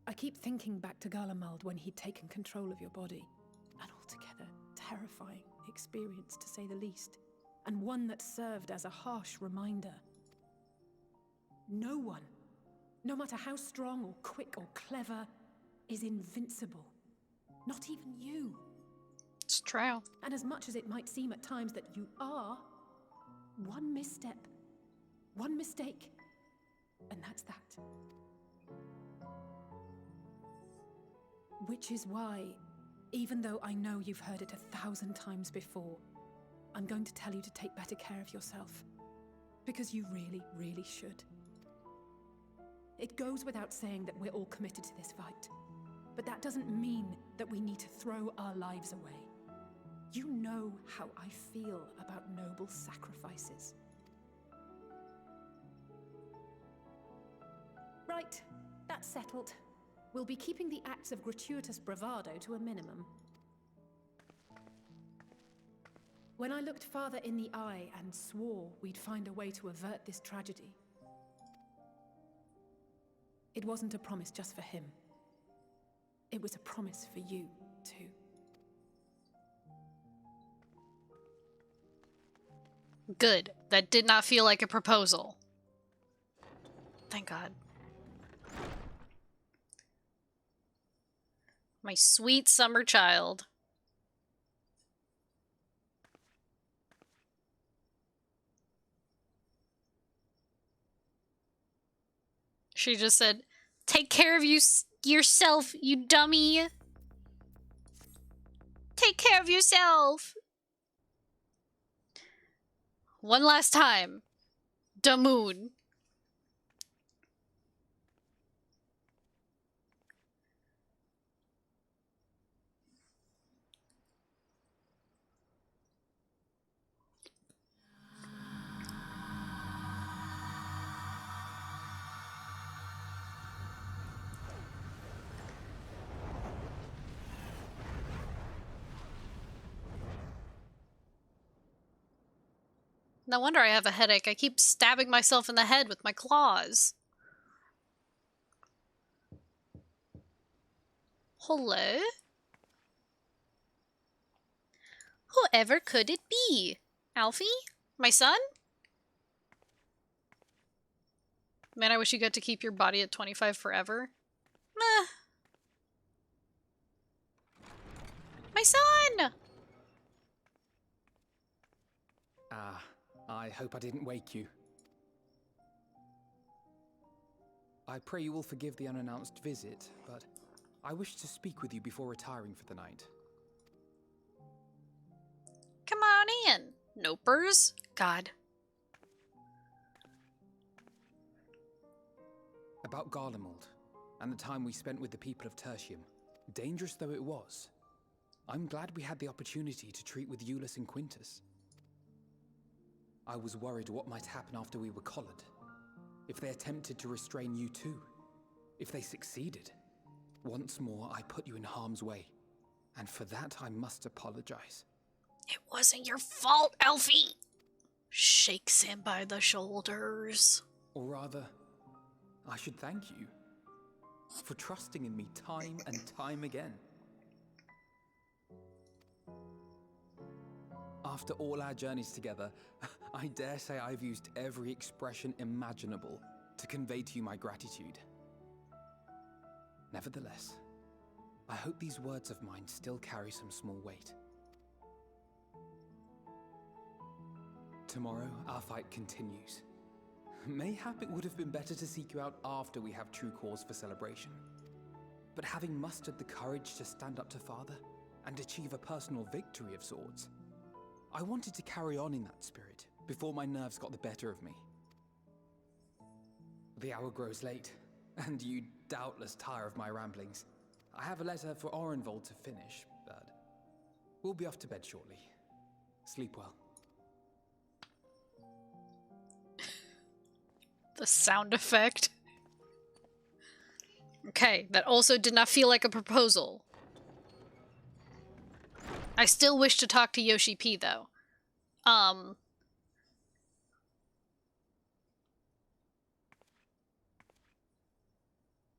I keep thinking back to Garlemald when he'd taken control of your body. An altogether terrifying experience, to say the least. And one that served as a harsh reminder. No one, no matter how strong or quick or clever, is invincible. Not even you. It's true. And as much as it might seem at times that you are, one misstep, one mistake, and that's that. Which is why, even though I know you've heard it 1,000 times before, I'm going to tell you to take better care of yourself. Because you really, really should. It goes without saying that we're all committed to this fight. But that doesn't mean that we need to throw our lives away. You know how I feel about noble sacrifices. Right, that's settled. We'll be keeping the acts of gratuitous bravado to a minimum. When I looked Father in the eye and swore we'd find a way to avert this tragedy, it wasn't a promise just for him. It was a promise for you, too. Good. That did not feel like a proposal. Thank God. My sweet summer child. She just said, "Take care of yourself, you dummy. Take care of yourself." One last time. Da moon. No wonder I have a headache. I keep stabbing myself in the head with my claws. Hello? Whoever could it be? Alfie? My son? Man, I wish you got to keep your body at 25 forever. Meh. My son! Ah, I hope I didn't wake you. I pray you will forgive the unannounced visit, but I wish to speak with you before retiring for the night. Come on in, nopers. God. About Garlemald, and the time we spent with the people of Tertium, dangerous though it was, I'm glad we had the opportunity to treat with Eulus and Quintus. I was worried what might happen after we were collared. If they attempted to restrain you too. If they succeeded. Once more, I put you in harm's way. And for that, I must apologize. It wasn't your fault, Alfie! Shakes him by the shoulders. Or rather, I should thank you for trusting in me time and time again. After all our journeys together, I dare say I've used every expression imaginable to convey to you my gratitude. Nevertheless, I hope these words of mine still carry some small weight. Tomorrow, our fight continues. Mayhap it would have been better to seek you out after we have true cause for celebration. But having mustered the courage to stand up to Father and achieve a personal victory of sorts, I wanted to carry on in that spirit before my nerves got the better of me. The hour grows late, and you doubtless tire of my ramblings. I have a letter for Orenvold to finish, but we'll be off to bed shortly. Sleep well. The sound effect. Okay, that also did not feel like a proposal. I still wish to talk to Yoshi P, though.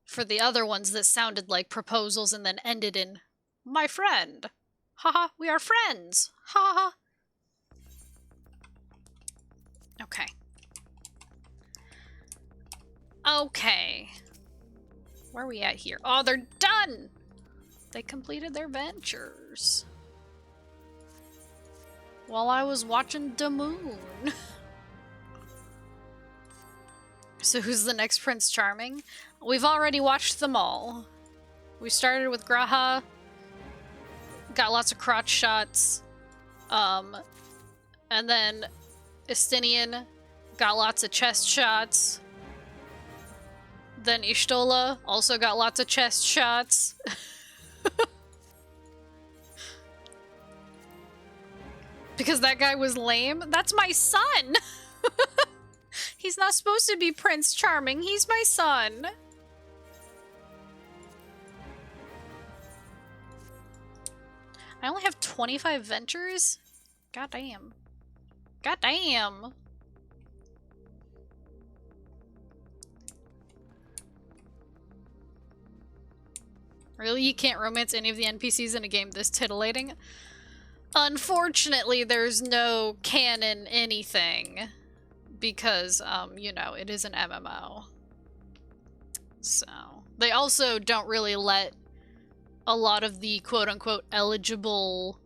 For the other ones that sounded like proposals and then ended in, my friend. Haha, we are friends. Haha. Okay. Okay. Where are we at here? Oh, they're done! They completed their ventures. While I was watching the moon. So who's the next Prince Charming? We've already watched them all. We started with Graha. Got lots of crotch shots. And then Estinian got lots of chest shots. Then Ishtola also got lots of chest shots. Because that guy was lame? That's my son! He's not supposed to be Prince Charming, he's my son! I only have 25 ventures? Goddamn. Goddamn! Really? You can't romance any of the NPCs in a game this titillating? Unfortunately, there's no canon anything. Because, you know, it is an MMO. So, they also don't really let a lot of the quote-unquote eligible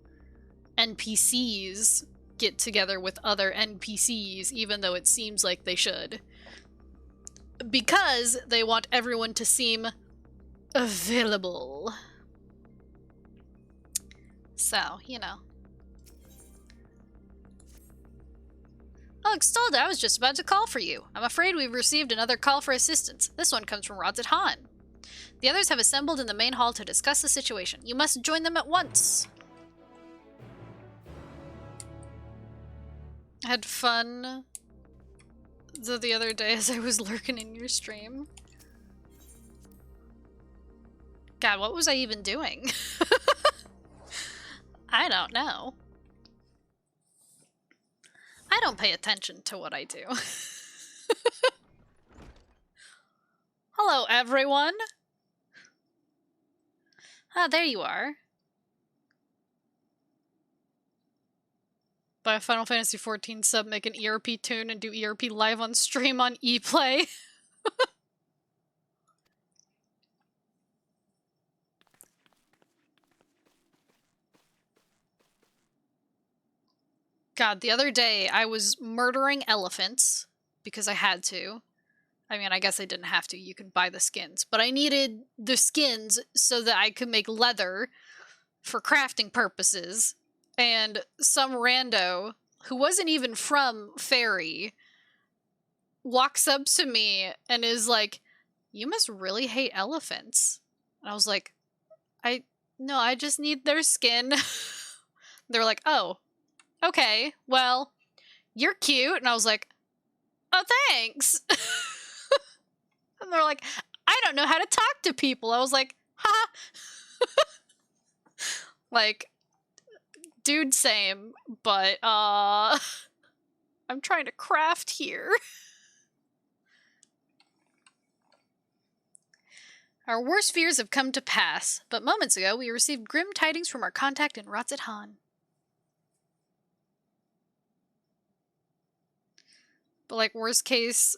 NPCs get together with other NPCs, even though it seems like they should. Because they want everyone to seem available. So, you know. Oh, Extalda, I was just about to call for you. I'm afraid we've received another call for assistance. This one comes from Rodzit Han. The others have assembled in the main hall to discuss the situation. You must join them at once. I had fun the other day as I was lurking in your stream. God, what was I even doing? I don't know. I don't pay attention to what I do. Hello, everyone. Ah, there you are. Buy a Final Fantasy XIV sub, make an ERP tune, and do ERP live on stream on ePlay. God, the other day I was murdering elephants because I had to. I mean, I guess I didn't have to. You can buy the skins. But I needed the skins so that I could make leather for crafting purposes. And some rando, who wasn't even from Fairy, walks up to me and is like, "You must really hate elephants." And I was like, no, I just need their skin. They were like, "Oh, okay, well, you're cute." And I was like, "Oh, thanks." And they're like, "I don't know how to talk to people." I was like, "Ha." Like, dude, same, but, I'm trying to craft here. Our worst fears have come to pass, but moments ago we received grim tidings from our contact in Rotzit-Han. But, like, worst case,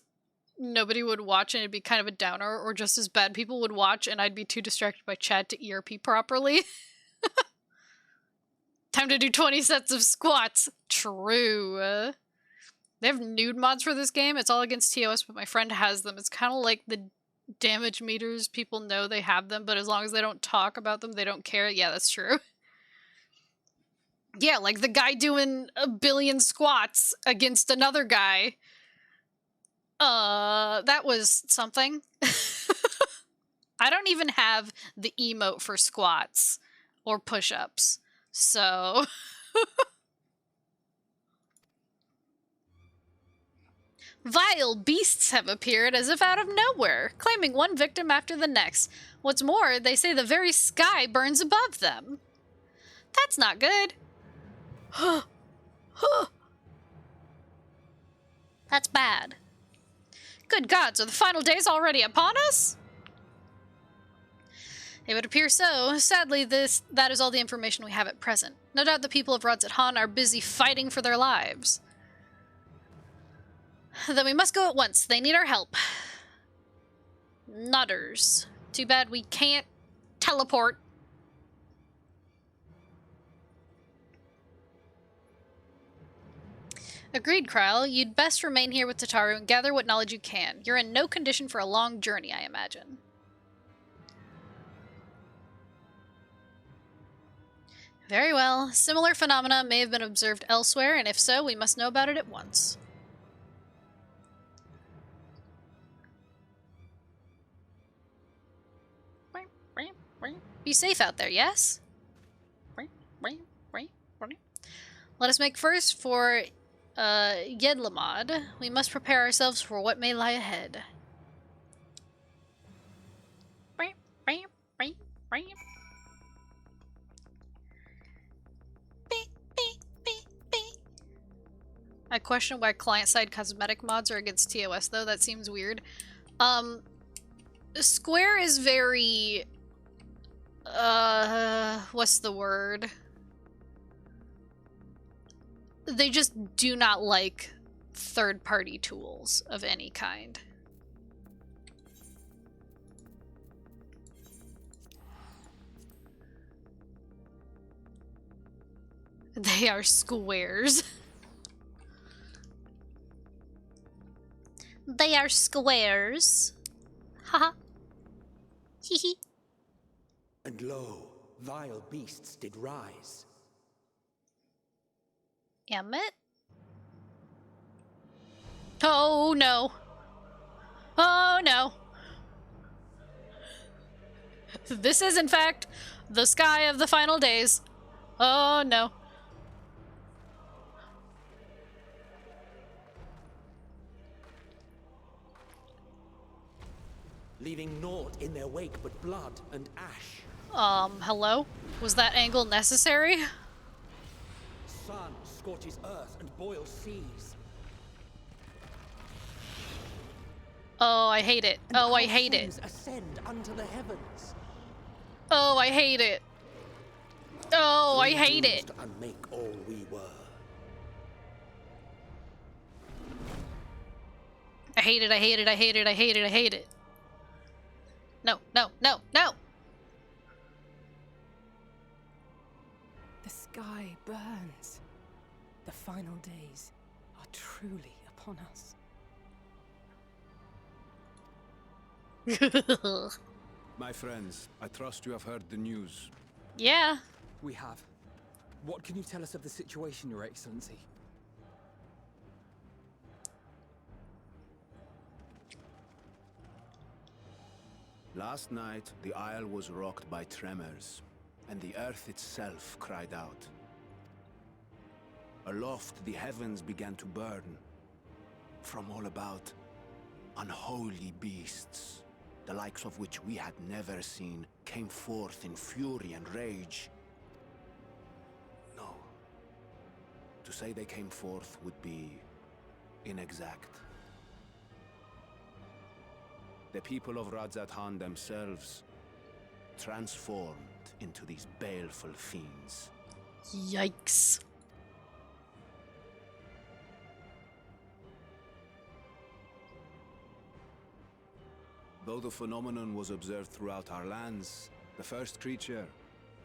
nobody would watch and it'd be kind of a downer, or just as bad, people would watch and I'd be too distracted by chat to ERP properly. Time to do 20 sets of squats. True. They have nude mods for this game. It's all against TOS, but my friend has them. It's kind of like the damage meters. People know they have them, but as long as they don't talk about them, they don't care. Yeah, that's true. Yeah, like the guy doing 1 billion squats against another guy. That was something. I don't even have the emote for squats or push-ups, so... Vile beasts have appeared as if out of nowhere, claiming one victim after the next. What's more, they say the very sky burns above them. That's not good. That's bad. Good gods, are the final days already upon us? It would appear so. Sadly, that is all the information we have at present. No doubt the people of Rotzit-Han are busy fighting for their lives. Then we must go at once. They need our help. Nutters. Too bad we can't teleport. Agreed, Kryle. You'd best remain here with Tataru and gather what knowledge you can. You're in no condition for a long journey, I imagine. Very well. Similar phenomena may have been observed elsewhere, and if so, we must know about it at once. Be safe out there, yes? Let us make first for Yedlamad. We must prepare ourselves for what may lie ahead. I question why client-side cosmetic mods are against TOS, though. That seems weird. Square is very... what's the word? They just do not like third-party tools of any kind. They are squares. They are squares. Haha. Hehe. And lo, vile beasts did rise. Emmett? Oh no. Oh no. This is in fact the sky of the final days. Oh no. Leaving naught in their wake but blood and ash. Hello? Was that angle necessary? sun scorches earth and boils seas. Oh, I hate it. And Oh, I our hate it. sins ascend unto the heavens. Oh, I hate it. Oh, I hate it. To unmake all we were. I hate it, I hate it, I hate it, I hate it, I hate it. No, no, no, no! The sky burns. The final days are truly upon us. My friends, I trust you have heard the news. Yeah. We have. What can you tell us of the situation, Your Excellency? Last night, the Isle was rocked by tremors, and the earth itself cried out. Aloft, the heavens began to burn. From all about, unholy beasts, the likes of which we had never seen, came forth in fury and rage. No. To say they came forth would be inexact. The people of Radzat-Han themselves transformed into these baleful fiends. Yikes. Though the phenomenon was observed throughout our lands, the first creature,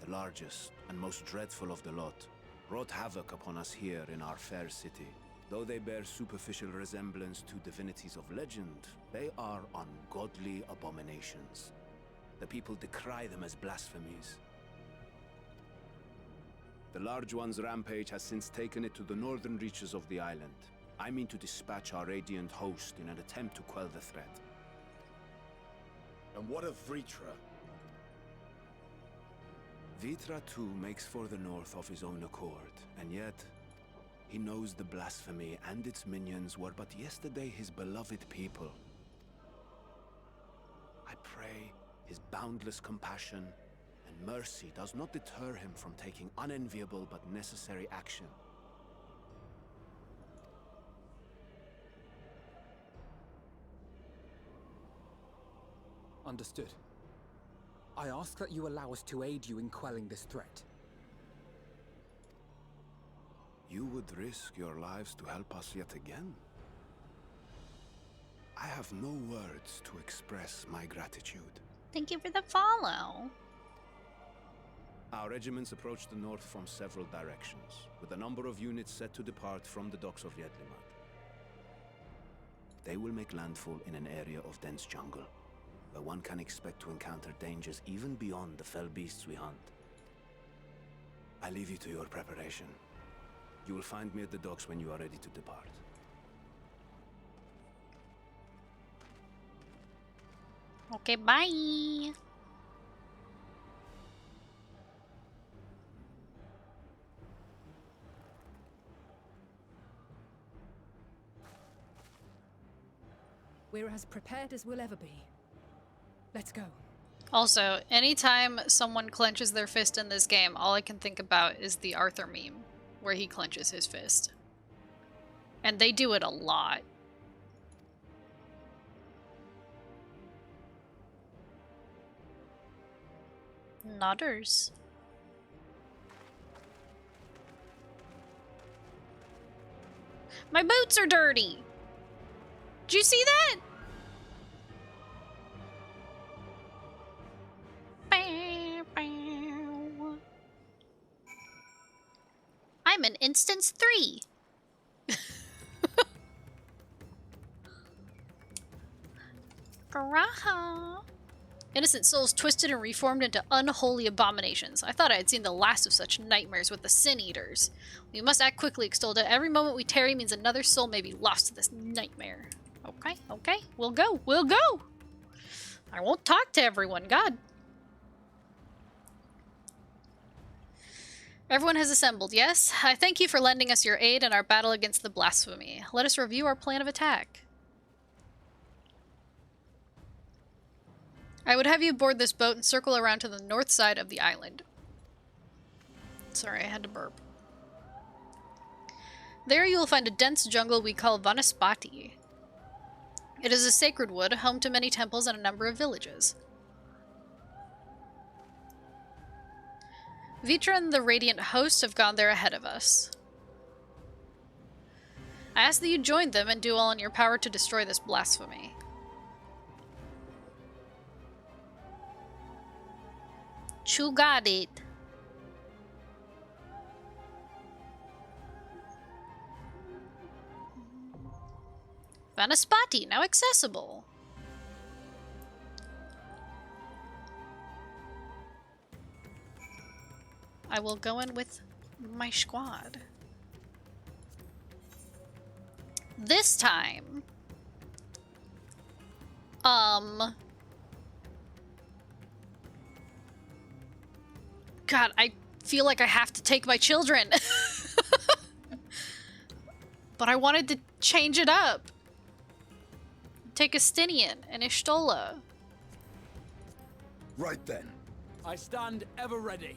the largest and most dreadful of the lot, wrought havoc upon us here in our fair city. Though they bear superficial resemblance to divinities of legend, they are ungodly abominations. The people decry them as blasphemies. The Large One's rampage has since taken it to the northern reaches of the island. I mean to dispatch our radiant host in an attempt to quell the threat. And what of Vritra? Vitra too makes for the north of his own accord, and yet he knows the blasphemy and its minions were but yesterday his beloved people. I pray his boundless compassion and mercy does not deter him from taking unenviable but necessary action. Understood. I ask that you allow us to aid you in quelling this threat. You would risk your lives to help us yet again? I have no words to express my gratitude. Thank you for the follow. Our regiments approach the north from several directions, with a number of units set to depart from the docks of Yedlimat. They will make landfall in an area of dense jungle, where one can expect to encounter dangers even beyond the fell beasts we hunt. I leave you to your preparation. You will find me at the docks when you are ready to depart. Okay, bye. We're as prepared as we'll ever be. Let's go. Also, anytime someone clenches their fist in this game, all I can think about is the Arthur meme, where he clenches his fist. And they do it a lot. Nodders. My boots are dirty! Did you see that? I'm in instance 3. Garaha. Innocent souls twisted and reformed into unholy abominations. I thought I had seen the last of such nightmares with the Sin Eaters. We must act quickly, Extolda. Every moment we tarry means another soul may be lost to this nightmare. Okay, okay. We'll go. We'll go. I won't talk to everyone. God. Everyone has assembled, yes? I thank you for lending us your aid in our battle against the blasphemy. Let us review our plan of attack. I would have you board this boat and circle around to the north side of the island. Sorry, I had to burp. There you will find a dense jungle we call Vanaspati. It is a sacred wood, home to many temples and a number of villages. Vitra and the Radiant Host have gone there ahead of us. I ask that you join them and do all in your power to destroy this blasphemy. You got it. Vanaspati, now accessible. I will go in with my squad. This time, God, I feel like I have to take my children. But I wanted to change it up. Take Estinian and Ishtola. Right then. I stand ever ready.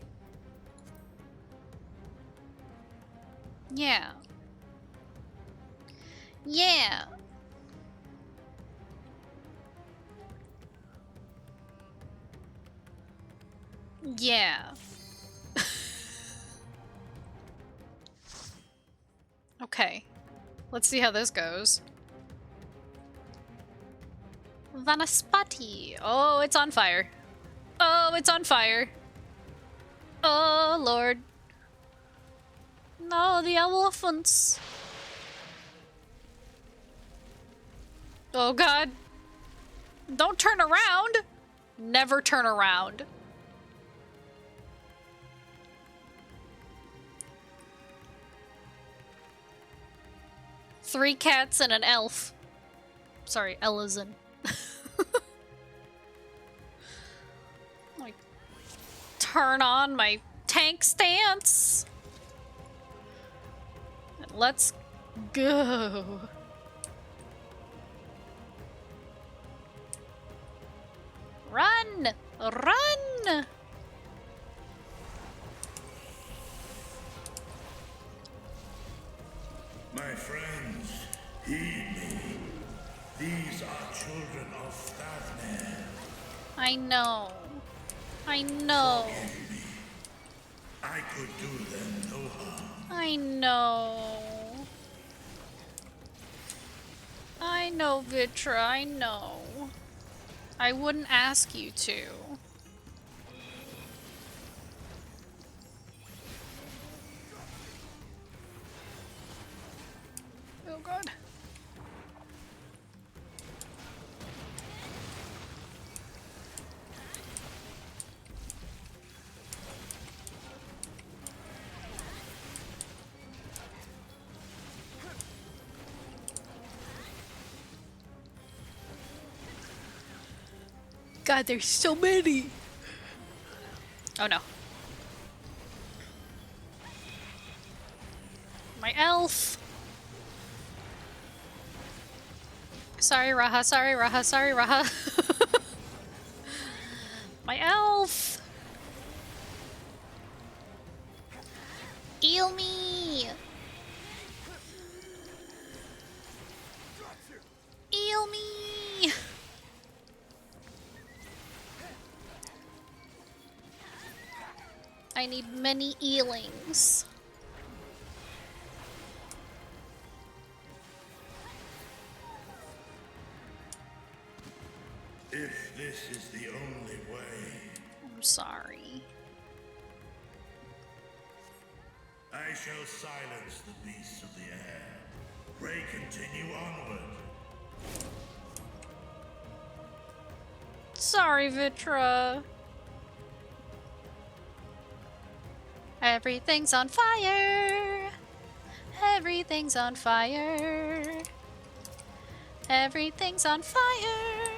Yeah. Yeah. Yeah. Okay. Let's see how this goes. Vanaspati. Oh, it's on fire. Oh, it's on fire. Oh, Lord. No, the elephants. Oh, God. Don't turn around. Never turn around. Three cats and an elf. Sorry, Elizin. Like, turn on my tank stance. And let's go. Run! Run! My friends, heed me. These are children of Daphne. I know. I know. Forgive me. I could do them no harm. I know. I know, Vitra, I know. I wouldn't ask you to. Oh, God. God, there's so many. Oh no. My elf. Sorry, Raha. Sorry, Raha. Sorry, Raha. My elf. Heal me. Heal me. I need many healings. If this is the only way, I'm sorry. I shall silence the beasts of the air. Pray continue onward. Sorry, Vitra. Everything's on fire. Everything's on fire. Everything's on fire.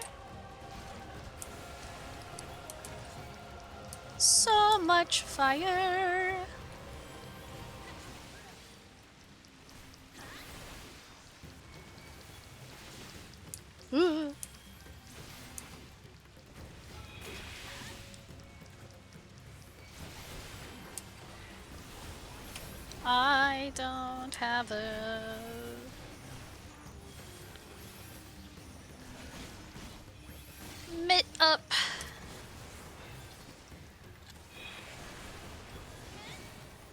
So much fire. Ooh. I I don't have a... mitt up.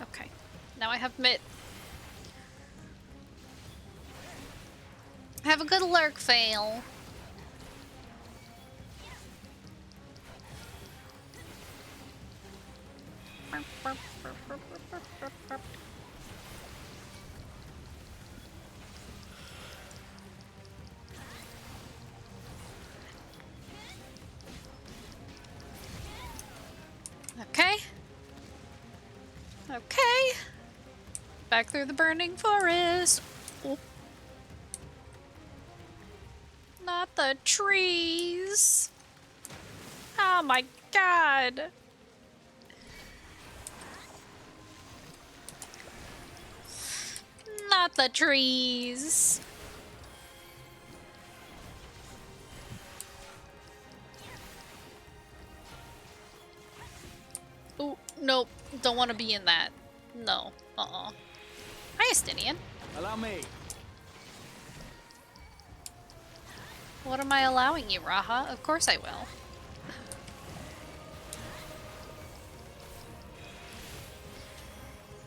Okay, now I have mitt. Have a good lurk fail. Okay. Okay. Back through the burning forest. Oh. Not the trees. Oh my god. Not the trees. Oh, nope. Don't want to be in that. No. Uh-uh. Hi, Estinian. Allow me. What am I allowing you, Raha? Of course I will.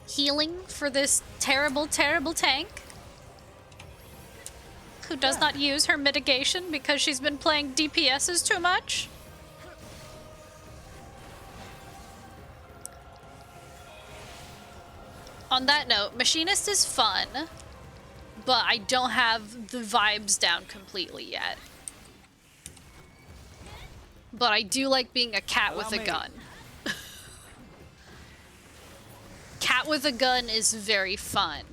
Healing for this terrible, terrible tank? Who does not use her mitigation because she's been playing DPSs too much? On that note, Machinist is fun, but I don't have the vibes down completely yet. But I do like being a cat with a gun. Cat with a gun is very fun.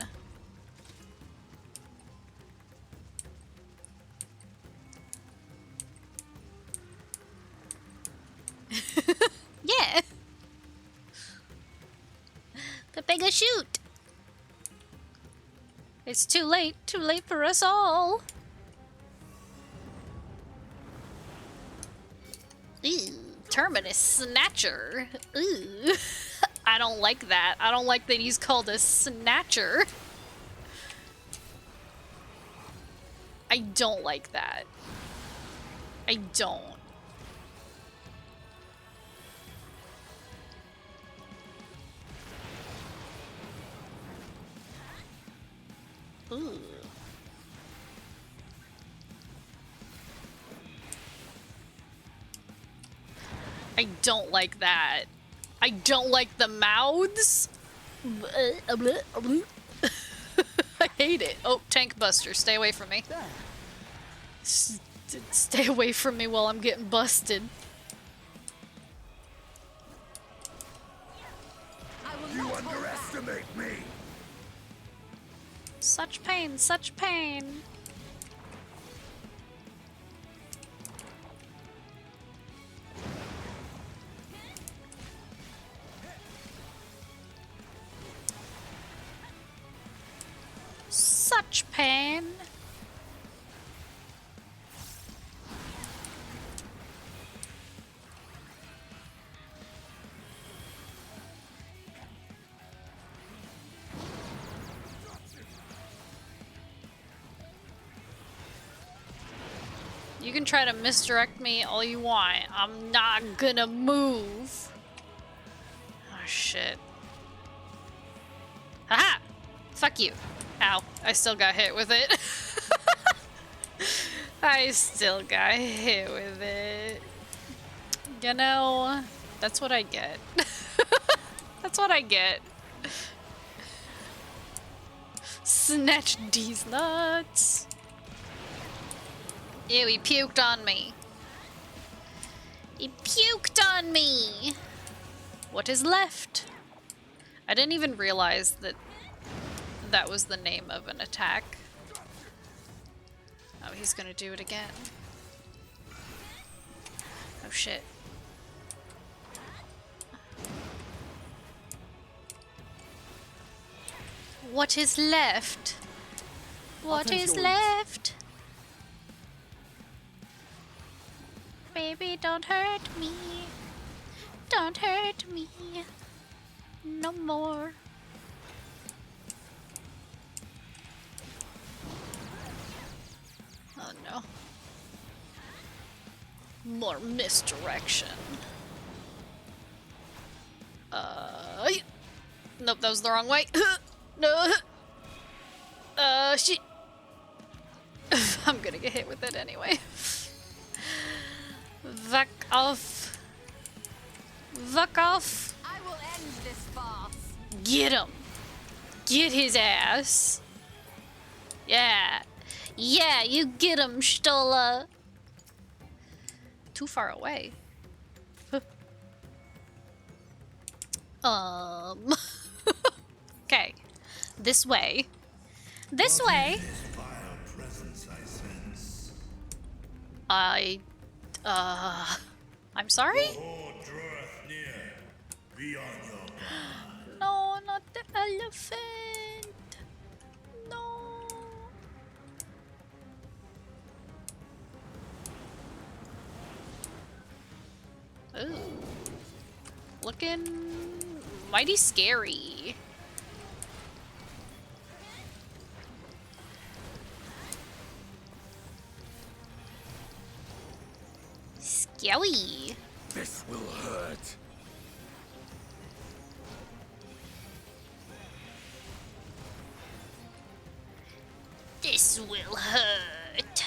Yeah. Pepega shoot. It's too late for us all. Ooh, Terminus Snatcher. Ooh. I don't like that. I don't like that he's called a Snatcher. I don't like that. I don't. Ooh. I don't like that. I don't like the mouths. I hate it. Oh, Tank Buster, stay away from me. Stay away from me while I'm getting busted. You underestimate me. Such pain, such pain. Such pain. You can try to misdirect me all you want. I'm not gonna move. Oh shit. Haha! Fuck you. Ow. I still got hit with it. I still got hit with it. You know, that's what I get. That's what I get. Snatch these nuts. Ew, he puked on me. He puked on me! What is left? I didn't even realize that that was the name of an attack. Oh, he's gonna do it again. Oh shit. What is left? What is left? Baby, don't hurt me. Don't hurt me. No more. More misdirection. Nope, that was the wrong way. No. Shit. I'm gonna get hit with it anyway. Fuck off. Fuck off. I will end this farce. Get him. Get his ass. Yeah. Yeah, you get him, Stola. Too far away. Okay. This way. This way. This vile presence I sense. I'm sorry? The horde draweth near. Be on your guard. No, not the elephant. No. Ooh. Looking mighty scary. Scary. This will hurt. This will hurt.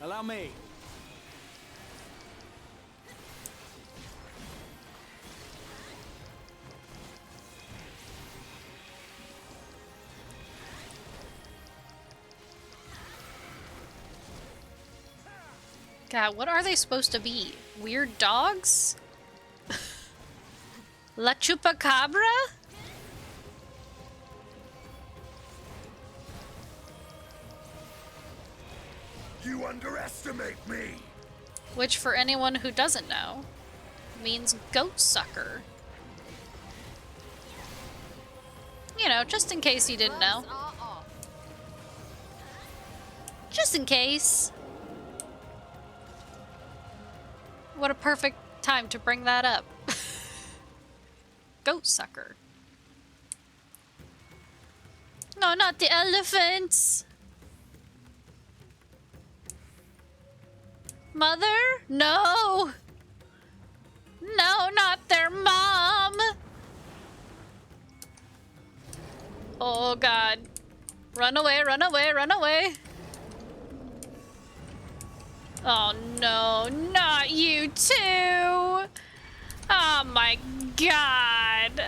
Allow me. God, what are they supposed to be? Weird dogs? La Chupacabra? You underestimate me! Which, for anyone who doesn't know, means goat sucker. You know, just in case you didn't know. Just in case. What a perfect time to bring that up. Goat sucker. No, not the elephants! Mother? No! No, not their mom! Oh god. Run away, run away, run away! Oh no, not you too! Oh my god!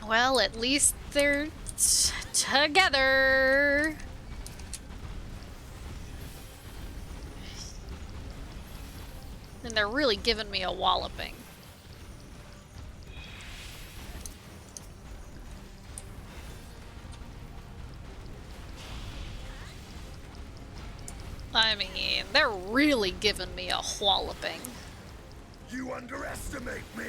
Well, at least they're together. And they're really giving me a walloping. I mean, they're really giving me a walloping. You underestimate me!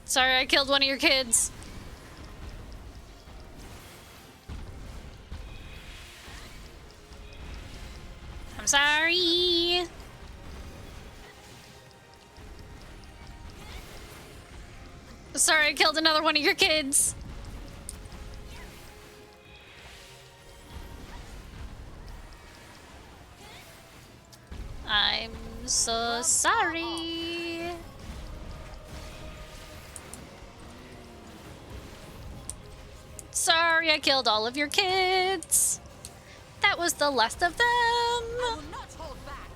Sorry, I killed one of your kids. I'm sorry. Sorry, I killed another one of your kids. I'm so sorry. Sorry, I killed all of your kids. That was the last of them. I will not hold back.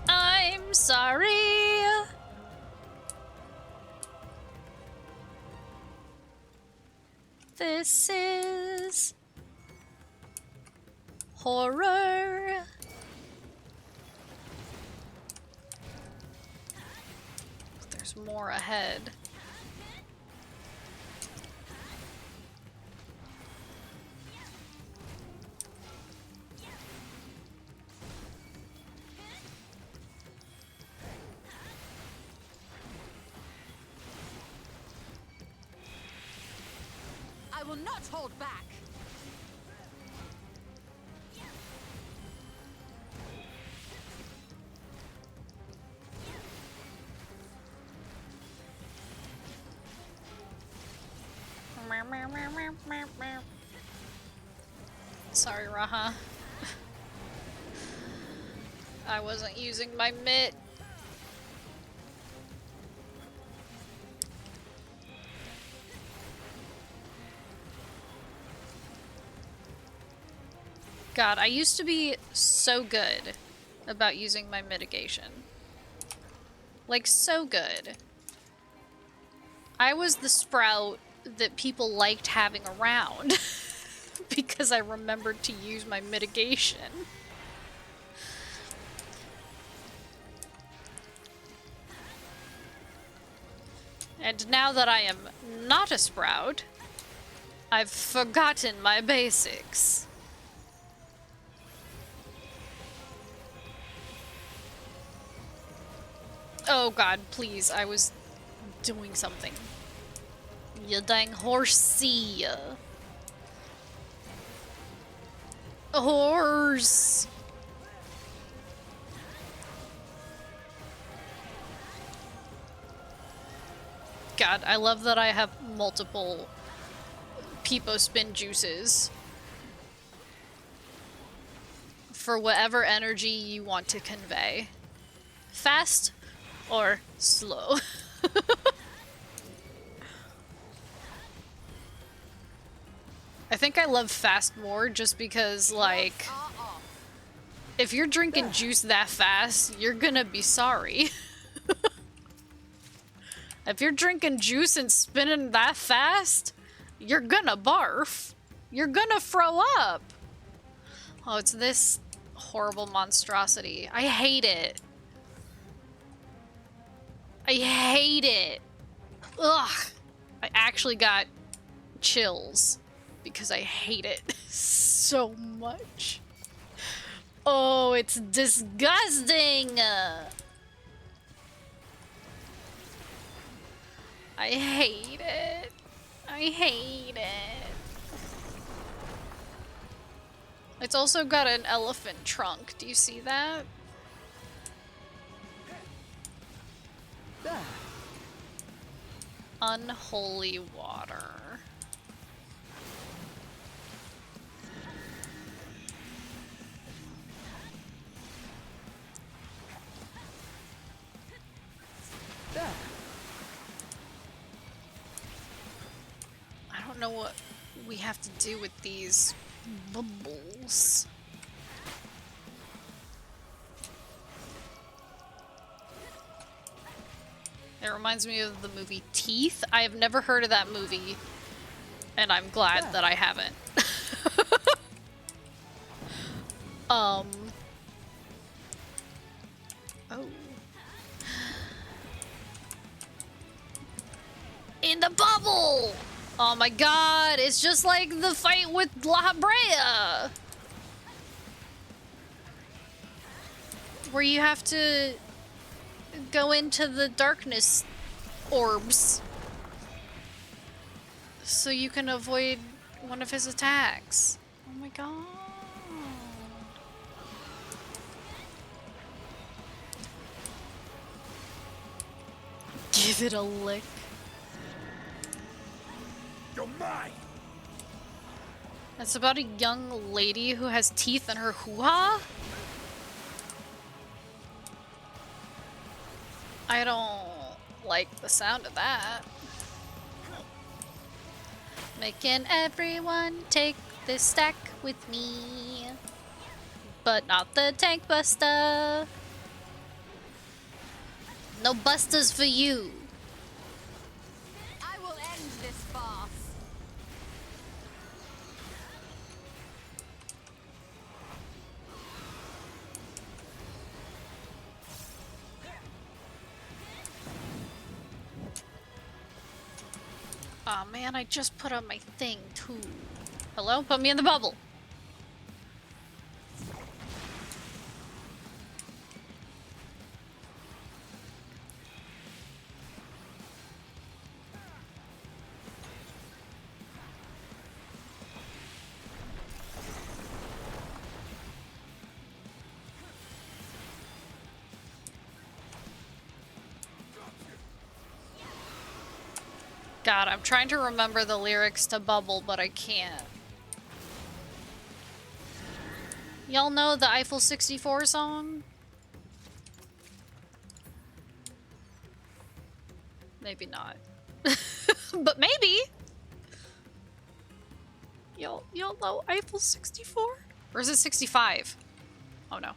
I'm sorry. This is horror. There's more ahead. I will not hold back. Sorry, Raha. I wasn't using my mitt. God, I used to be so good about using my mitigation. Like, so good. I was the sprout that people liked having around because I remembered to use my mitigation. And now that I am not a sprout, I've forgotten my basics. Oh god, please, I was doing something. You dang horsey. A horse. God, I love that I have multiple Peepo spin juices for whatever energy you want to convey. Fast or slow. I think I love fast more just because, like, if you're drinking juice that fast, you're gonna be sorry. If you're drinking juice and spinning that fast, you're gonna barf. You're gonna throw up. Oh, it's this horrible monstrosity. I hate it. I hate it. Ugh. I actually got chills because I hate it so much. Oh, it's disgusting. I hate it. I hate it. It's also got an elephant trunk. Do you see that? Unholy water. I don't know what we have to do with these bubbles. It reminds me of the movie Teeth. I have never heard of that movie, and I'm glad that I haven't. Oh. In the bubble! Oh my god, it's just like the fight with La Brea! Where you have to go into the darkness orbs so you can avoid one of his attacks. Oh my god. Give it a lick. You're mine. It's about a young lady who has teeth in her hoo-ha? I don't like the sound of that. Making everyone take this stack with me. But not the tank buster. No busters for you. I will end this farce. Aw, man, I just put on my thing too. Hello? Put me in the bubble. God, I'm trying to remember the lyrics to Bubble, but I can't. Y'all know the Eiffel 64 song? Maybe not. But maybe! Y'all know Eiffel 64? Or is it 65? Oh no.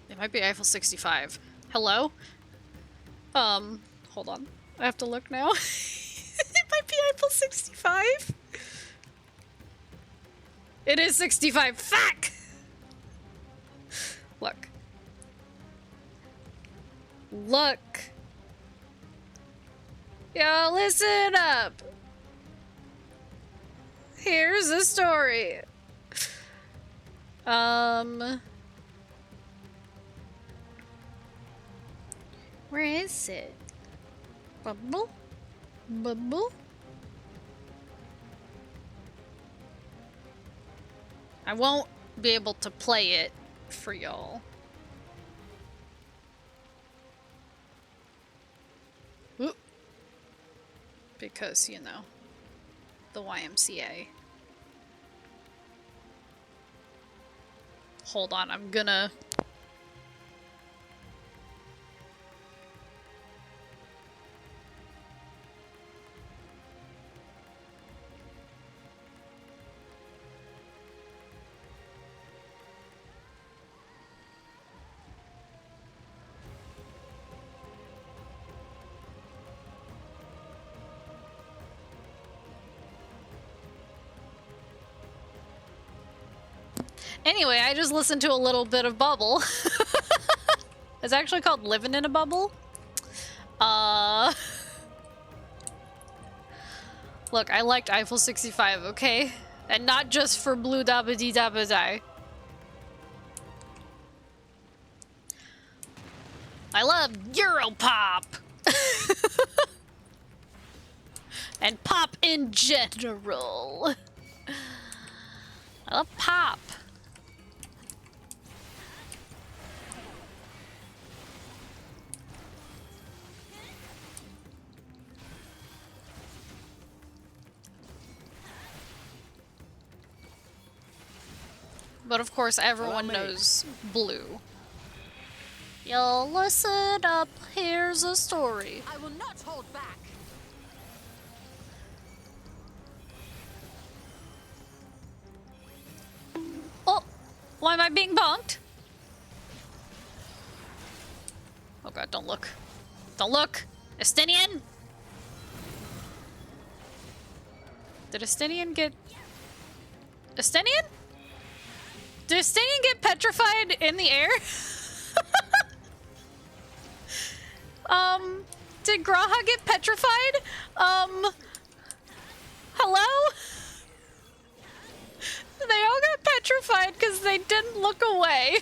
It might be Eiffel 65. Hello? Hold on. I have to look now. It might be Eiffel 65. It is 65. Fuck! Look. Look. Y'all listen up. Here's the story. Where is it? Bubble? Bubble? I won't be able to play it for y'all. Because, you know, the YMCA. Hold on, I'm gonna... Anyway, I just listened to a little bit of Bubble. It's actually called Living in a Bubble. Look, I liked Eiffel 65, okay? And not just for Blue Dabba Dee Dabba Die. I love Europop! And pop in general. I love pop. But of course, everyone knows Blue. Y'all listen up, here's a story. I will not hold back. Oh, why am I being bonked? Oh god, don't look. Don't look! Estinian! Did Estinian get... Estinian? Did Estinian get petrified in the air? Did Graha get petrified? Hello? They all got petrified because they didn't look away.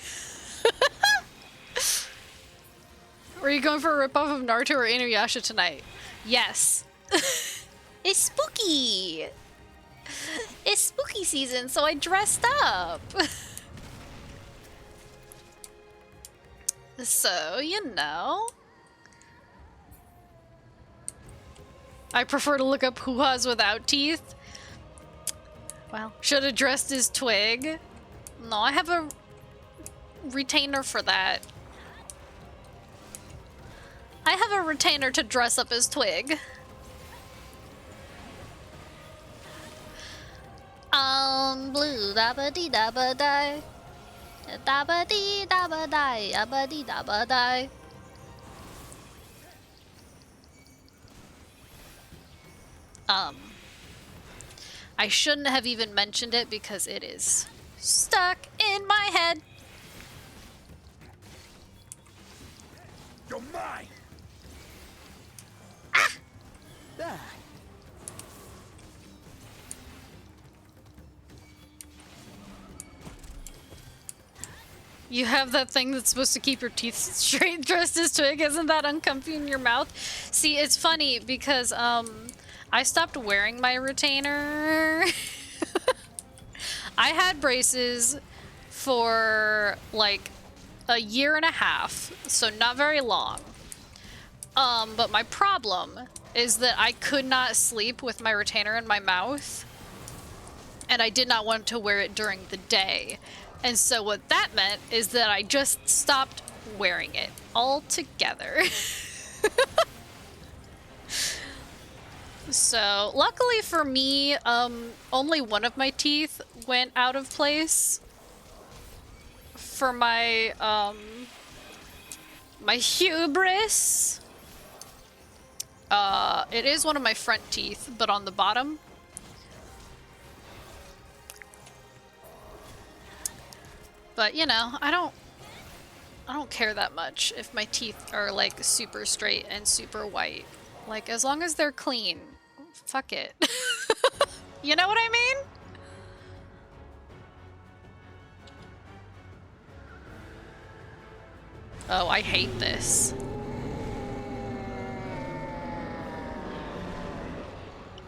Were you going for a ripoff of Naruto or Inuyasha tonight? Yes. It's spooky! It's spooky season, so I dressed up. So, you know. I prefer to look up hoo-has without teeth. Well, should have dressed as Twig. No, I have a retainer for that. I have a retainer to dress up as Twig. Blue dabba dee dabba die. Dabba dee dabba die. Dabba dee dabba die. I shouldn't have even mentioned it because it is stuck in my head. You're mine! Ah! There. You have that thing that's supposed to keep your teeth straight dressed as Twig. Isn't that uncomfy in your mouth? See, it's funny because, I stopped wearing my retainer. I had braces for like a year and a half, so not very long. But my problem is that I could not sleep with my retainer in my mouth, and I did not want to wear it during the day. And so what that meant is that I just stopped wearing it altogether. So, luckily for me, only one of my teeth went out of place. For my, my hubris. It is one of my front teeth, but on the bottom. But, you know, I don't care that much if my teeth are, like, super straight and super white. Like, as long as they're clean, fuck it. You know what I mean? Oh, I hate this.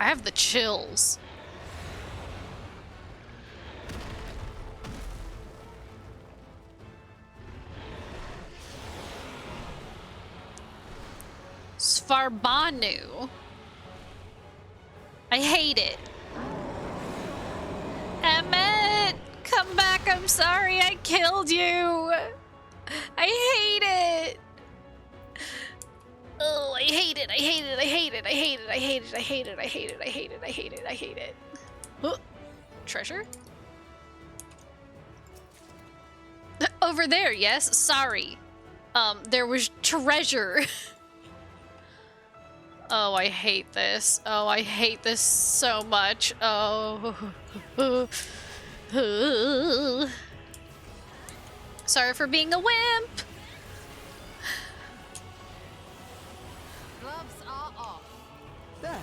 I have the chills. Svarbanu. I hate it. Emmett! Come back, I'm sorry I killed you! I hate it! Oh, I hate it, I hate it, I hate it, I hate it, I hate it, I hate it, I hate it, I hate it, I hate it, I hate it. Oh, treasure? Over there, yes? Sorry. There was treasure. Oh, I hate this. Oh, I hate this so much. Oh. Sorry for being a wimp. Gloves are off. There.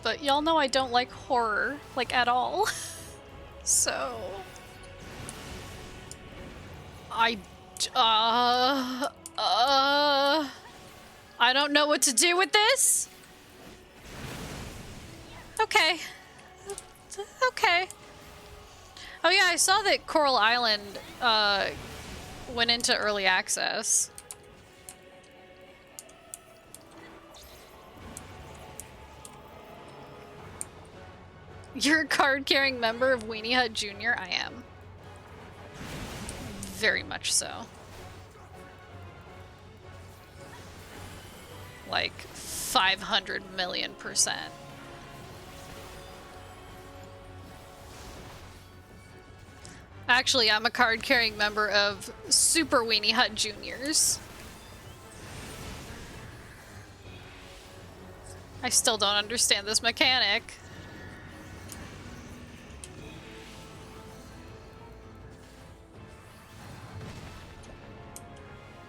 But y'all know I don't like horror, like, at all. So... I don't know what to do with this. Okay. Okay. Oh yeah, I saw that Coral Island went into early access. You're a card-carrying member of Weenie Hut Jr.? I am. Very much so. Like 500 million%. Actually, I'm a card-carrying member of Super Weenie Hut Juniors. I still don't understand this mechanic.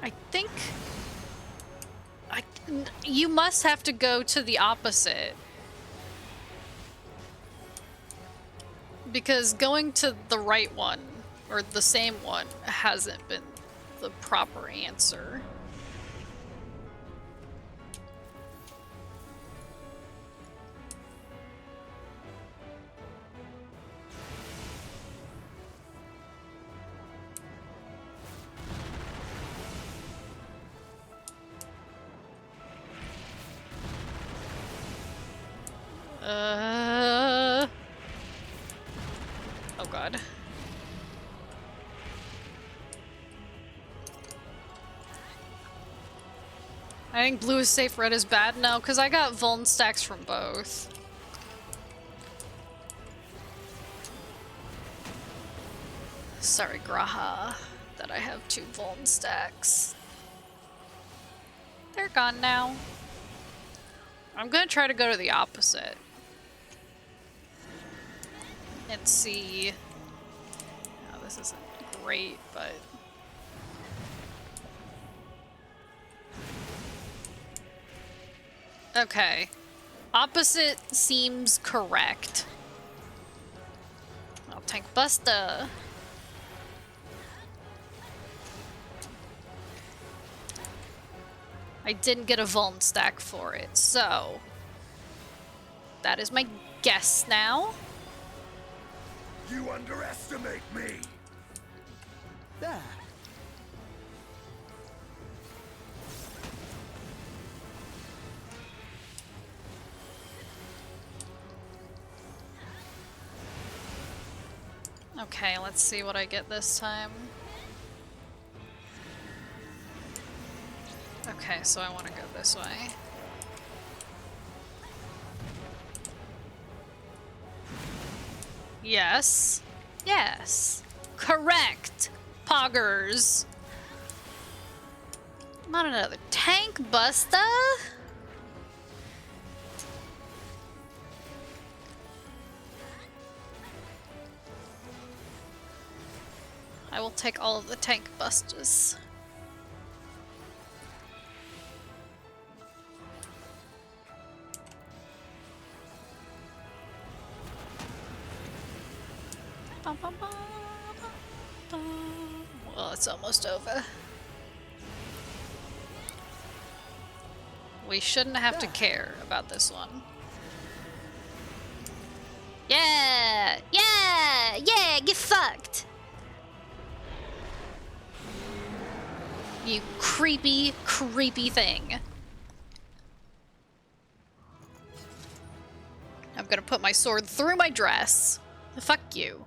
I think... you must have to go to the opposite. Because going to the right one, or the same one, hasn't been the proper answer. Oh god. I think blue is safe, red is bad. No, because I got vuln stacks from both. Sorry, Graha, that I have 2 vuln stacks. They're gone now. I'm gonna try to go to the opposite. And see... Oh, this isn't great, but... Okay. Opposite seems correct. Oh, Tank Buster. I didn't get a vuln stack for it, so... That is my guess now. You underestimate me! There. Okay, let's see what I get this time. Okay, so I want to go this way. Yes. Yes. Correct. Poggers. Not another tank buster. I will take all of the tank busters. Well, it's almost over. We shouldn't have to care about this one. Yeah! Yeah! Yeah! Get fucked! You creepy, creepy thing. I'm gonna put my sword through my dress. Fuck you.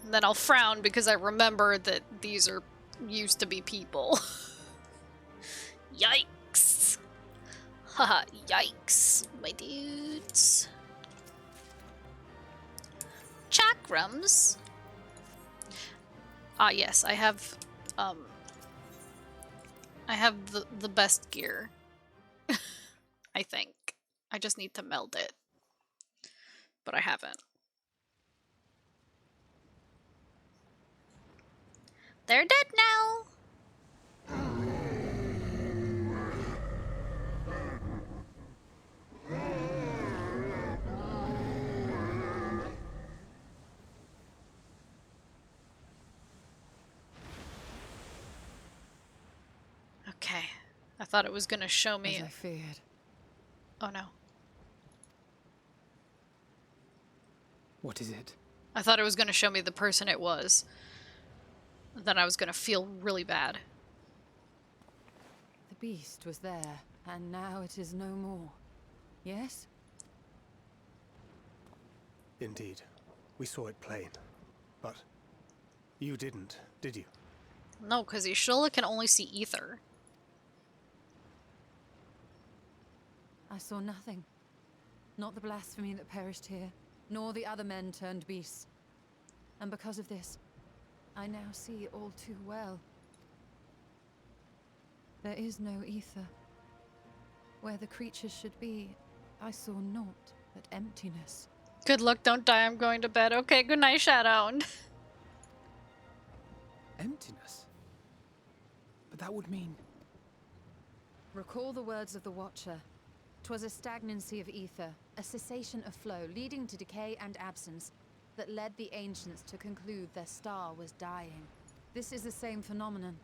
And then I'll frown because I remember that these are used to be people. Yikes. Haha, yikes, my dudes. Chakrams. Ah, yes, I have the best gear. I think. I just need to meld it. But I haven't. They're dead now. Okay. I thought it was gonna show me. As I feared. Oh no. What is it? I thought it was gonna show me the person it was. Then I was gonna feel really bad. The beast was there, and now it is no more. Yes? Indeed. We saw it plain. But you didn't, did you? No, because Ishola can only see ether. I saw nothing. Not the blasphemy that perished here, nor the other men turned beasts. And because of this, I now see all too well. There is no ether. Where the creatures should be, I saw naught but emptiness. Good luck, don't die, I'm going to bed. Okay, good night, Shadowhound. Emptiness? But that would mean... Recall the words of the Watcher. 'Twas a stagnancy of ether, a cessation of flow, leading to decay and absence, that led the ancients to conclude their star was dying. This is the same phenomenon.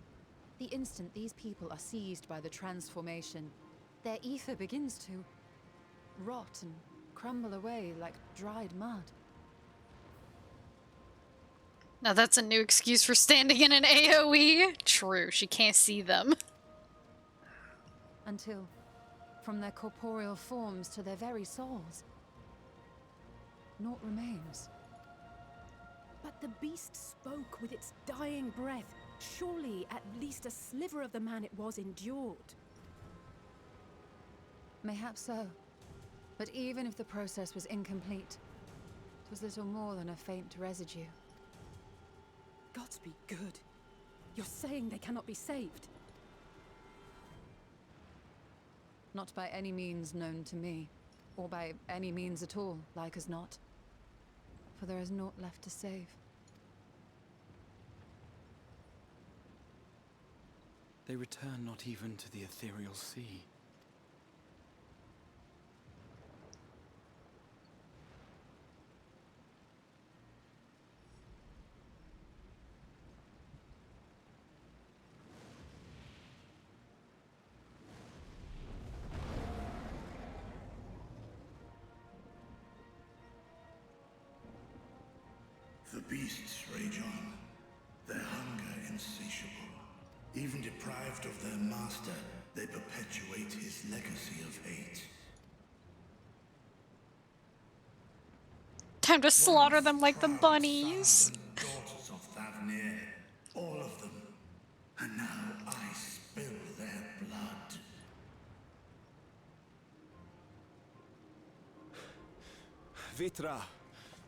The instant these people are seized by the transformation, their ether begins to rot and crumble away like dried mud. Now that's a new excuse for standing in an AoE. True, she can't see them. Until, from their corporeal forms to their very souls, naught remains. But the beast spoke with its dying breath. Surely at least a sliver of the man it was endured. Mayhaps so. But even if the process was incomplete, it was little more than a faint residue. Gods be good. You're saying they cannot be saved? Not by any means known to me, or by any means at all, like as not. For there is naught left to save. They return not even to the ethereal sea. The beasts rage on, their hunger insatiable. Even deprived of their master, they perpetuate his legacy of hate. Time to slaughter them like the bunnies. Daughters of Thavnir, all of them. And now I spill their blood. Vitra,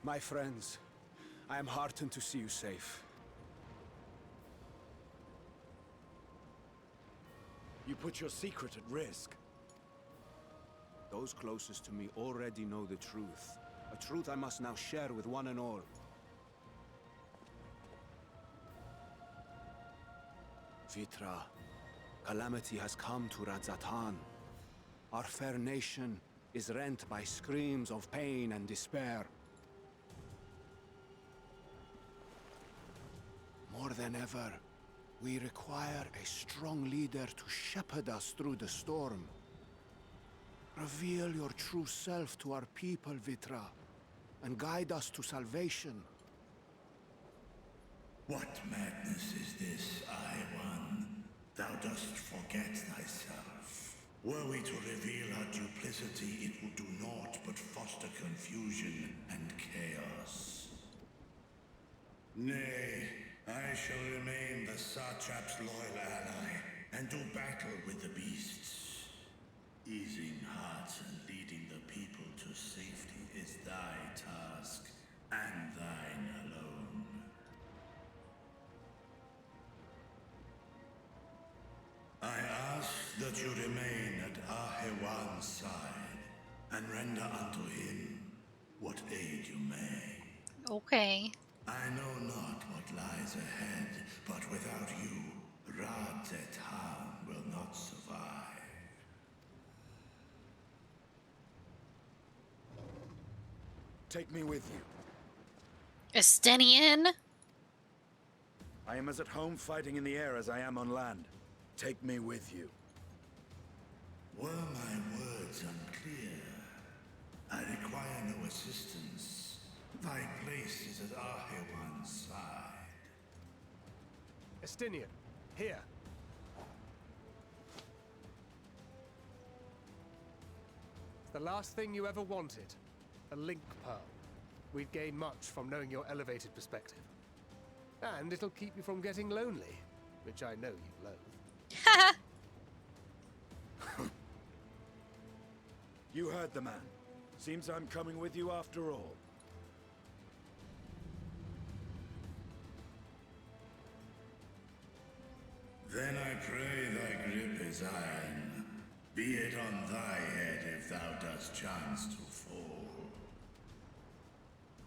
my friends, I am heartened to see you safe. You put your secret at risk. Those closest to me already know the truth. A truth I must now share with one and all. Vitra, calamity has come to Radzatan. Our fair nation is rent by screams of pain and despair. More than ever, we require a strong leader to shepherd us through the storm. Reveal your true self to our people, Vitra, and guide us to salvation. What madness is this, I-One? Thou dost forget thyself. Were we to reveal our duplicity, it would do naught but foster confusion and chaos. Nay, I shall remain the Satrap's loyal ally, and do battle with the beasts. Easing hearts and leading the people to safety is thy task, and thine alone. I ask that you remain at Ahewan's side, and render unto him what aid you may. Okay. I know not what lies ahead, but without you, Radzatan will not survive. Take me with you. Estinian? I am as at home fighting in the air as I am on land. Take me with you. Were my words unclear? I require no assistance. Thy place is at Ahewan's side. Estinian, here. It's the last thing you ever wanted. A link pearl. We'd gain much from knowing your elevated perspective. And it'll keep you from getting lonely, which I know you loathe. You heard the man. Seems I'm coming with you after all. Then I pray thy grip is iron. Be it on thy head if thou dost chance to fall.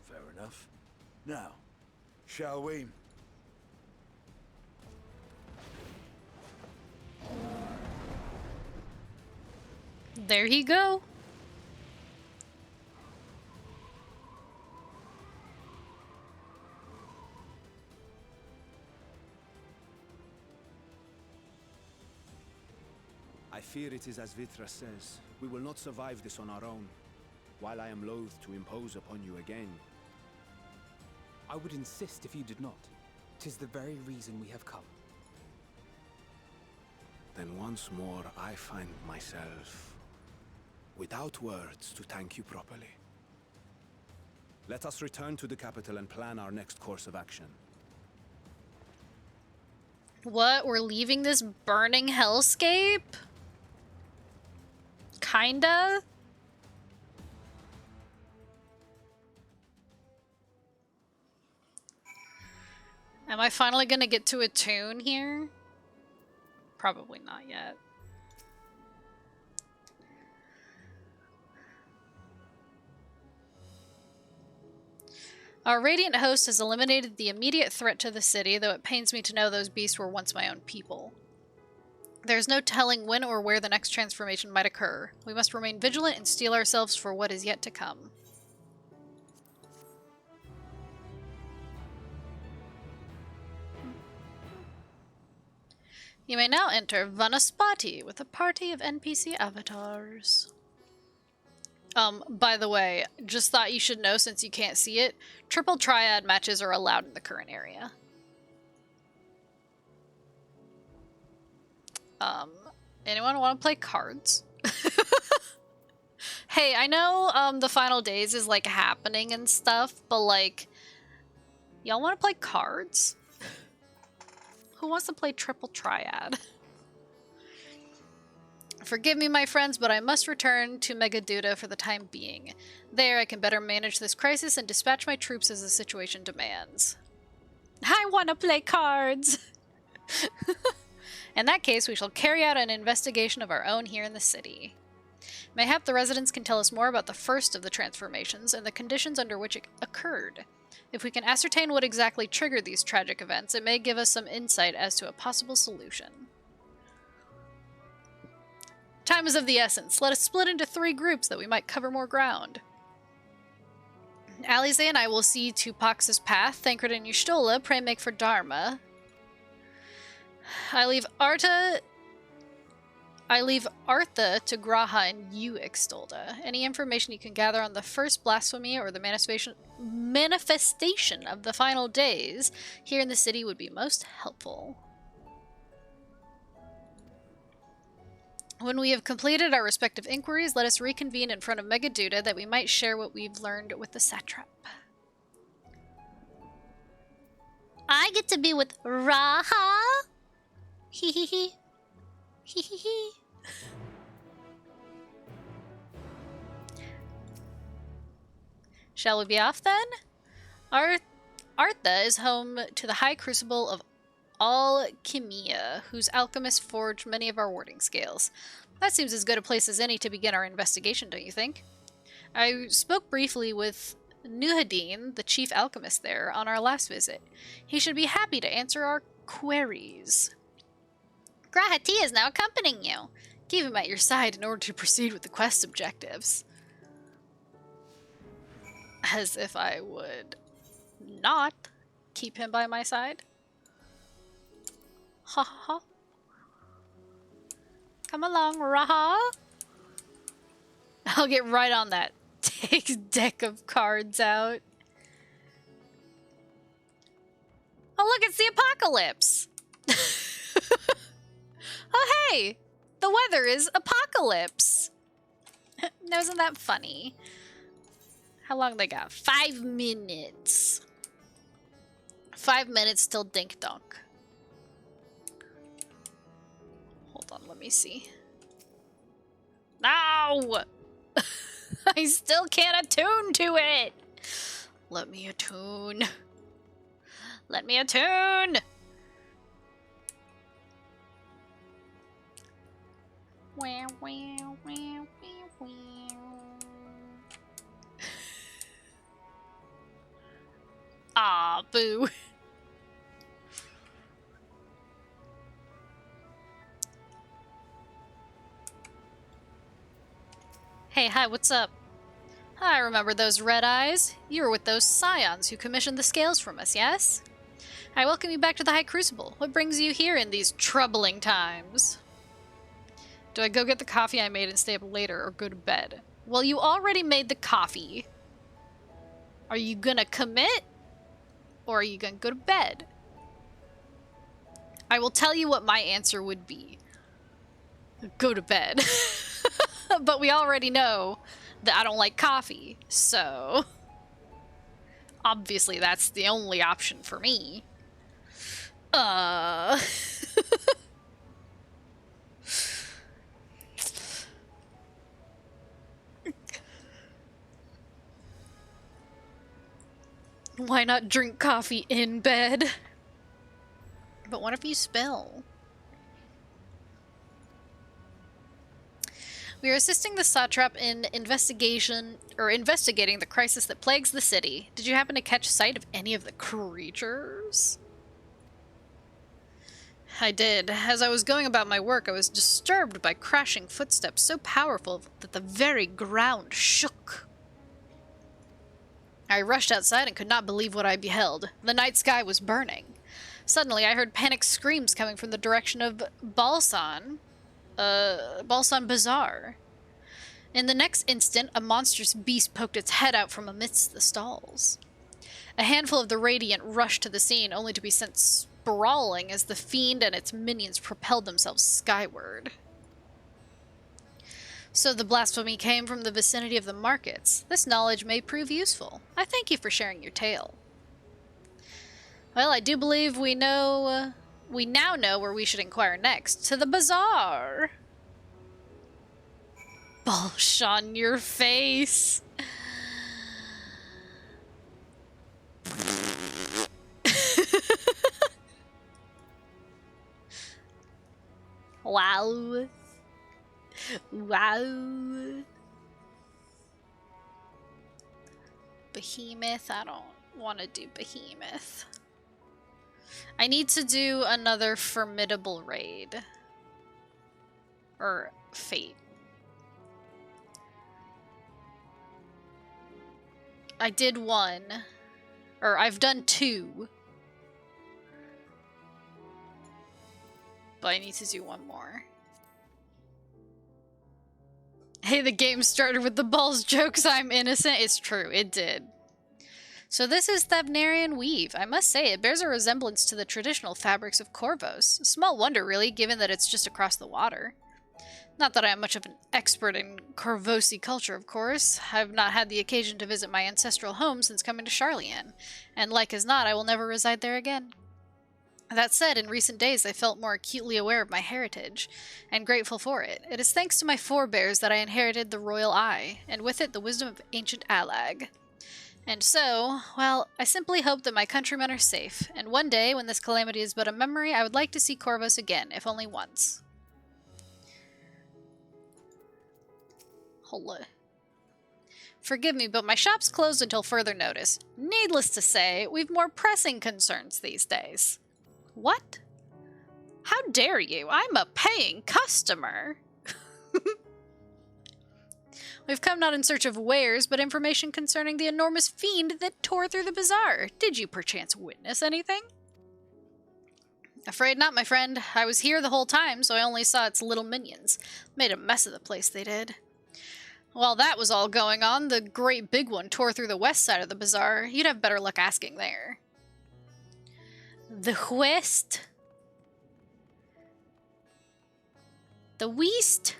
Fair enough. Now, shall we? There he go. I fear it is as Vitra says. We will not survive this on our own. While I am loath to impose upon you again. I would insist if you did not. 'Tis the very reason we have come. Then once more I find myself without words to thank you properly. Let us return to the capital and plan our next course of action. What? We're leaving this burning hellscape? Kinda? Am I finally gonna get to a tune here? Probably not yet. Our Radiant host has eliminated the immediate threat to the city, though it pains me to know those beasts were once my own people. There's no telling when or where the next transformation might occur. We must remain vigilant and steel ourselves for what is yet to come. You may now enter Vanaspati with a party of NPC avatars. By the way, just thought you should know since you can't see it, triple triad matches are allowed in the current area. Anyone want to play cards? Hey, I know the final days is like happening and stuff, but like, y'all want to play cards? Who wants to play Triple Triad? Forgive me, my friends, but I must return to Megaduda for the time being. There, I can better manage this crisis and dispatch my troops as the situation demands. I want to play cards! In that case, we shall carry out an investigation of our own here in the city. Mayhap the residents can tell us more about the first of the transformations and the conditions under which it occurred. If we can ascertain what exactly triggered these tragic events, it may give us some insight as to a possible solution. Time is of the essence. Let us split into 3 groups that we might cover more ground. Alize and I will see to Pax's path. Thancred and Y'shtola, pray make for Dharma. I leave Artha to Graha and you, Ixtolda. Any information you can gather on the first blasphemy or the manifestation of the final days here in the city would be most helpful. When we have completed our respective inquiries, let us reconvene in front of Megaduda that we might share what we've learned with the satrap. I get to be with Raha? Hee hee hee. Hee hee hee. Shall we be off then? Artha is home to the High Crucible of Alchemia, whose alchemists forged many of our warding scales. That seems as good a place as any to begin our investigation, don't you think? I spoke briefly with Nuhadin, the chief alchemist there, on our last visit. He should be happy to answer our queries. Grahati is now accompanying you. Keep him at your side in order to proceed with the quest objectives. As if I would not keep him by my side. Ha ha ha. Come along, Raha. I'll get right on that. Take deck of cards out. Oh look, it's the apocalypse! Oh hey! The weather is apocalypse! Isn't that funny? How long they got? 5 minutes. 5 minutes till dink donk. Hold on, let me see. No! I still can't attune to it! Let me attune. Let me attune! Wow, wow, wow, wow, wow. Ah, boo. Hey, hi, what's up? I remember those red eyes. You were with those scions who commissioned the scales from us, yes? I welcome you back to the High Crucible. What brings you here in these troubling times? Do I go get the coffee I made and stay up later, or go to bed? Well, you already made the coffee. Are you gonna commit? Or are you gonna go to bed? I will tell you what my answer would be. Go to bed. But we already know that I don't like coffee, so... obviously that's the only option for me. Why not drink coffee in bed? But what if you spill? We are assisting the satrap in investigating the crisis that plagues the city. Did you happen to catch sight of any of the creatures? I did. As I was going about my work, I was disturbed by crashing footsteps so powerful that the very ground shook. I rushed outside and could not believe what I beheld. The night sky was burning. Suddenly, I heard panicked screams coming from the direction of Balsan Bazaar. In the next instant, a monstrous beast poked its head out from amidst the stalls. A handful of the Radiant rushed to the scene, only to be sent sprawling as the fiend and its minions propelled themselves skyward. So the blasphemy came from the vicinity of the markets. This knowledge may prove useful. I thank you for sharing your tale. Well, I do believe we now know where we should inquire next. To the bazaar. Bulsh on your face. Wow. Wow. Behemoth? I don't want to do Behemoth. I need to do another formidable raid. Or fate. I did one. Or I've done two. But I need to do one more. Hey, the game started with the balls jokes. I'm innocent. It's true. It did. So this is Thavnarian weave. I must say, it bears a resemblance to the traditional fabrics of Corvos. Small wonder, really, given that it's just across the water. Not that I am much of an expert in Corvosi culture, of course. I've not had the occasion to visit my ancestral home since coming to Charlian, and like as not, I will never reside there again. That said, in recent days I felt more acutely aware of my heritage, and grateful for it. It is thanks to my forebears that I inherited the royal eye, and with it the wisdom of ancient Alag. And so, well, I simply hope that my countrymen are safe, and one day, when this calamity is but a memory, I would like to see Corvos again, if only once. Hola. Forgive me, but my shop's closed until further notice. Needless to say, we've more pressing concerns these days. What? How dare you? I'm a paying customer. We've come not in search of wares, but information concerning the enormous fiend that tore through the bazaar. Did you perchance witness anything? Afraid not, my friend. I was here the whole time, so I only saw its little minions. Made a mess of the place, they did. While that was all going on, the great big one tore through the west side of the bazaar. You'd have better luck asking there. The west? The west?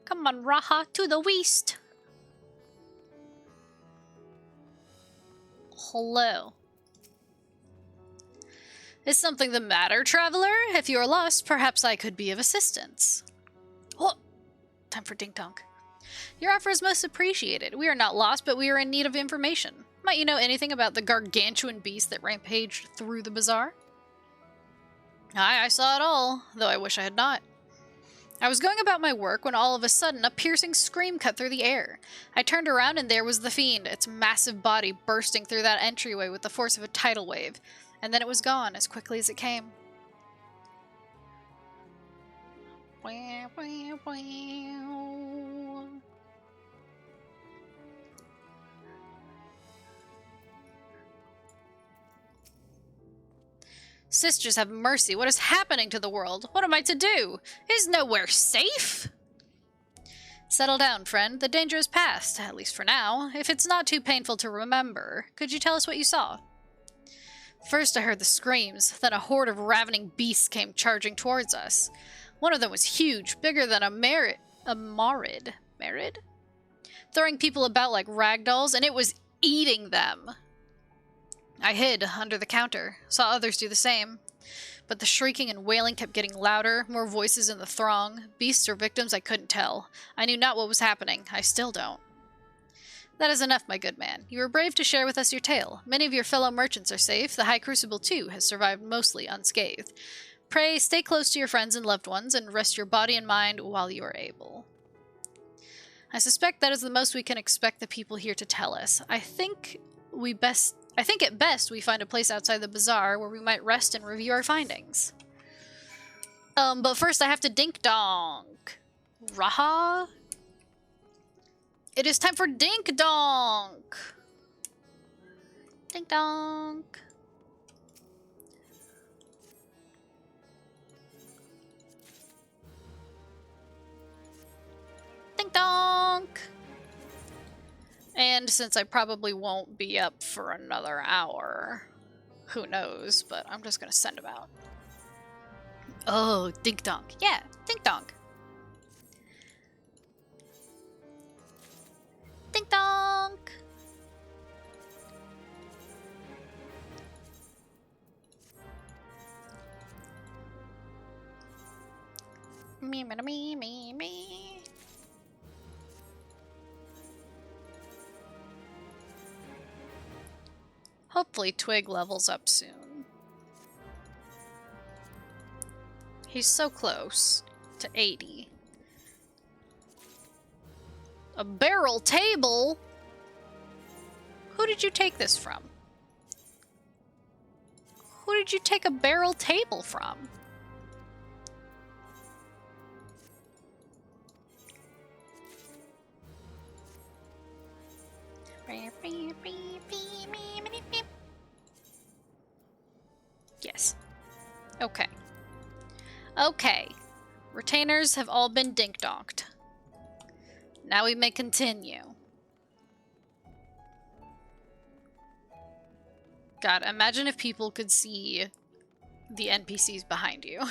Come on, Raha, to the west. Hello. Is something the matter, traveler? If you are lost, perhaps I could be of assistance. Oh, time for ding dong. Your offer is most appreciated. We are not lost, but we are in need of information. Might you know anything about the gargantuan beast that rampaged through the bazaar? I saw it all, though I wish I had not. I was going about my work when all of a sudden a piercing scream cut through the air. I turned around and there was the fiend, its massive body bursting through that entryway with the force of a tidal wave. And then it was gone as quickly as it came. Sisters have mercy. What is happening to the world? What am I to do? Is nowhere safe? Settle down, friend. The danger is past, at least for now. If it's not too painful to remember, could you tell us what you saw? First I heard the screams, then a horde of ravening beasts came charging towards us. One of them was huge, bigger than a marid? Throwing people about like ragdolls, and it was eating them. I hid under the counter, saw others do the same. But the shrieking and wailing kept getting louder, more voices in the throng. Beasts or victims, I couldn't tell. I knew not what was happening. I still don't. That is enough, my good man. You were brave to share with us your tale. Many of your fellow merchants are safe. The High Crucible, too, has survived mostly unscathed. Pray, stay close to your friends and loved ones, and rest your body and mind while you are able. I suspect that is the most we can expect the people here to tell us. I think at best we find a place outside the bazaar where we might rest and review our findings. But first I have to dink-donk. Raha? It is time for dink-donk! Dink-donk! Dink-donk! And since I probably won't be up for another hour, who knows, but I'm just gonna send him out. Oh, dink donk. Yeah, dink donk. Dink donk. Me, me, me, me, me. Hopefully Twig levels up soon. He's so close to 80. A barrel table? Who did you take this from? Who did you take a barrel table from? Yes. Okay. Okay. Retainers have all been dink-donked. Now we may continue. God, imagine if people could see the NPCs behind you.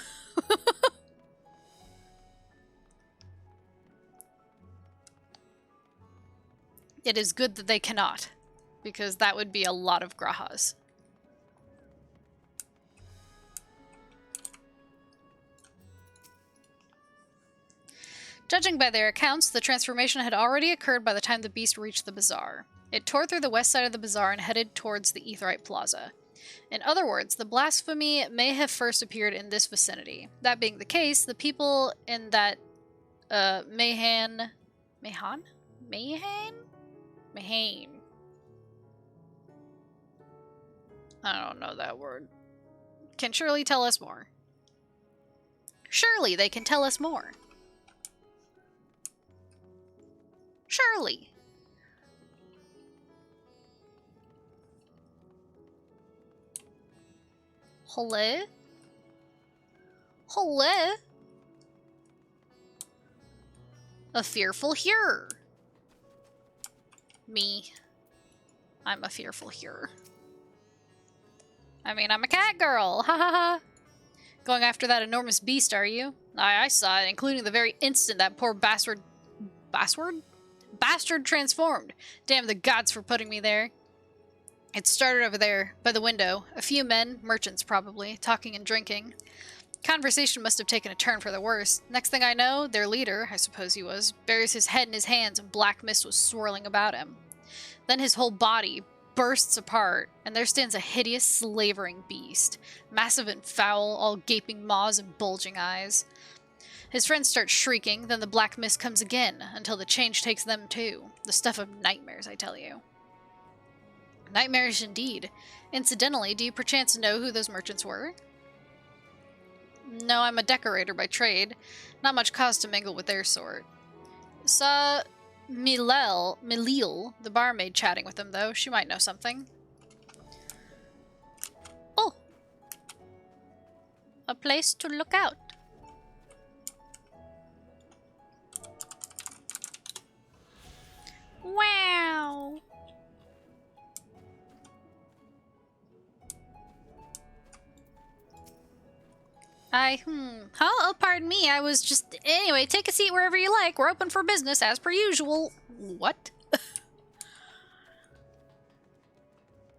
It is good that they cannot, because that would be a lot of grahas. Judging by their accounts, the transformation had already occurred by the time the beast reached the bazaar. It tore through the west side of the bazaar and headed towards the Aetheryte Plaza. In other words, the blasphemy may have first appeared in this vicinity. That being the case, the people in that Mahane? I don't know that word. Can surely tell us more. Surely they can tell us more. Surely. Hello? Hello? A fearful hearer. Me. I'm a fearful hearer. I mean, I'm a cat girl. Ha ha ha. Going after that enormous beast, are you? I saw it, including the very instant that poor bastard transformed. Damn the gods for putting me there. It started over there, by the window. A few men, merchants probably, talking and drinking. Conversation must have taken a turn for the worse. Next thing I know, their leader, I suppose he was, buries his head in his hands and black mist was swirling about him. Then his whole body bursts apart, and there stands a hideous, slavering beast. Massive and foul, all gaping maws and bulging eyes. His friends start shrieking, then the black mist comes again, until the change takes them too. The stuff of nightmares, I tell you. Nightmarish indeed. Incidentally, do you perchance know who those merchants were? No, I'm a decorator by trade. Not much cause to mingle with their sort. Saw Milil, the barmaid, chatting with them, though. She might know something. Oh! A place to look out. Wow! Oh, pardon me, I was just... Anyway, take a seat wherever you like. We're open for business, as per usual. What?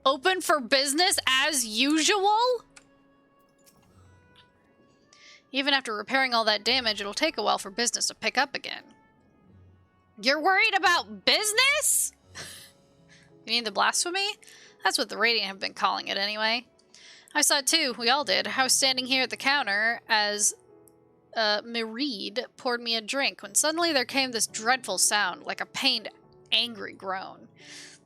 Open for business, as usual? Even after repairing all that damage, it'll take a while for business to pick up again. You're worried about business? You mean the blasphemy? That's what the Radiant have been calling it, anyway. I saw it too. We all did. I was standing here at the counter as Mireed poured me a drink when suddenly there came this dreadful sound, like a pained, angry groan.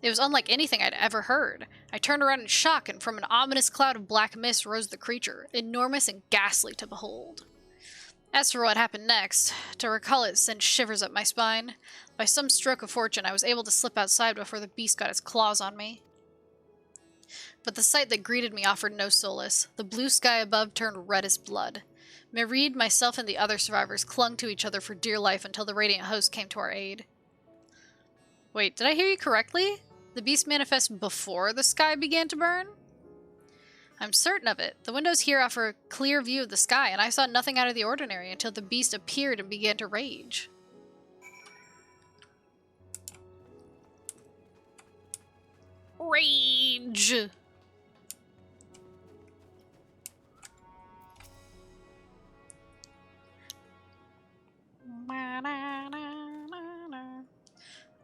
It was unlike anything I'd ever heard. I turned around in shock, and from an ominous cloud of black mist rose the creature, enormous and ghastly to behold. As for what happened next, to recall it sent shivers up my spine. By some stroke of fortune, I was able to slip outside before the beast got its claws on me. But the sight that greeted me offered no solace. The blue sky above turned red as blood. Mireed, myself, and the other survivors clung to each other for dear life until the Radiant host came to our aid. Wait, did I hear you correctly? The beast manifested before the sky began to burn? I'm certain of it. The windows here offer a clear view of the sky, and I saw nothing out of the ordinary until the beast appeared and began to rage. Rage!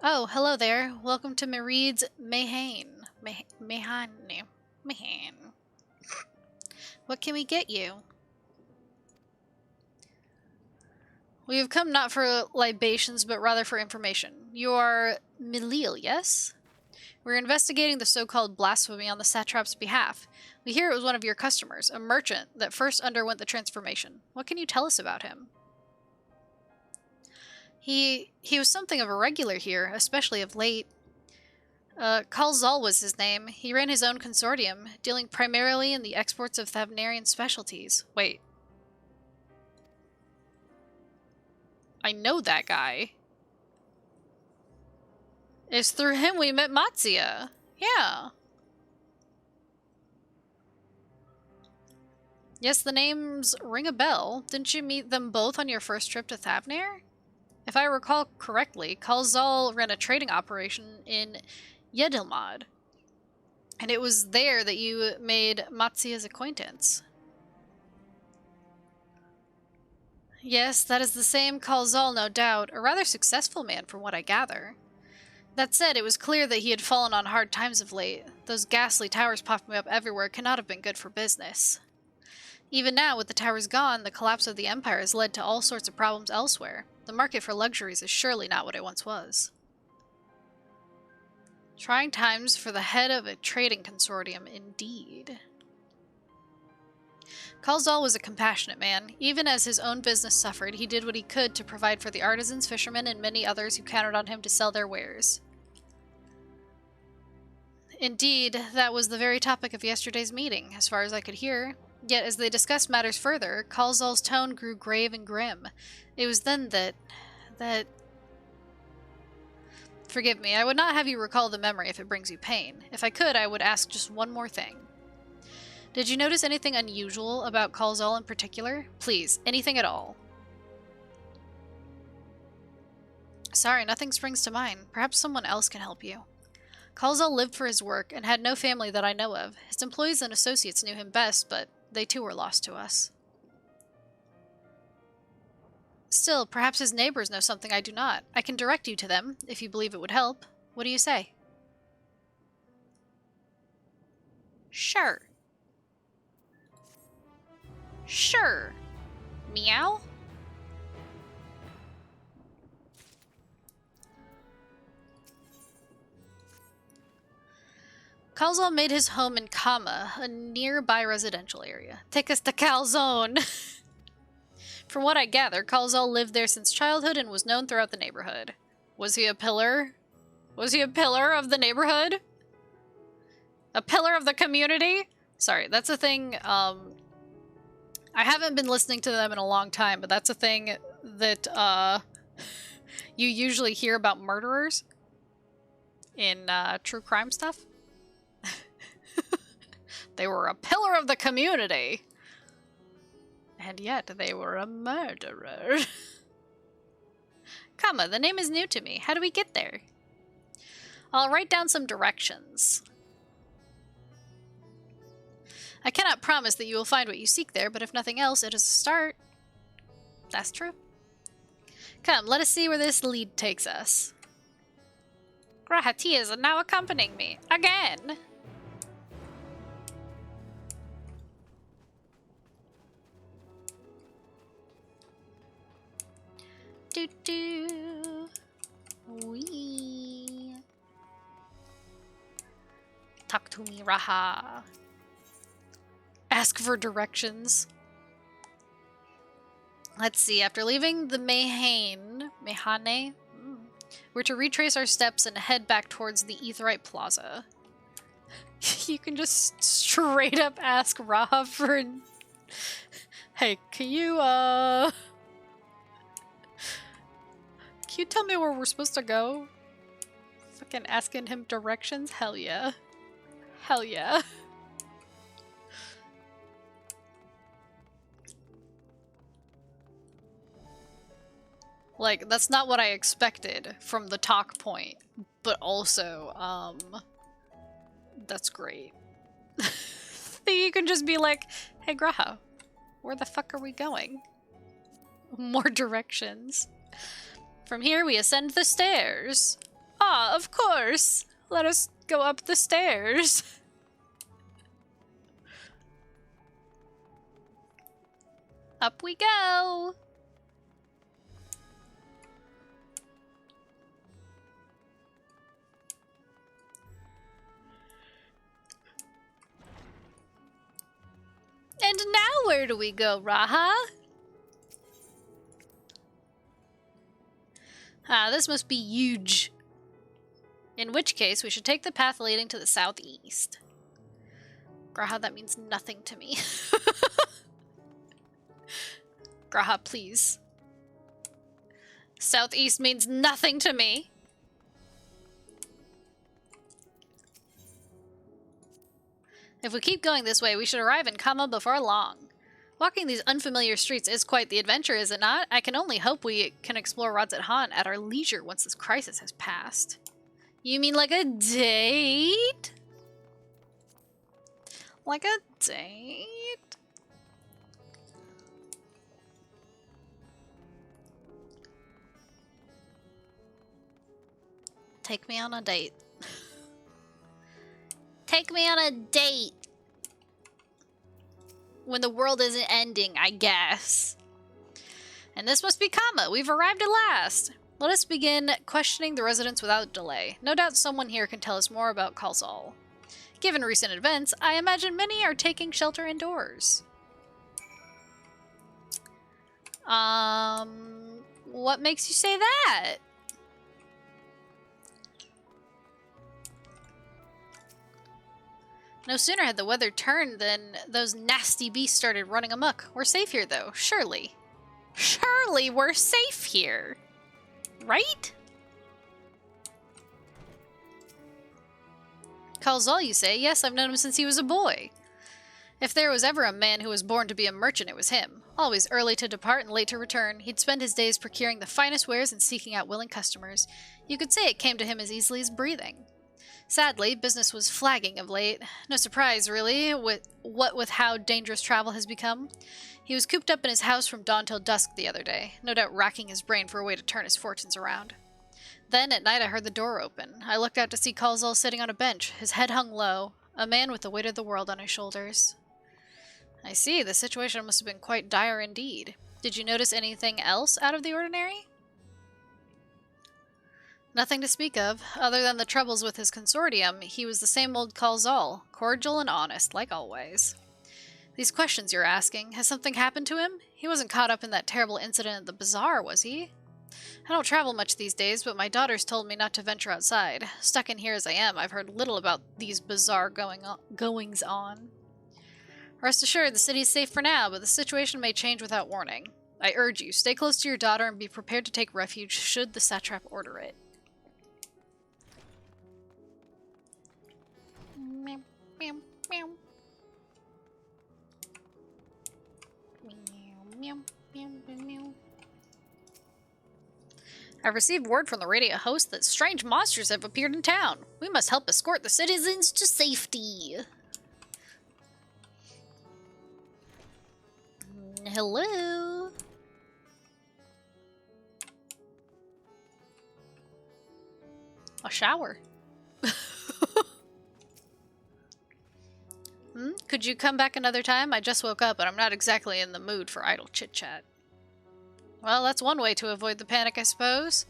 Oh, hello there. Welcome to Mereed's Mayhane. Mayhane. What can we get you? We have come not for libations, but rather for information. You are Milil, yes? We're investigating the so-called blasphemy on the satrap's behalf. We hear it was one of your customers, a merchant that first underwent the transformation. What can you tell us about him? He was something of a regular here, especially of late. Kalzal was his name. He ran his own consortium, dealing primarily in the exports of Thavnarian specialties. Wait. I know that guy. It's through him we met Matsuya. Yeah. Yes, the names ring a bell. Didn't you meet them both on your first trip to Thavnar? If I recall correctly, Kalzal ran a trading operation in Yedilmad, and it was there that you made Matsuya's acquaintance. Yes, that is the same Kalzal, no doubt. A rather successful man, from what I gather. That said, it was clear that he had fallen on hard times of late. Those ghastly towers popping up everywhere cannot have been good for business. Even now, with the towers gone, the collapse of the Empire has led to all sorts of problems elsewhere. The market for luxuries is surely not what it once was. Trying times for the head of a trading consortium, indeed. Kalzal was a compassionate man. Even as his own business suffered, he did what he could to provide for the artisans, fishermen, and many others who counted on him to sell their wares. Indeed, that was the very topic of yesterday's meeting, as far as I could hear. Yet, as they discussed matters further, Kalzal's tone grew grave and grim. It was then that... Forgive me, I would not have you recall the memory if it brings you pain. If I could, I would ask just one more thing. Did you notice anything unusual about Kalzal in particular? Please, anything at all. Sorry, nothing springs to mind. Perhaps someone else can help you. Kalzal lived for his work and had no family that I know of. His employees and associates knew him best, but they too were lost to us. Still, perhaps his neighbors know something I do not. I can direct you to them, if you believe it would help. What do you say? Sure. Sure. Meow? Kalzal made his home in Kama, a nearby residential area. Take us to Calzone! From what I gather, Kalzal lived there since childhood and was known throughout the neighborhood. Was he a pillar? Was he a pillar of the neighborhood? A pillar of the community? Sorry, that's a thing, I haven't been listening to them in a long time, but that's a thing that, you usually hear about murderers in, true crime stuff. They were a pillar of the community. And yet they were a murderer. Kama, the name is new to me. How do we get there? I'll write down some directions. I cannot promise that you will find what you seek there, but if nothing else, it is a start. That's true. Come, let us see where this lead takes us. Grahati is now accompanying me. Again! Do-do. Wee. Talk to me, Raha. Ask for directions. Let's see, after leaving the Mayhane, we're to retrace our steps and head back towards the Aetheryte Plaza. You can just straight up ask Raha for... Hey, can you tell me where we're supposed to go? Fucking asking him directions? Hell yeah. Hell yeah. Like, that's not what I expected from the talk point, but also, that's great. You can just be like, hey Graha, where the fuck are we going? More directions. From here we ascend the stairs. Ah, of course! Let us go up the stairs. Up we go! And now where do we go, Raha? Ah, this must be huge. In which case, we should take the path leading to the southeast. Graha, that means nothing to me. Graha, please. Southeast means nothing to me. If we keep going this way, we should arrive in Kama before long. Walking these unfamiliar streets is quite the adventure, is it not? I can only hope we can explore Radzat Han at our leisure once this crisis has passed. You mean like a date? Like a date? Take me on a date. Take me on a date. When the world isn't ending, I guess. And this must be Kama. We've arrived at last. Let us begin questioning the residents without delay. No doubt someone here can tell us more about Khalzal. Given recent events, I imagine many are taking shelter indoors. What makes you say that? No sooner had the weather turned than those nasty beasts started running amok. We're safe here, though. Surely. Surely we're safe here. Right? Khalzal, you say? Yes, I've known him since he was a boy. If there was ever a man who was born to be a merchant, it was him. Always early to depart and late to return, he'd spend his days procuring the finest wares and seeking out willing customers. You could say it came to him as easily as breathing. Sadly, business was flagging of late. No surprise, really, with how dangerous travel has become. He was cooped up in his house from dawn till dusk the other day, no doubt racking his brain for a way to turn his fortunes around. Then, at night, I heard the door open. I looked out to see Khalzal sitting on a bench, his head hung low, a man with the weight of the world on his shoulders. I see, the situation must have been quite dire indeed. Did you notice anything else out of the ordinary? Nothing to speak of. Other than the troubles with his consortium, he was the same old Khalzal, cordial and honest, like always. These questions you're asking, has something happened to him? He wasn't caught up in that terrible incident at the bazaar, was he? I don't travel much these days, but my daughters told me not to venture outside. Stuck in here as I am, I've heard little about these bizarre goings-on. Rest assured, the city is safe for now, but the situation may change without warning. I urge you, stay close to your daughter and be prepared to take refuge should the satrap order it. Meow, meow, meow. Meow, meow, meow, meow. I've received word from the radio host that strange monsters have appeared in town. We must help escort the citizens to safety. Hello? A shower. Could you come back another time? I just woke up and I'm not exactly in the mood for idle chit-chat. Well, that's one way to avoid the panic, I suppose.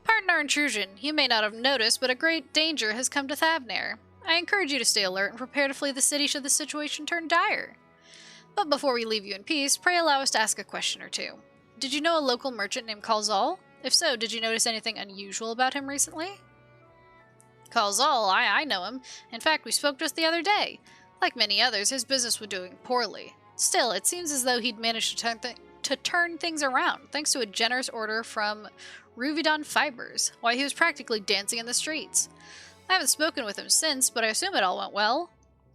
Pardon our intrusion. You may not have noticed, but a great danger has come to Thavnair. I encourage you to stay alert and prepare to flee the city should the situation turn dire. But before we leave you in peace, pray allow us to ask a question or two. Did you know a local merchant named Khalzal? If so, did you notice anything unusual about him recently? Khalzal, I know him. In fact, we spoke just the other day. Like many others, his business was doing poorly. Still, it seems as though he'd managed to turn things around, thanks to a generous order from Ruvidon Fibers, while he was practically dancing in the streets. I haven't spoken with him since, but I assume it all went well.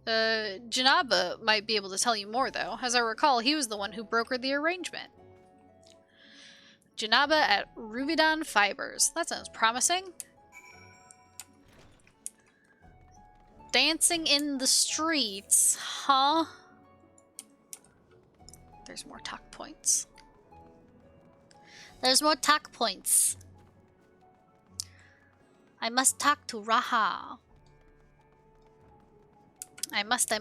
Janaba might be able to tell you more, though. As I recall, he was the one who brokered the arrangement. Janaba at Ruvidan Fibers. That sounds promising. Dancing in the streets, huh? There's more talk points. There's more talk points. I must talk to Raha. I must.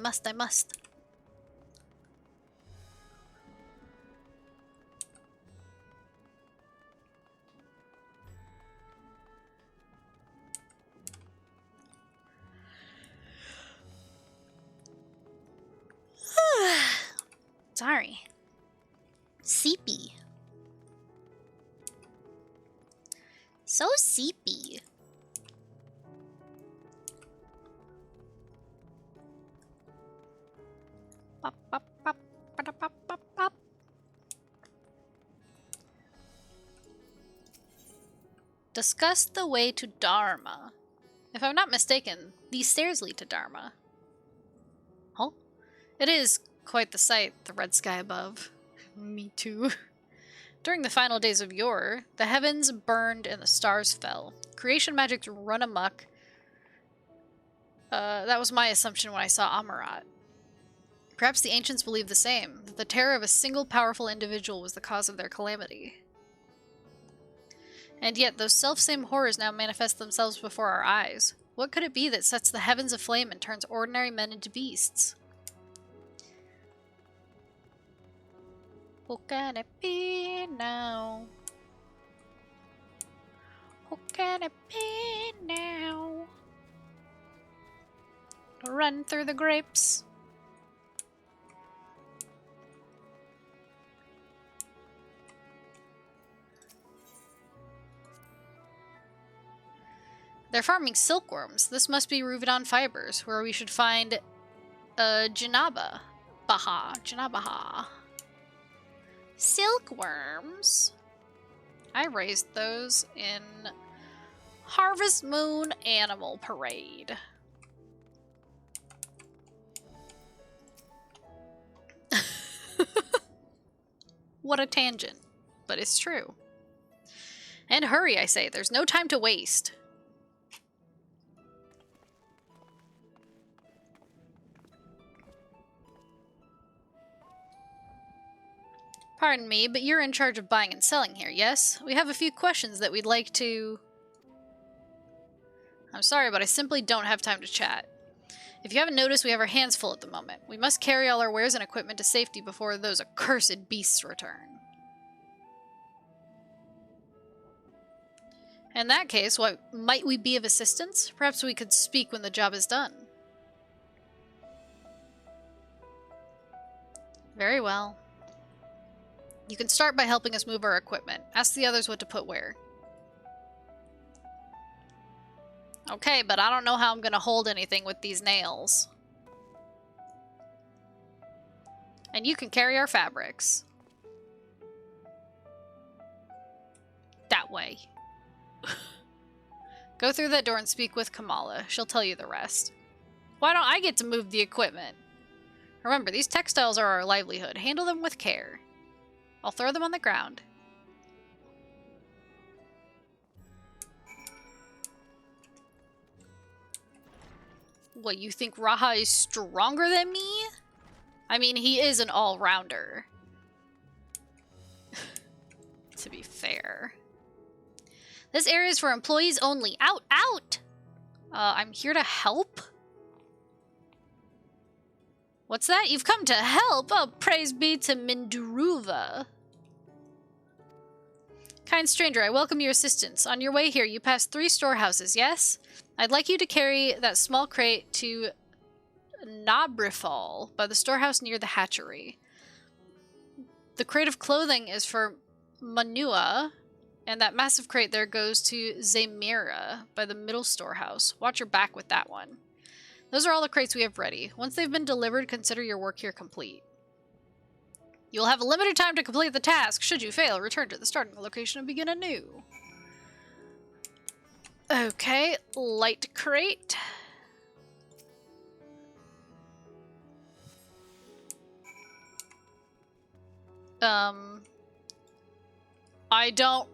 Sorry. Seepy. So seepy. Pop, pop, pop, pop, pop, pop, pop. Discuss the way to Dharma. If I'm not mistaken, these stairs lead to Dharma. Huh? It is quite the sight, the red sky above. Me too. During the final days of yore, the heavens burned and the stars fell. Creation magics run amok. That was my assumption when I saw Amarat. Perhaps the ancients believed the same, that the terror of a single powerful individual was the cause of their calamity. And yet those selfsame horrors now manifest themselves before our eyes. What could it be that sets the heavens aflame and turns ordinary men into beasts? Who can it be now? Who can it be now? Run through the grapes. They're farming silkworms. This must be Ruvidan Fibers, where we should find Janaba. Janabaha. Silkworms. I raised those in Harvest Moon Animal Parade. What a tangent. But it's true. And hurry, I say. There's no time to waste. Pardon me, but you're in charge of buying and selling here, yes? We have a few questions that we'd like to... I'm sorry, but I simply don't have time to chat. If you haven't noticed, we have our hands full at the moment. We must carry all our wares and equipment to safety before those accursed beasts return. In that case, what might we be of assistance? Perhaps we could speak when the job is done. Very well. You can start by helping us move our equipment. Ask the others what to put where. Okay, but I don't know how I'm gonna hold anything with these nails. And you can carry our fabrics. That way. Go through that door and speak with Kamala. She'll tell you the rest. Why don't I get to move the equipment? Remember, these textiles are our livelihood. Handle them with care. I'll throw them on the ground. What, you think Raha is stronger than me? I mean, he is an all-rounder. To be fair. This area is for employees only. Out! Out! I'm here to help? What's that? You've come to help? Oh, praise be to Minduruva. Kind stranger, I welcome your assistance. On your way here, you pass 3 storehouses, yes? I'd like you to carry that small crate to Nabrifal by the storehouse near the hatchery. The crate of clothing is for Manua, and that massive crate there goes to Zemira by the middle storehouse. Watch your back with that one. Those are all the crates we have ready. Once they've been delivered, consider your work here complete. You'll have a limited time to complete the task. Should you fail, return to the starting location and begin anew. Okay, light crate. I don't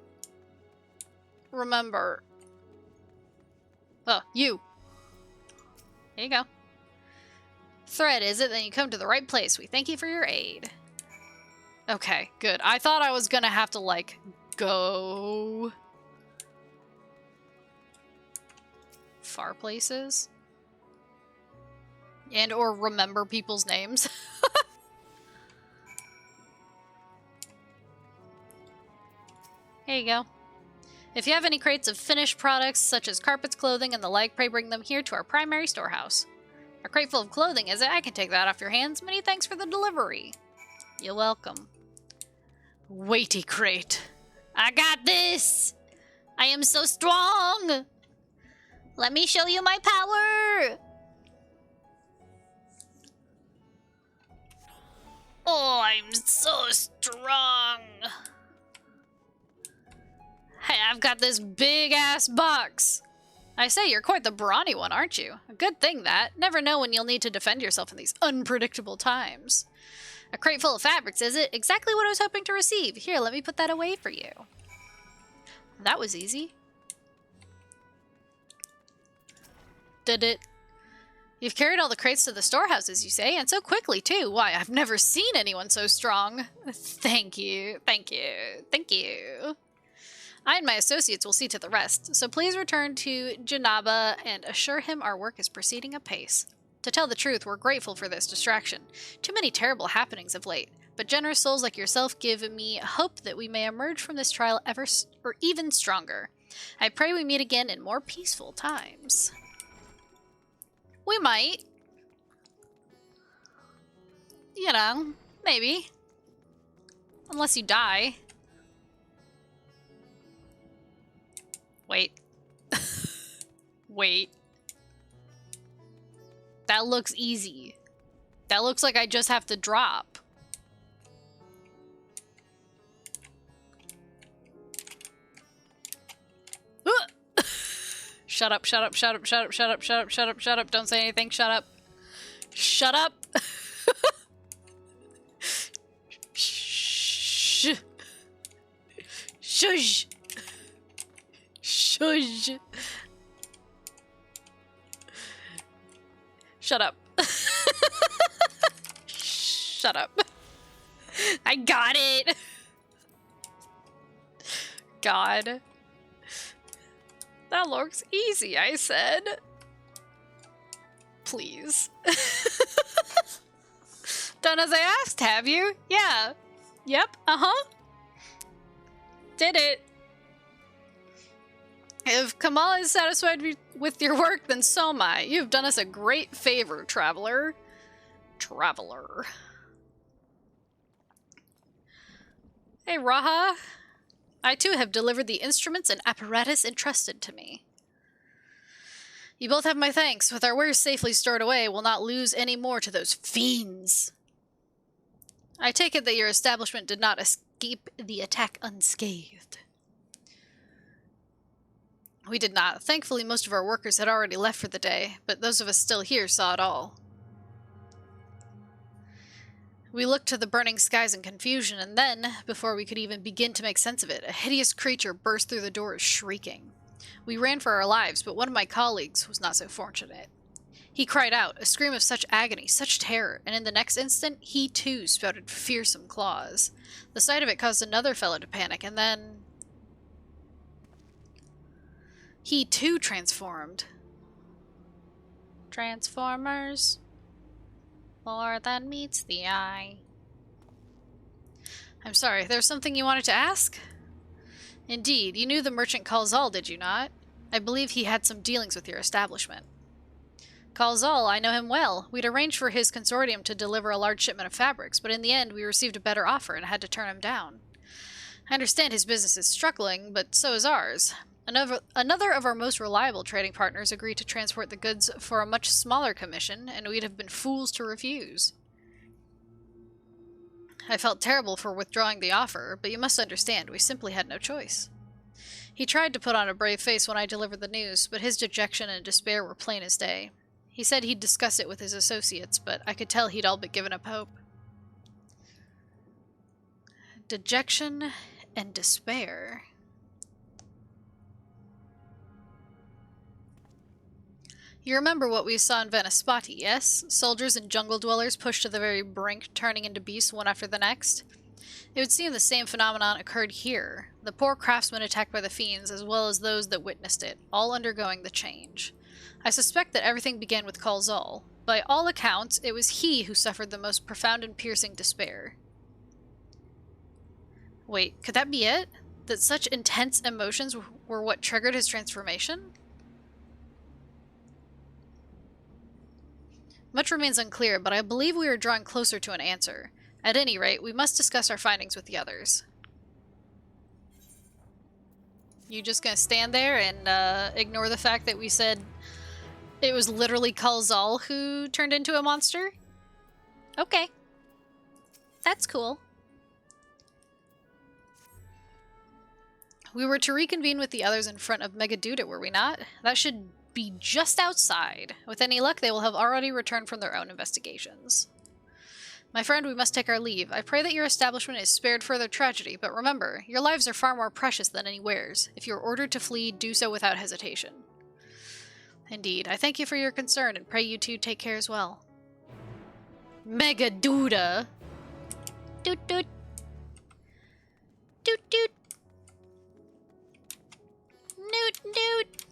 remember. Oh, you. There you go. Thread, is it? Then you come to the right place. We thank you for your aid. Okay, good. I thought I was gonna have to, like, go far places. And or remember people's names. Here you go. If you have any crates of finished products, such as carpets, clothing, and the like, pray bring them here to our primary storehouse. A crate full of clothing, is it? I can take that off your hands. Many thanks for the delivery. You're welcome. Weighty crate. I got this! I am so strong! Let me show you my power! Oh, I'm so strong! Hey, I've got this big-ass box. I say, you're quite the brawny one, aren't you? A good thing that. Never know when you'll need to defend yourself in these unpredictable times. A crate full of fabrics, is it? Exactly what I was hoping to receive. Here, let me put that away for you. That was easy. Did it? You've carried all the crates to the storehouses, you say, and so quickly, too. Why, I've never seen anyone so strong. Thank you, thank you, thank you. I and my associates will see to the rest, so please return to Janaba and assure him our work is proceeding apace. To tell the truth, we're grateful for this distraction. Too many terrible happenings of late, but generous souls like yourself give me hope that we may emerge from this trial or even stronger. I pray we meet again in more peaceful times. We might. You know, maybe. Unless you die. Wait. Wait. That looks easy. That looks like I just have to drop. Shut up, shut up, shut up, shut up, shut up, shut up, shut up, shut up. Don't say anything. Shut up. Shut up. Shh. Shush. Shush. Shut up. Shut up. I got it. God. That looks easy, I said. Please. Done as I asked, have you? Yeah. Yep, uh-huh. Did it. If Kamal is satisfied with your work, then so am I. You've done us a great favor, traveler. Traveler. Hey, Raha. I too have delivered the instruments and apparatus entrusted to me. You both have my thanks. With our wares safely stored away, we'll not lose any more to those fiends. I take it that your establishment did not escape the attack unscathed. We did not. Thankfully, most of our workers had already left for the day, but those of us still here saw it all. We looked to the burning skies in confusion, and then, before we could even begin to make sense of it, a hideous creature burst through the doors shrieking. We ran for our lives, but one of my colleagues was not so fortunate. He cried out, a scream of such agony, such terror, and in the next instant, he too spouted fearsome claws. The sight of it caused another fellow to panic, and then he too transformed. Transformers. More than meets the eye. I'm sorry, there's something you wanted to ask? Indeed, you knew the merchant Kalzal, did you not? I believe he had some dealings with your establishment. Kalzal, I know him well. We'd arranged for his consortium to deliver a large shipment of fabrics, but in the end we received a better offer and had to turn him down. I understand his business is struggling, but so is ours. Another of our most reliable trading partners agreed to transport the goods for a much smaller commission, and we'd have been fools to refuse. I felt terrible for withdrawing the offer, but you must understand, we simply had no choice. He tried to put on a brave face when I delivered the news, but his dejection and despair were plain as day. He said he'd discuss it with his associates, but I could tell he'd all but given up hope. Dejection and despair. You remember what we saw in Venispati, yes? Soldiers and jungle dwellers pushed to the very brink, turning into beasts one after the next. It would seem the same phenomenon occurred here. The poor craftsmen attacked by the fiends, as well as those that witnessed it, all undergoing the change. I suspect that everything began with Kalzal. By all accounts, it was he who suffered the most profound and piercing despair. Wait, could that be it? That such intense emotions were what triggered his transformation? Much remains unclear, but I believe we are drawing closer to an answer. At any rate, we must discuss our findings with the others. You just gonna stand there and ignore the fact that we said it was literally Kalzal who turned into a monster? Okay. That's cool. We were to reconvene with the others in front of Megaduda, were we not? That should be just outside. With any luck, they will have already returned from their own investigations. My friend, we must take our leave. I pray that your establishment is spared further tragedy, but remember, your lives are far more precious than any wares. If you are ordered to flee, do so without hesitation. Indeed. I thank you for your concern, and pray you two take care as well. Megaduda! Doot doot! Doot doot! Newt newt!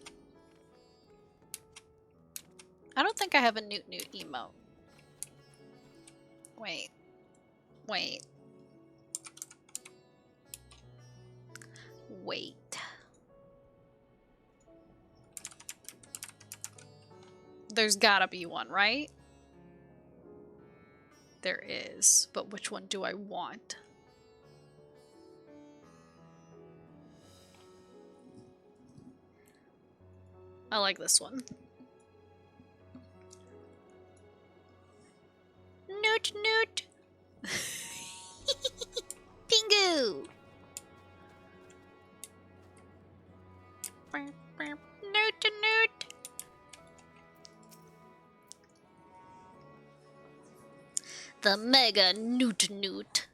I don't think I have a newt newt emote. Wait. Wait. Wait. There's gotta be one, right? There is, but which one do I want? I like this one. Newt newt! Pingu! Newt newt! The mega newt newt.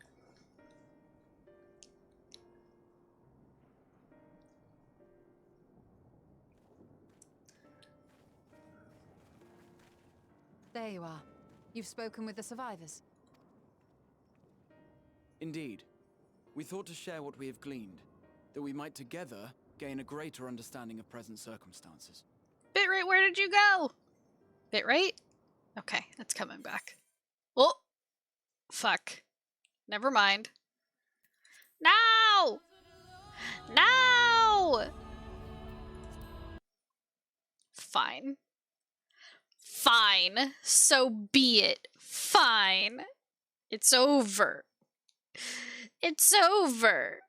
There you are. You've spoken with the survivors. Indeed. We thought to share what we have gleaned, that we might together gain a greater understanding of present circumstances. Bitrate, where did you go? Bitrate? Okay, it's coming back. Oh! Fuck. Never mind. No! No! Fine. Fine. So be it. Fine. It's over. It's over.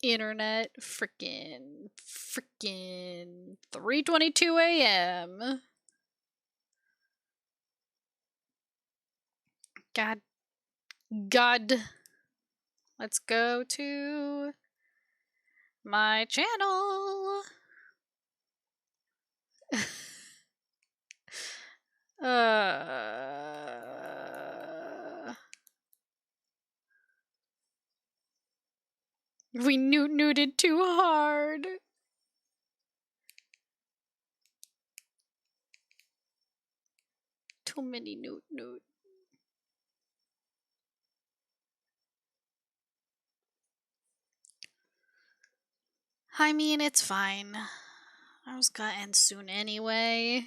Internet frickin' 3:22 a.m. God. Let's go to my channel. We newted too hard. Too many newt. I mean, it's fine. I was gonna end soon anyway.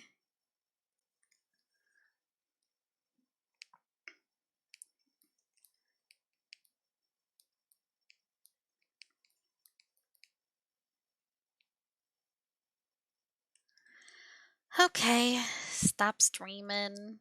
Okay, stop streaming.